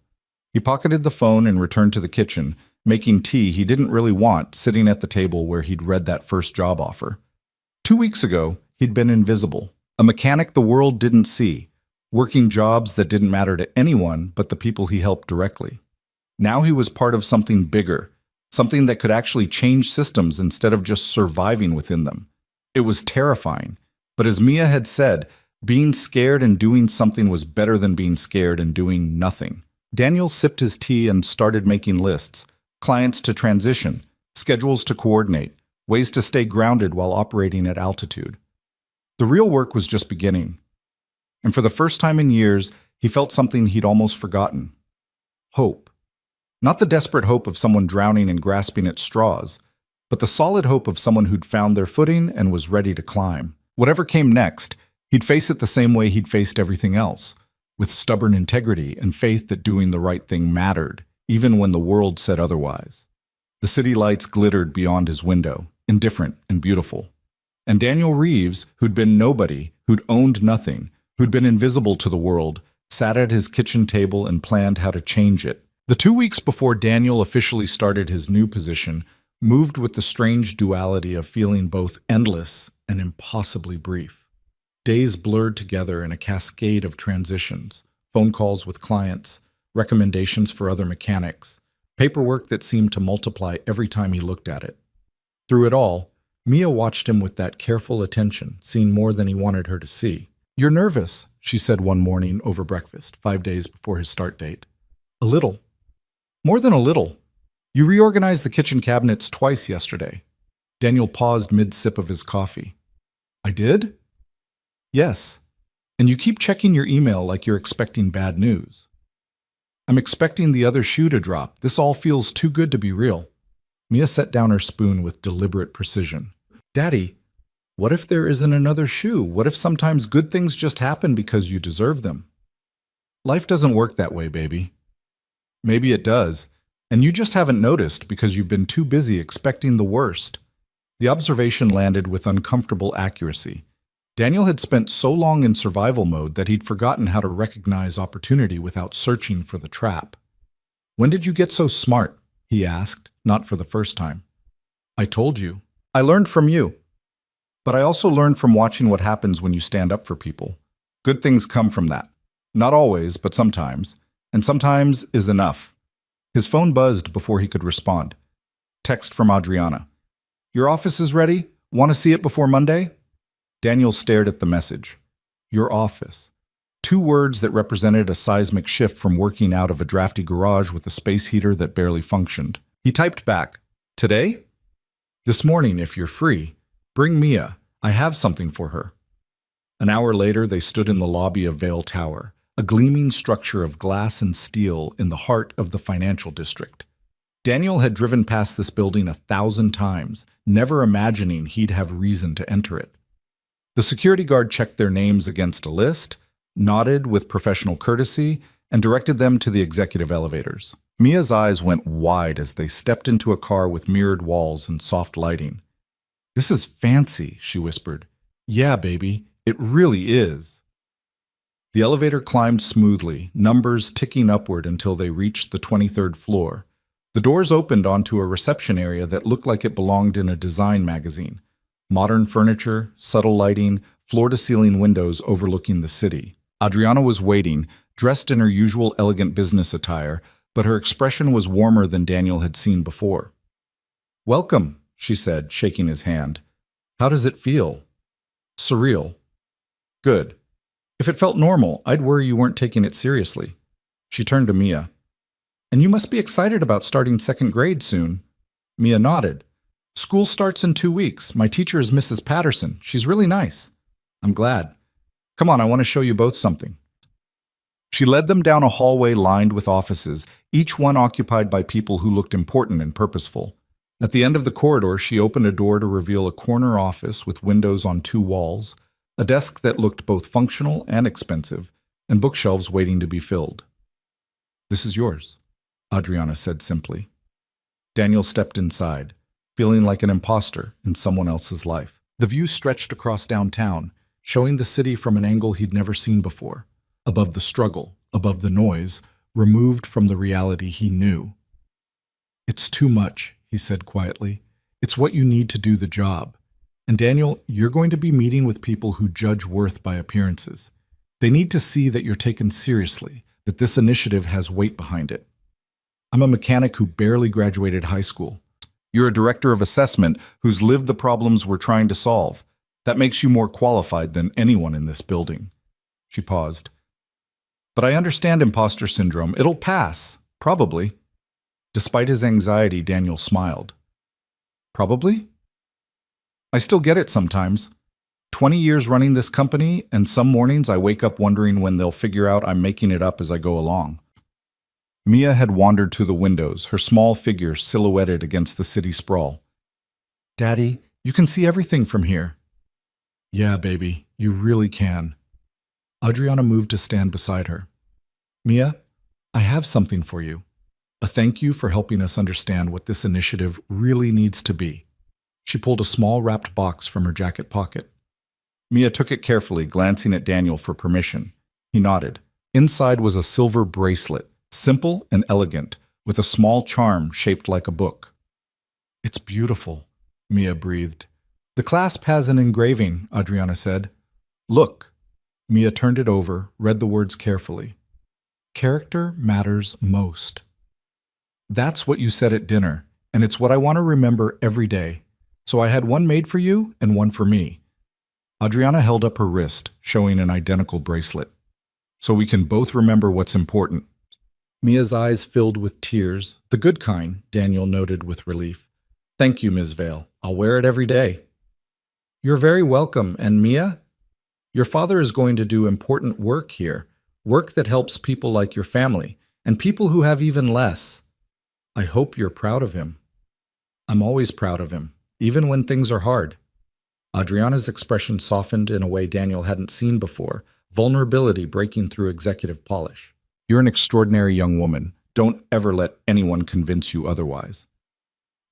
He pocketed the phone and returned to the kitchen, making tea he didn't really want, sitting at the table where he'd read that first job offer. 2 weeks ago, he'd been invisible, a mechanic the world didn't see, working jobs that didn't matter to anyone but the people he helped directly. Now he was part of something bigger, something that could actually change systems instead of just surviving within them. It was terrifying, but as Mia had said, being scared and doing something was better than being scared and doing nothing. Daniel sipped his tea and started making lists, clients to transition, schedules to coordinate, ways to stay grounded while operating at altitude. The real work was just beginning. And for the first time in years, he felt something he'd almost forgotten. Hope. Not the desperate hope of someone drowning and grasping at straws, but the solid hope of someone who'd found their footing and was ready to climb. Whatever came next, he'd face it the same way he'd faced everything else, with stubborn integrity and faith that doing the right thing mattered, even when the world said otherwise. The city lights glittered beyond his window, indifferent and beautiful. And Daniel Reeves, who'd been nobody, who'd owned nothing, who'd been invisible to the world, sat at his kitchen table and planned how to change it. The 2 weeks before Daniel officially started his new position moved with the strange duality of feeling both endless and impossibly brief. Days blurred together in a cascade of transitions, phone calls with clients, recommendations for other mechanics, paperwork that seemed to multiply every time he looked at it. Through it all, Mia watched him with that careful attention, seeing more than he wanted her to see. "You're nervous," she said one morning over breakfast, 5 days before his start date. "A little." "More than a little. You reorganized the kitchen cabinets twice yesterday. Daniel paused mid-sip of his coffee. I did? Yes. And you keep checking your email like you're expecting bad news. I'm expecting the other shoe to drop. This all feels too good to be real. Mia set down her spoon with deliberate precision. Daddy, what if there isn't another shoe? What if sometimes good things just happen because you deserve them? Life doesn't work that way, baby. Maybe it does, and you just haven't noticed because you've been too busy expecting the worst. The observation landed with uncomfortable accuracy. Daniel had spent so long in survival mode that he'd forgotten how to recognize opportunity without searching for the trap. When did you get so smart? He asked, not for the first time. I told you. I learned from you. But I also learned from watching what happens when you stand up for people. Good things come from that. Not always, but sometimes. And sometimes is enough. His phone buzzed before he could respond. Text from Adriana. Your office is ready? Want to see it before Monday? Daniel stared at the message. Your office. 2 words that represented a seismic shift from working out of a drafty garage with a space heater that barely functioned. He typed back, Today? This morning, if you're free. Bring Mia. I have something for her. An hour later, they stood in the lobby of Vale Tower, a gleaming structure of glass and steel in the heart of the financial district. Daniel had driven past this building 1,000 times, never imagining he'd have reason to enter it. The security guard checked their names against a list, nodded with professional courtesy, and directed them to the executive elevators. Mia's eyes went wide as they stepped into a car with mirrored walls and soft lighting. This is fancy, she whispered. Yeah, baby, it really is. The elevator climbed smoothly, numbers ticking upward until they reached the 23rd floor. The doors opened onto a reception area that looked like it belonged in a design magazine. Modern furniture, subtle lighting, floor-to-ceiling windows overlooking the city. Adriana was waiting, dressed in her usual elegant business attire, but her expression was warmer than Daniel had seen before. Welcome, she said, shaking his hand. How does it feel? Surreal. Good. If it felt normal, I'd worry you weren't taking it seriously. She turned to Mia. And you must be excited about starting 2nd grade soon. Mia nodded. School starts in 2 weeks. My teacher is Mrs. Patterson. She's really nice. I'm glad. Come on, I want to show you both something. She led them down a hallway lined with offices, each one occupied by people who looked important and purposeful. At the end of the corridor, she opened a door to reveal a corner office with windows on 2 walls, a desk that looked both functional and expensive, and bookshelves waiting to be filled. This is yours, Adriana said simply. Daniel stepped inside, feeling like an imposter in someone else's life. The view stretched across downtown, showing the city from an angle he'd never seen before, above the struggle, above the noise, removed from the reality he knew. It's too much, he said quietly. It's what you need to do the job. And Daniel, you're going to be meeting with people who judge worth by appearances. They need to see that you're taken seriously, that this initiative has weight behind it. I'm a mechanic who barely graduated high school. You're a director of assessment who's lived the problems we're trying to solve. That makes you more qualified than anyone in this building. She paused. But I understand imposter syndrome. It'll pass. Probably. Despite his anxiety, Daniel smiled. Probably? I still get it sometimes. 20 years running this company, and some mornings I wake up wondering when they'll figure out I'm making it up as I go along. Mia had wandered to the windows, her small figure silhouetted against the city sprawl. Daddy, you can see everything from here. Yeah, baby, you really can. Adriana moved to stand beside her. Mia, I have something for you. A thank you for helping us understand what this initiative really needs to be. She pulled a small wrapped box from her jacket pocket. Mia took it carefully, glancing at Daniel for permission. He nodded. Inside was a silver bracelet, simple and elegant, with a small charm shaped like a book. It's beautiful, Mia breathed. The clasp has an engraving, Adriana said. Look. Mia turned it over, read the words carefully. Character matters most. That's what you said at dinner, and it's what I want to remember every day. So I had one made for you and one for me. Adriana held up her wrist, showing an identical bracelet. So we can both remember what's important. Mia's eyes filled with tears. The good kind, Daniel noted with relief. Thank you, Ms. Vale. I'll wear it every day. You're very welcome. And Mia? Your father is going to do important work here, work that helps people like your family, and people who have even less. I hope you're proud of him. I'm always proud of him, even when things are hard. Adriana's expression softened in a way Daniel hadn't seen before, vulnerability breaking through executive polish. You're an extraordinary young woman. Don't ever let anyone convince you otherwise.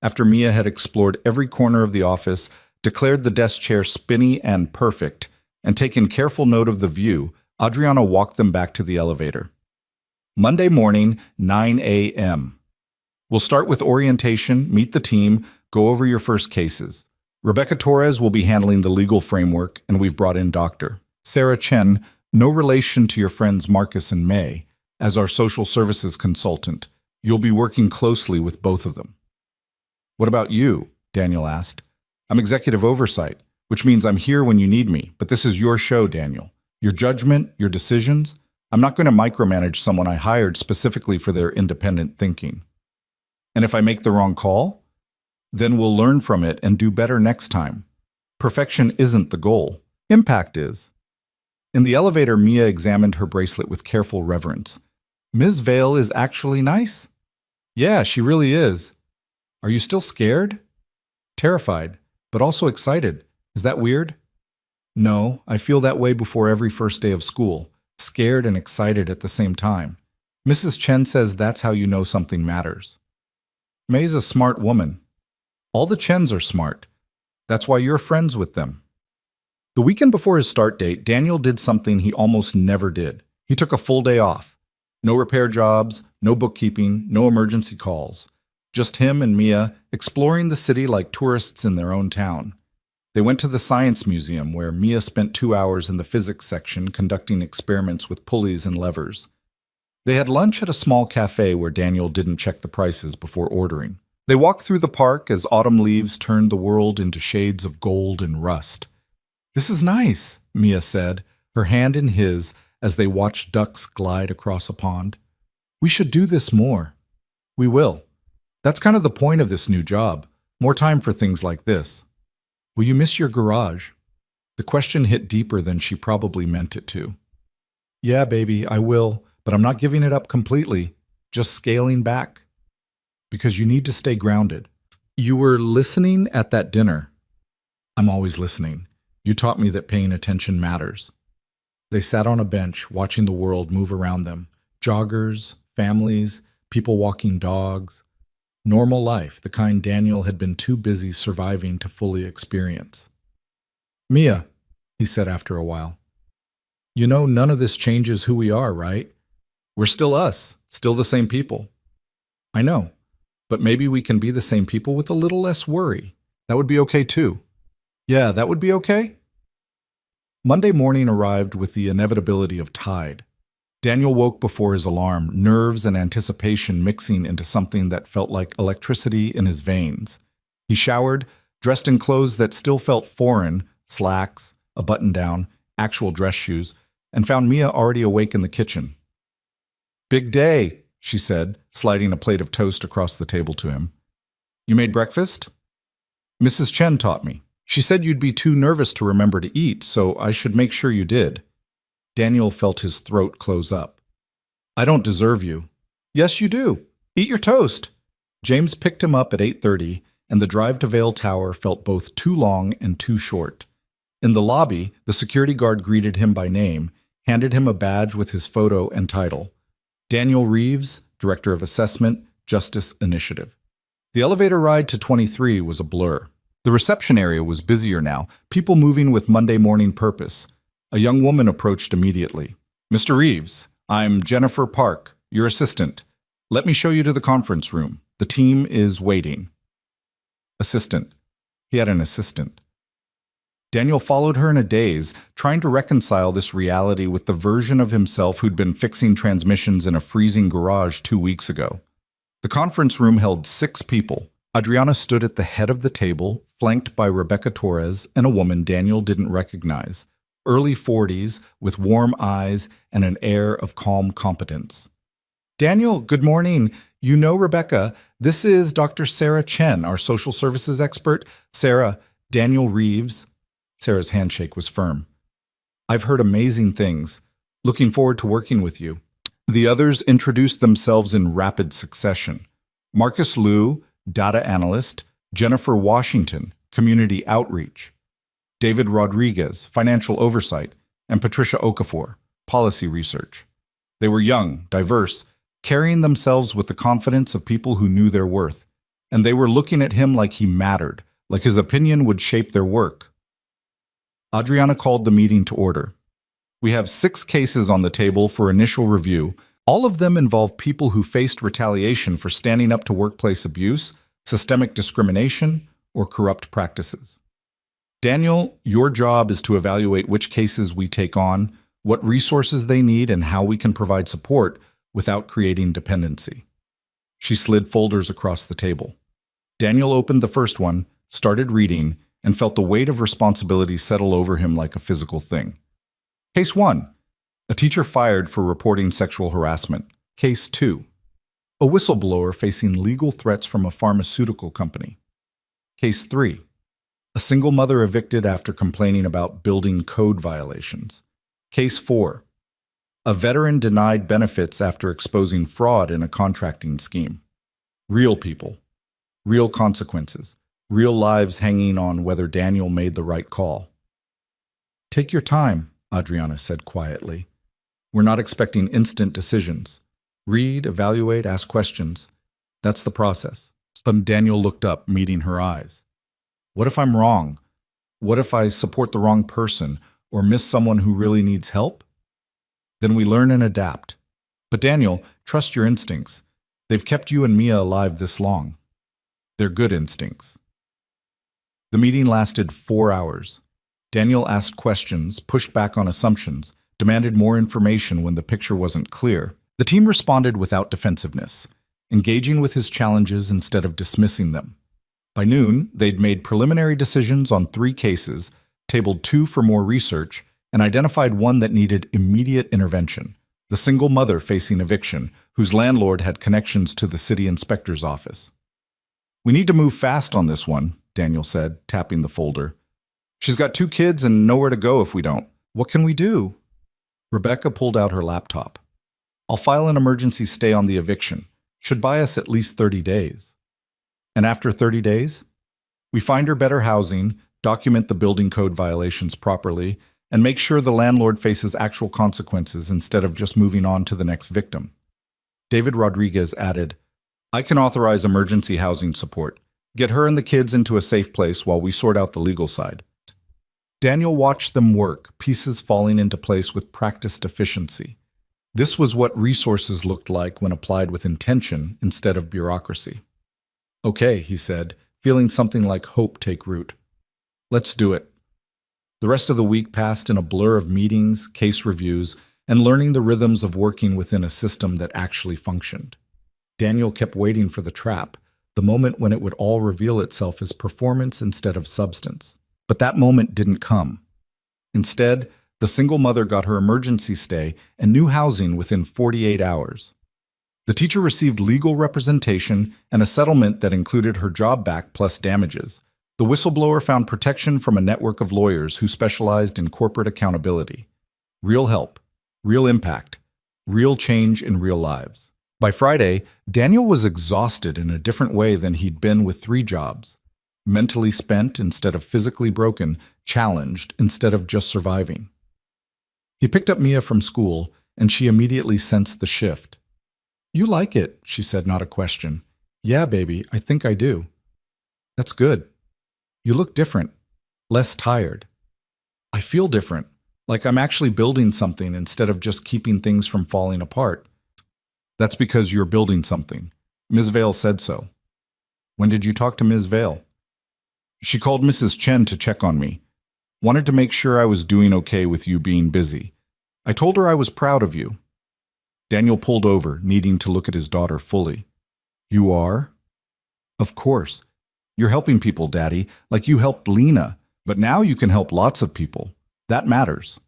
After Mia had explored every corner of the office, declared the desk chair spinny and perfect, and taken careful note of the view, Adriana walked them back to the elevator. Monday morning, 9 a.m. We'll start with orientation, meet the team, go over your first cases. Rebecca Torres will be handling the legal framework, and we've brought in Dr. Sarah Chen, no relation to your friends Marcus and May, as our social services consultant. You'll be working closely with both of them. What about you? Daniel asked. I'm executive oversight, which means I'm here when you need me, but this is your show, Daniel. Your judgment, your decisions. I'm not going to micromanage someone I hired specifically for their independent thinking. And if I make the wrong call, then we'll learn from it and do better next time. Perfection isn't the goal. Impact is. In the elevator, Mia examined her bracelet with careful reverence. Ms. Vale is actually nice? Yeah, she really is. Are you still scared? Terrified, but also excited. Is that weird? No, I feel that way before every first day of school, scared and excited at the same time. Mrs. Chen says that's how you know something matters. May's a smart woman. All the Chens are smart. That's why you're friends with them. The weekend before his start date, Daniel did something he almost never did. He took a full day off. No repair jobs, no bookkeeping, no emergency calls. Just him and Mia exploring the city like tourists in their own town. They went to the Science Museum, where Mia spent 2 hours in the physics section conducting experiments with pulleys and levers. They had lunch at a small cafe where Daniel didn't check the prices before ordering. They walked through the park as autumn leaves turned the world into shades of gold and rust. This is nice, Mia said, her hand in his as they watched ducks glide across a pond. We should do this more. We will. That's kind of the point of this new job. More time for things like this. Will you miss your garage? The question hit deeper than she probably meant it to. Yeah, baby, I will, but I'm not giving it up completely. Just scaling back. Because you need to stay grounded. You were listening at that dinner. I'm always listening. You taught me that paying attention matters. They sat on a bench, watching the world move around them. Joggers, families, people walking dogs. Normal life, the kind Daniel had been too busy surviving to fully experience. Mia, he said after a while, you know none of this changes who we are, right? We're still us, still the same people. I know. But maybe we can be the same people with a little less worry. That would be okay too. Yeah, that would be okay. Monday morning arrived with the inevitability of tide. Daniel woke before his alarm, nerves and anticipation mixing into something that felt like electricity in his veins. He showered, dressed in clothes that still felt foreign, slacks, a button-down, actual dress shoes, and found Mia already awake in the kitchen. Big day, she said, sliding a plate of toast across the table to him. You made breakfast? Mrs. Chen taught me. She said you'd be too nervous to remember to eat, so I should make sure you did. Daniel felt his throat close up. I don't deserve you. Yes, you do. Eat your toast. James picked him up at 8:30, and the drive to Vale Tower felt both too long and too short. In the lobby, the security guard greeted him by name, handed him a badge with his photo and title. Daniel Reeves, Director of Assessment, Justice Initiative. The elevator ride to 23 was a blur. The reception area was busier now, people moving with Monday morning purpose. A young woman approached immediately. Mr. Reeves, I'm Jennifer Park, your assistant. Let me show you to the conference room. The team is waiting. Assistant. He had an assistant. Daniel followed her in a daze, trying to reconcile this reality with the version of himself who'd been fixing transmissions in a freezing garage 2 weeks ago. The conference room held 6 people. Adriana stood at the head of the table, flanked by Rebecca Torres and a woman Daniel didn't recognize, early 40s, with warm eyes and an air of calm competence. Daniel, good morning. You know Rebecca. This is Dr. Sarah Chen, our social services expert. Sarah, Daniel Reeves. Sarah's handshake was firm. I've heard amazing things. Looking forward to working with you. The others introduced themselves in rapid succession. Marcus Liu, data analyst. Jennifer Washington, community outreach. David Rodriguez, financial oversight. And Patricia Okafor, policy research. They were young, diverse, carrying themselves with the confidence of people who knew their worth. And they were looking at him like he mattered, like his opinion would shape their work. Adriana called the meeting to order. We have 6 cases on the table for initial review. All of them involve people who faced retaliation for standing up to workplace abuse, systemic discrimination, or corrupt practices. Daniel, your job is to evaluate which cases we take on, what resources they need, and how we can provide support without creating dependency. She slid folders across the table. Daniel opened the first one, started reading, and felt the weight of responsibility settle over him like a physical thing. Case 1. A teacher fired for reporting sexual harassment. Case 2. A whistleblower facing legal threats from a pharmaceutical company. Case 3. A single mother evicted after complaining about building code violations. Case 4. A veteran denied benefits after exposing fraud in a contracting scheme. Real people. Real consequences. Real lives hanging on whether Daniel made the right call. Take your time, Adriana said quietly. We're not expecting instant decisions. Read, evaluate, ask questions. That's the process. Daniel looked up, meeting her eyes. What if I'm wrong? What if I support the wrong person or miss someone who really needs help? Then we learn and adapt. But Daniel, trust your instincts. They've kept you and Mia alive this long. They're good instincts. The meeting lasted 4 hours. Daniel asked questions, pushed back on assumptions, demanded more information when the picture wasn't clear. The team responded without defensiveness, engaging with his challenges instead of dismissing them. By noon, they'd made preliminary decisions on 3 cases, tabled 2 for more research, and identified one that needed immediate intervention, the single mother facing eviction, whose landlord had connections to the city inspector's office. We need to move fast on this one, Daniel said, tapping the folder. She's got 2 kids and nowhere to go if we don't. What can we do? Rebecca pulled out her laptop. I'll file an emergency stay on the eviction. Should buy us at least 30 days. And after 30 days, we find her better housing, document the building code violations properly, and make sure the landlord faces actual consequences instead of just moving on to the next victim. David Rodriguez added, I can authorize emergency housing support. Get her and the kids into a safe place while we sort out the legal side. Daniel watched them work, pieces falling into place with practiced efficiency. This was what resources looked like when applied with intention instead of bureaucracy. Okay, he said, feeling something like hope take root. Let's do it. The rest of the week passed in a blur of meetings, case reviews, and learning the rhythms of working within a system that actually functioned. Daniel kept waiting for the trap, the moment when it would all reveal itself as performance instead of substance. But that moment didn't come. Instead, the single mother got her emergency stay and new housing within 48 hours. The teacher received legal representation and a settlement that included her job back plus damages. The whistleblower found protection from a network of lawyers who specialized in corporate accountability. Real help, real impact, real change in real lives. By Friday, Daniel was exhausted in a different way than he'd been with 3 jobs. Mentally spent instead of physically broken, challenged instead of just surviving. He picked up Mia from school, and she immediately sensed the shift. You like it, she said, not a question. Yeah, baby, I think I do. That's good. You look different, less tired. I feel different, like I'm actually building something instead of just keeping things from falling apart. That's because you're building something. Ms. Vale said so. When did you talk to Ms. Vale? She called Mrs. Chen to check on me. Wanted to make sure I was doing okay with you being busy. I told her I was proud of you. Daniel pulled over, needing to look at his daughter fully. You are? Of course. You're helping people, Daddy, like you helped Lena, but now you can help lots of people. That matters.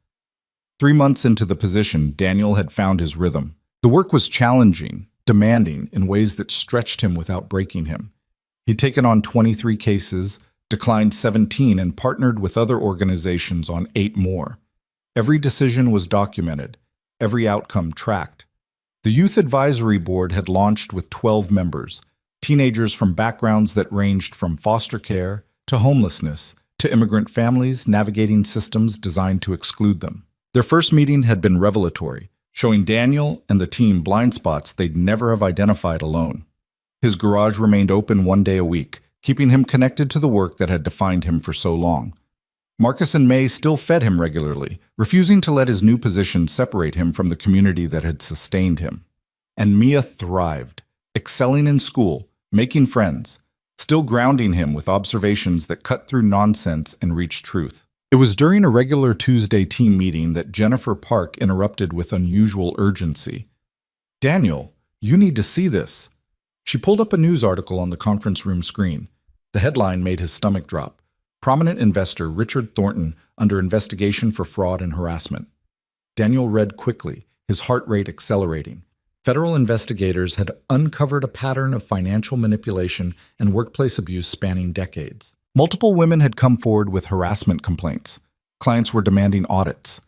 3 months into the position, Daniel had found his rhythm. The work was challenging, demanding in ways that stretched him without breaking him. He'd taken on 23 cases, declined 17, and partnered with other organizations on 8 more. Every decision was documented, every outcome tracked. The Youth Advisory Board had launched with 12 members, teenagers from backgrounds that ranged from foster care to homelessness to immigrant families navigating systems designed to exclude them. Their first meeting had been revelatory, showing Daniel and the team blind spots they'd never have identified alone. His garage remained open 1 day a week, keeping him connected to the work that had defined him for so long. Marcus and May still fed him regularly, refusing to let his new position separate him from the community that had sustained him. And Mia thrived, excelling in school, making friends, still grounding him with observations that cut through nonsense and reached truth. It was during a regular Tuesday team meeting that Jennifer Park interrupted with unusual urgency. "Daniel, you need to see this." She pulled up a news article on the conference room screen. The headline made his stomach drop. Prominent investor Richard Thornton under investigation for fraud and harassment. Daniel read quickly, his heart rate accelerating. Federal investigators had uncovered a pattern of financial manipulation and workplace abuse spanning decades. Multiple women had come forward with harassment complaints. Clients were demanding audits.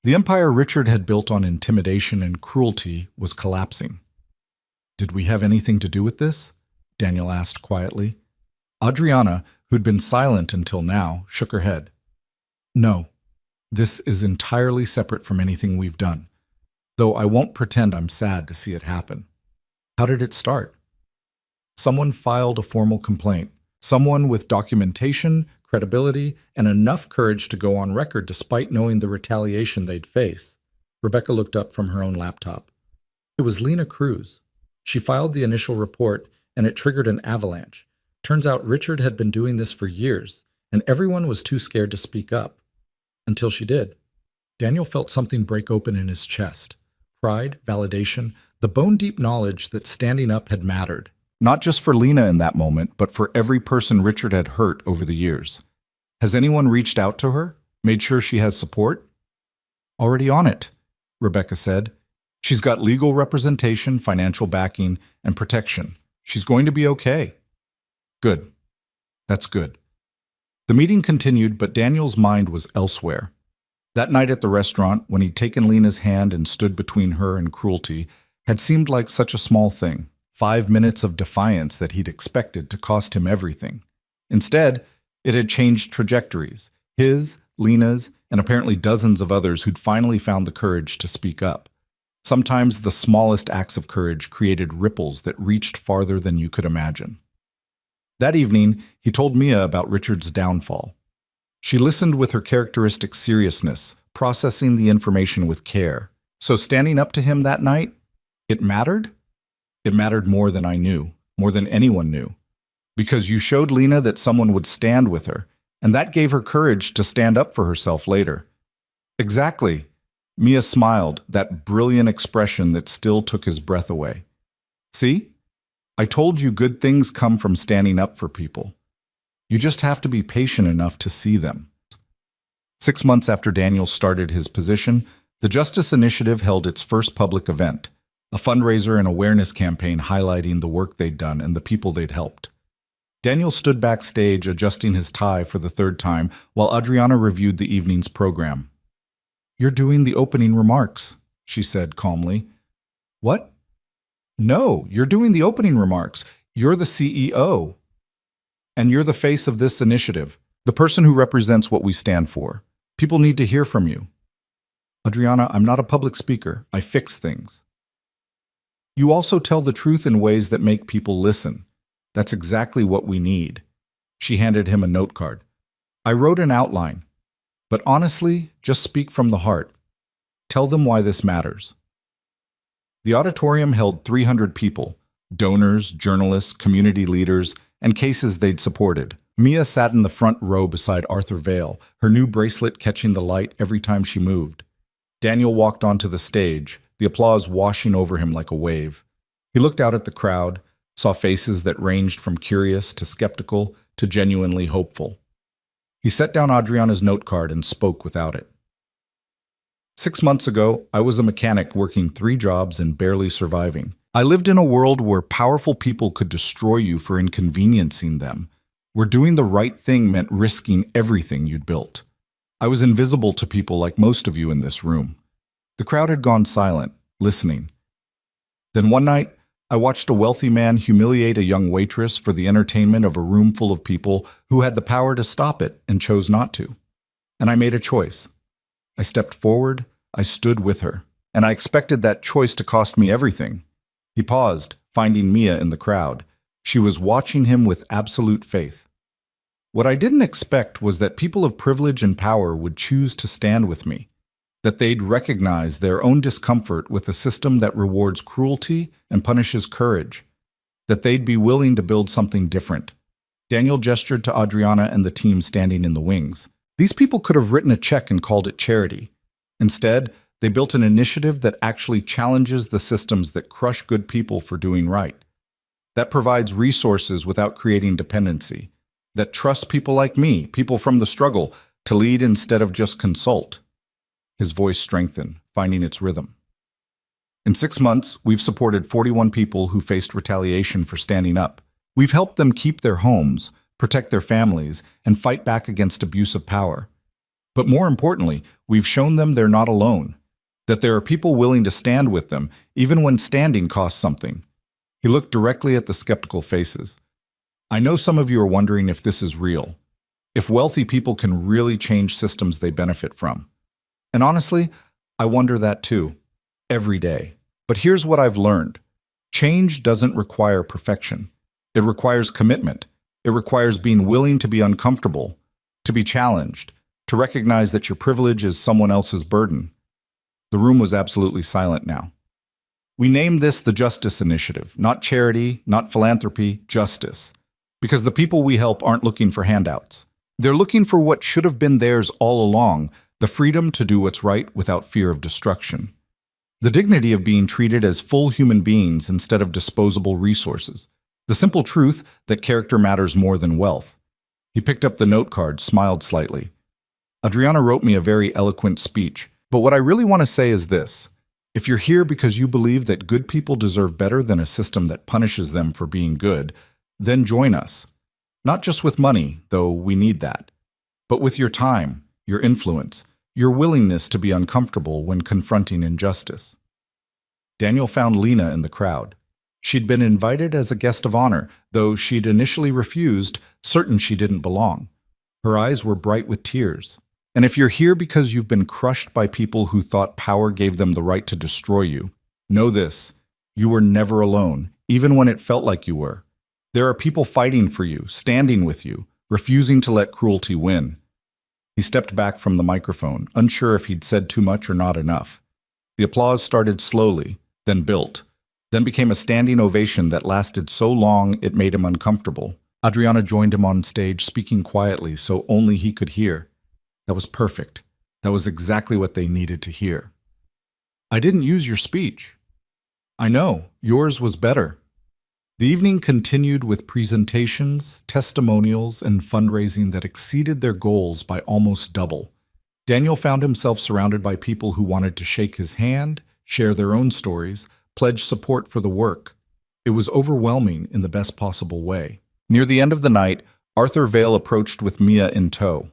The empire Richard had built on intimidation and cruelty was collapsing. "Did we have anything to do with this?" Daniel asked quietly. Adriana, who'd been silent until now, shook her head. "No, this is entirely separate from anything we've done, though I won't pretend I'm sad to see it happen." "How did it start?" "Someone filed a formal complaint. Someone with documentation, credibility, and enough courage to go on record despite knowing the retaliation they'd face." Rebecca looked up from her own laptop. "It was Lena Cruz. She filed the initial report, and it triggered an avalanche. Turns out Richard had been doing this for years, and everyone was too scared to speak up. Until she did." Daniel felt something break open in his chest. Pride, validation, the bone-deep knowledge that standing up had mattered. Not just for Lena in that moment, but for every person Richard had hurt over the years. "Has anyone reached out to her? Made sure she has support?" "Already on it," Rebecca said. "She's got legal representation, financial backing, and protection. She's going to be okay." "Good. That's good." The meeting continued, but Daniel's mind was elsewhere. That night at the restaurant, when he'd taken Lena's hand and stood between her and cruelty, had seemed like such a small thing. 5 minutes of defiance that he'd expected to cost him everything. Instead, it had changed trajectories. His, Lena's, and apparently dozens of others who'd finally found the courage to speak up. Sometimes the smallest acts of courage created ripples that reached farther than you could imagine. That evening, he told Mia about Richard's downfall. She listened with her characteristic seriousness, processing the information with care. "So standing up to him that night, it mattered?" "It mattered more than I knew, more than anyone knew. Because you showed Lena that someone would stand with her, and that gave her courage to stand up for herself later." "Exactly." Mia smiled, that brilliant expression that still took his breath away. "See? I told you good things come from standing up for people. You just have to be patient enough to see them." 6 months after Daniel started his position, the Justice Initiative held its first public event, a fundraiser and awareness campaign highlighting the work they'd done and the people they'd helped. Daniel stood backstage adjusting his tie for the 3rd time while Adriana reviewed the evening's program. "You're doing the opening remarks," she said calmly. "What?" "No, you're doing the opening remarks. You're the CEO. And you're the face of this initiative, the person who represents what we stand for. People need to hear from you." "Adriana, I'm not a public speaker. I fix things." "You also tell the truth in ways that make people listen. That's exactly what we need." She handed him a note card. "I wrote an outline. But honestly, just speak from the heart. Tell them why this matters." The auditorium held 300 people, donors, journalists, community leaders, and cases they'd supported. Mia sat in the front row beside Arthur Vale, her new bracelet catching the light every time she moved. Daniel walked onto the stage, the applause washing over him like a wave. He looked out at the crowd, saw faces that ranged from curious to skeptical to genuinely hopeful. He set down Adriana's note card and spoke without it. 6 months ago, I was a mechanic working 3 jobs and barely surviving. I lived in a world where powerful people could destroy you for inconveniencing them, where doing the right thing meant risking everything you'd built. I was invisible to people like most of you in this room. The crowd had gone silent, listening. Then one night, I watched a wealthy man humiliate a young waitress for the entertainment of a room full of people who had the power to stop it and chose not to. And I made a choice. I stepped forward, I stood with her, and I expected that choice to cost me everything. He paused, finding Mia in the crowd. She was watching him with absolute faith. What I didn't expect was that people of privilege and power would choose to stand with me, that they'd recognize their own discomfort with a system that rewards cruelty and punishes courage, that they'd be willing to build something different. Daniel gestured to Adriana and the team standing in the wings. These people could have written a check and called it charity. Instead, they built an initiative that actually challenges the systems that crush good people for doing right, that provides resources without creating dependency, that trusts people like me, people from the struggle, to lead instead of just consult. His voice strengthened, finding its rhythm. In 6 months, we've supported 41 people who faced retaliation for standing up. We've helped them keep their homes, protect their families, and fight back against abuse of power. But more importantly, we've shown them they're not alone, that there are people willing to stand with them, even when standing costs something. He looked directly at the skeptical faces. I know some of you are wondering if this is real, if wealthy people can really change systems they benefit from. And honestly, I wonder that too, every day. But here's what I've learned. Change doesn't require perfection. It requires commitment. It requires being willing to be uncomfortable, to be challenged, to recognize that your privilege is someone else's burden. The room was absolutely silent now. We named this the Justice Initiative, not charity, not philanthropy, justice. Because the people we help aren't looking for handouts. They're looking for what should have been theirs all along, the freedom to do what's right without fear of destruction. The dignity of being treated as full human beings instead of disposable resources. The simple truth that character matters more than wealth. He picked up the note card, smiled slightly. Adriana wrote me a very eloquent speech, but what I really want to say is this. If you're here because you believe that good people deserve better than a system that punishes them for being good, then join us. Not just with money, though we need that, but with your time, your influence, your willingness to be uncomfortable when confronting injustice. Daniel found Lena in the crowd. She'd been invited as a guest of honor, though she'd initially refused, certain she didn't belong. Her eyes were bright with tears. And if you're here because you've been crushed by people who thought power gave them the right to destroy you, know this, you were never alone, even when it felt like you were. There are people fighting for you, standing with you, refusing to let cruelty win. He stepped back from the microphone, unsure if he'd said too much or not enough. The applause started slowly, then built, then became a standing ovation that lasted so long it made him uncomfortable. Adriana joined him on stage, speaking quietly so only he could hear. That was perfect. That was exactly what they needed to hear. I didn't use your speech. I know, yours was better. The evening continued with presentations, testimonials, and fundraising that exceeded their goals by almost double. Daniel found himself surrounded by people who wanted to shake his hand, share their own stories, pledge support for the work. It was overwhelming in the best possible way. Near the end of the night, Arthur Vale approached with Mia in tow.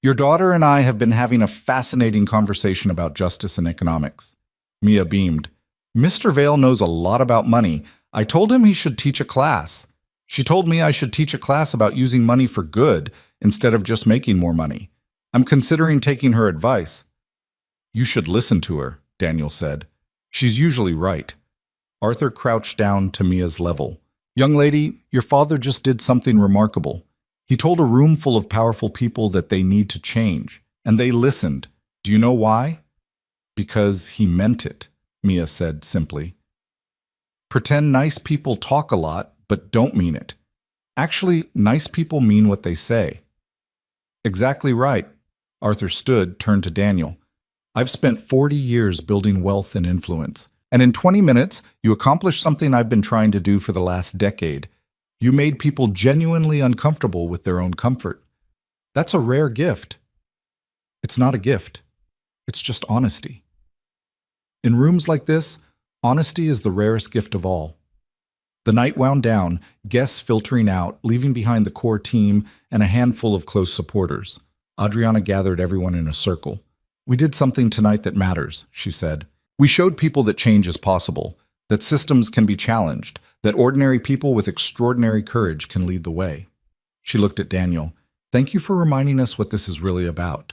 Your daughter and I have been having a fascinating conversation about justice and economics. Mia beamed. Mr. Vale knows a lot about money. I told him he should teach a class. She told me I should teach a class about using money for good instead of just making more money. I'm considering taking her advice. You should listen to her, Daniel said. She's usually right. Arthur crouched down to Mia's level. Young lady, your father just did something remarkable. He told a room full of powerful people that they need to change, and they listened. Do you know why? Because he meant it, Mia said simply. Pretend nice people talk a lot, but don't mean it. Actually, nice people mean what they say. Exactly right. Arthur stood, turned to Daniel. I've spent 40 years building wealth and influence, and in 20 minutes, you accomplished something I've been trying to do for the last decade. You made people genuinely uncomfortable with their own comfort. That's a rare gift. It's not a gift. It's just honesty. In rooms like this, honesty is the rarest gift of all. The night wound down, guests filtering out, leaving behind the core team and a handful of close supporters. Adriana gathered everyone in a circle. "We did something tonight that matters," she said. "We showed people that change is possible, that systems can be challenged, that ordinary people with extraordinary courage can lead the way." She looked at Daniel. "Thank you for reminding us what this is really about.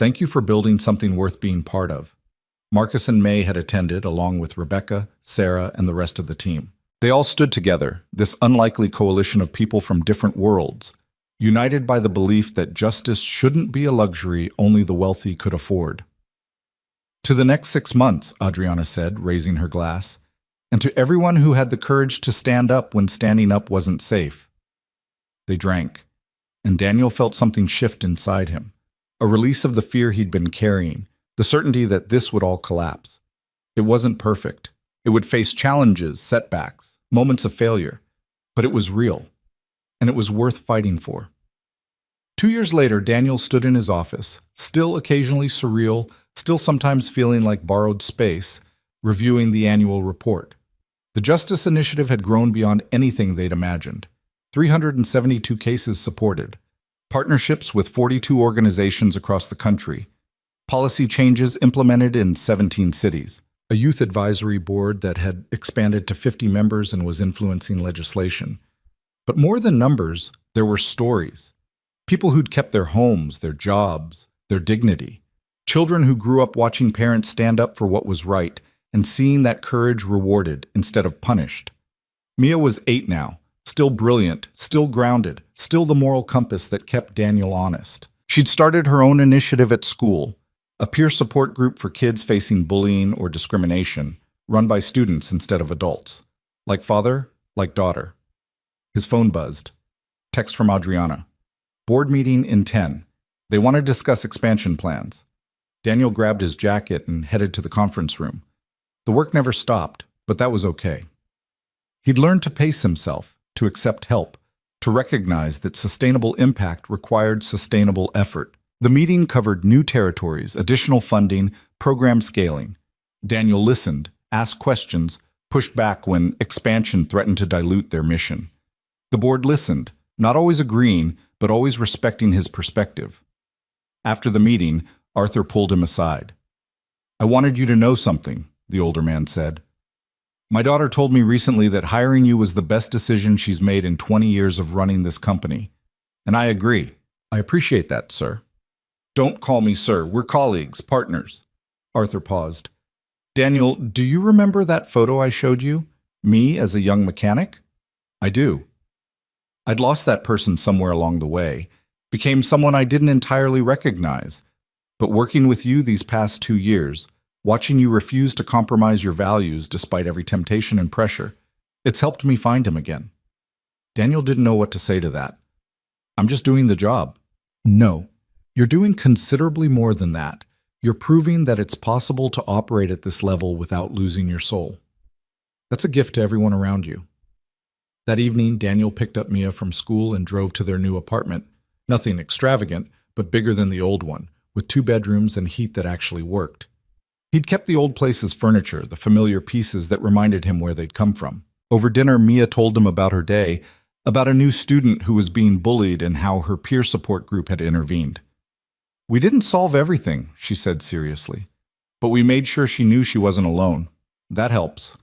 Thank you for building something worth being part of." Marcus and May had attended, along with Rebecca, Sarah, and the rest of the team. They all stood together, this unlikely coalition of people from different worlds, united by the belief that justice shouldn't be a luxury only the wealthy could afford. "To the next 6 months," Adriana said, raising her glass, "and to everyone who had the courage to stand up when standing up wasn't safe." They drank, and Daniel felt something shift inside him, a release of the fear he'd been carrying, the certainty that this would all collapse. It wasn't perfect. It would face challenges, setbacks, moments of failure, but it was real, and it was worth fighting for. 2 years later, Daniel stood in his office, still occasionally surreal, still sometimes feeling like borrowed space, reviewing the annual report. The Justice Initiative had grown beyond anything they'd imagined. 372 cases supported, partnerships with 42 organizations across the country, policy changes implemented in 17 cities, a youth advisory board that had expanded to 50 members and was influencing legislation. But more than numbers, there were stories. People who'd kept their homes, their jobs, their dignity. Children who grew up watching parents stand up for what was right and seeing that courage rewarded instead of punished. Mia was 8 now, still brilliant, still grounded, still the moral compass that kept Daniel honest. She'd started her own initiative at school, a peer support group for kids facing bullying or discrimination, run by students instead of adults. Like father, like daughter. His phone buzzed. Text from Adriana. "Board meeting in 10. They want to discuss expansion plans." Daniel grabbed his jacket and headed to the conference room. The work never stopped, but that was okay. He'd learned to pace himself, to accept help, to recognize that sustainable impact required sustainable effort. The meeting covered new territories, additional funding, program scaling. Daniel listened, asked questions, pushed back when expansion threatened to dilute their mission. The board listened, not always agreeing, but always respecting his perspective. After the meeting, Arthur pulled him aside. "I wanted you to know something," the older man said. "My daughter told me recently that hiring you was the best decision she's made in 20 years of running this company. And I agree. I appreciate that, sir." "Don't call me sir. We're colleagues, partners." Arthur paused. "Daniel, do you remember that photo I showed you? Me as a young mechanic?" "I do. I'd lost that person somewhere along the way, became someone I didn't entirely recognize. But working with you these past 2 years, watching you refuse to compromise your values despite every temptation and pressure, it's helped me find him again." Daniel didn't know what to say to that. "I'm just doing the job." "No. You're doing considerably more than that. You're proving that it's possible to operate at this level without losing your soul. That's a gift to everyone around you." That evening, Daniel picked up Mia from school and drove to their new apartment. Nothing extravagant, but bigger than the old one, with 2 bedrooms and heat that actually worked. He'd kept the old place's furniture, the familiar pieces that reminded him where they'd come from. Over dinner, Mia told him about her day, about a new student who was being bullied and how her peer support group had intervened. "We didn't solve everything," she said seriously, "but we made sure she knew she wasn't alone. That helps."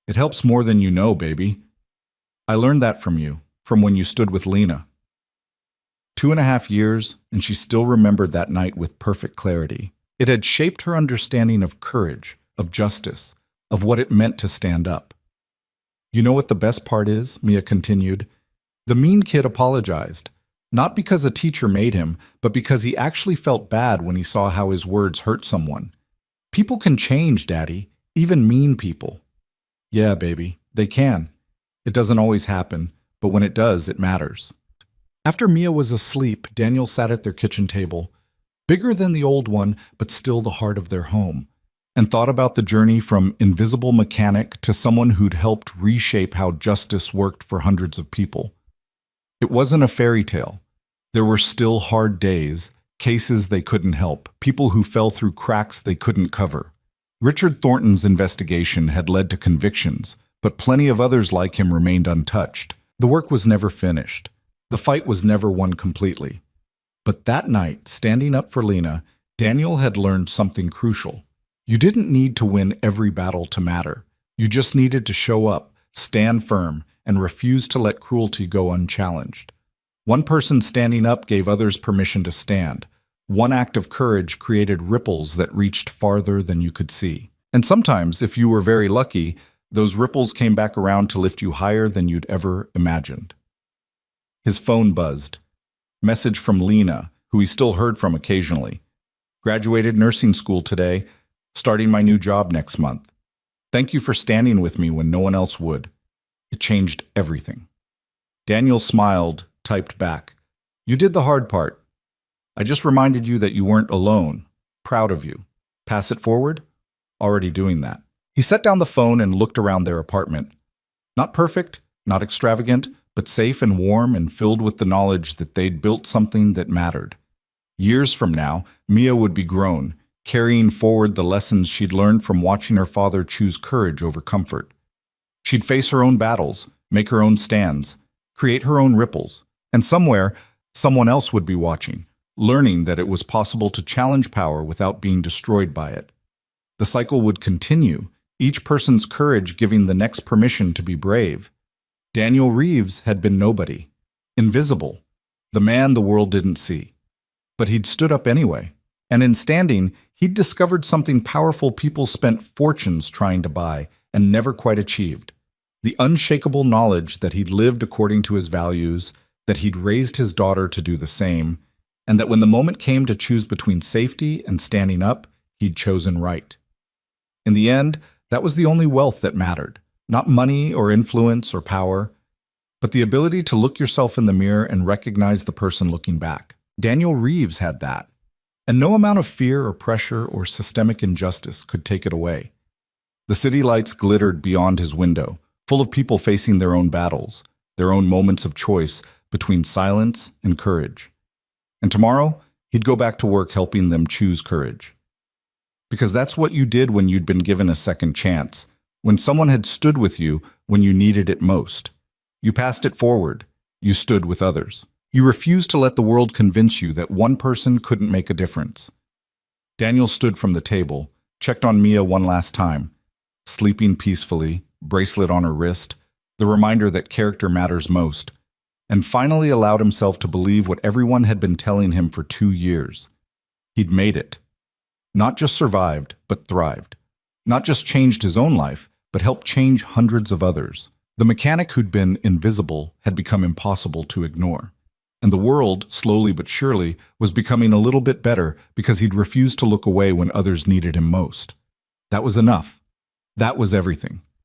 "It helps more than you know, baby. I learned that from you, from when you stood with Lena." 2.5 years, and she still remembered that night with perfect clarity. It had shaped her understanding of courage, of justice, of what it meant to stand up. "You know what the best part is?" Mia continued. "The mean kid apologized. Not because a teacher made him, but because he actually felt bad when he saw how his words hurt someone. People can change, Daddy, even mean people." "Yeah, baby, they can. It doesn't always happen, but when it does, it matters." After Mia was asleep, Daniel sat at their kitchen table, bigger than the old one, but still the heart of their home, and thought about the journey from invisible mechanic to someone who'd helped reshape how justice worked for hundreds of people. It wasn't a fairy tale. There were still hard days, Cases they couldn't help, people who fell through cracks they couldn't cover. Richard Thornton's investigation had led to convictions, but plenty of others like him remained untouched. The work was never finished. The fight was never won completely. But that night, standing up for Lena, Daniel had learned something crucial. You didn't need to win every battle to matter. You just needed to show up, stand firm, and refuse to let cruelty go unchallenged. One person standing up gave others permission to stand. One act of courage created ripples that reached farther than you could see. And sometimes, if you were very lucky, those ripples came back around to lift you higher than you'd ever imagined. His phone buzzed. Message from Lena, who he still heard from occasionally. Graduated nursing school today, starting my new job next month. Thank you for standing with me when no one else would. It changed everything. Daniel smiled, typed back. You did the hard part. I just reminded you that you weren't alone. Proud of you. Pass it forward? Already doing that. He set down the phone and looked around their apartment. Not perfect, not extravagant, but safe and warm and filled with the knowledge that they'd built something that mattered. Years from now, Mia would be grown, carrying forward the lessons she'd learned from watching her father choose courage over comfort. She'd face her own battles, make her own stands, create her own ripples, and somewhere, someone else would be watching, learning that it was possible to challenge power without being destroyed by it. The cycle would continue, each person's courage giving the next permission to be brave. Daniel Reeves had been nobody, invisible, the man the world didn't see. But he'd stood up anyway, and in standing, he'd discovered something powerful people spent fortunes trying to buy and never quite achieved. The unshakable knowledge that he'd lived according to his values, that he'd raised his daughter to do the same, and that when the moment came to choose between safety and standing up, he'd chosen right. In the end, that was the only wealth that mattered. Not money or influence or power, but the ability to look yourself in the mirror and recognize the person looking back. Daniel Reeves had that, and no amount of fear or pressure or systemic injustice could take it away. The city lights glittered beyond his window, full of people facing their own battles, their own moments of choice between silence and courage. And tomorrow, he'd go back to work helping them choose courage. Because that's what you did when you'd been given a second chance, when someone had stood with you when you needed it most. You passed it forward. You stood with others. You refused to let the world convince you that one person couldn't make a difference. Daniel stood from the table, checked on Mia one last time, sleeping peacefully, bracelet on her wrist, the reminder that character matters most, and finally allowed himself to believe what everyone had been telling him for 2 years. He'd made it. Not just survived, but thrived. Not just changed his own life, but helped change hundreds of others. The mechanic who'd been invisible had become impossible to ignore. And the world, slowly but surely, was becoming a little bit better because he'd refused to look away when others needed him most. That was enough. That was everything.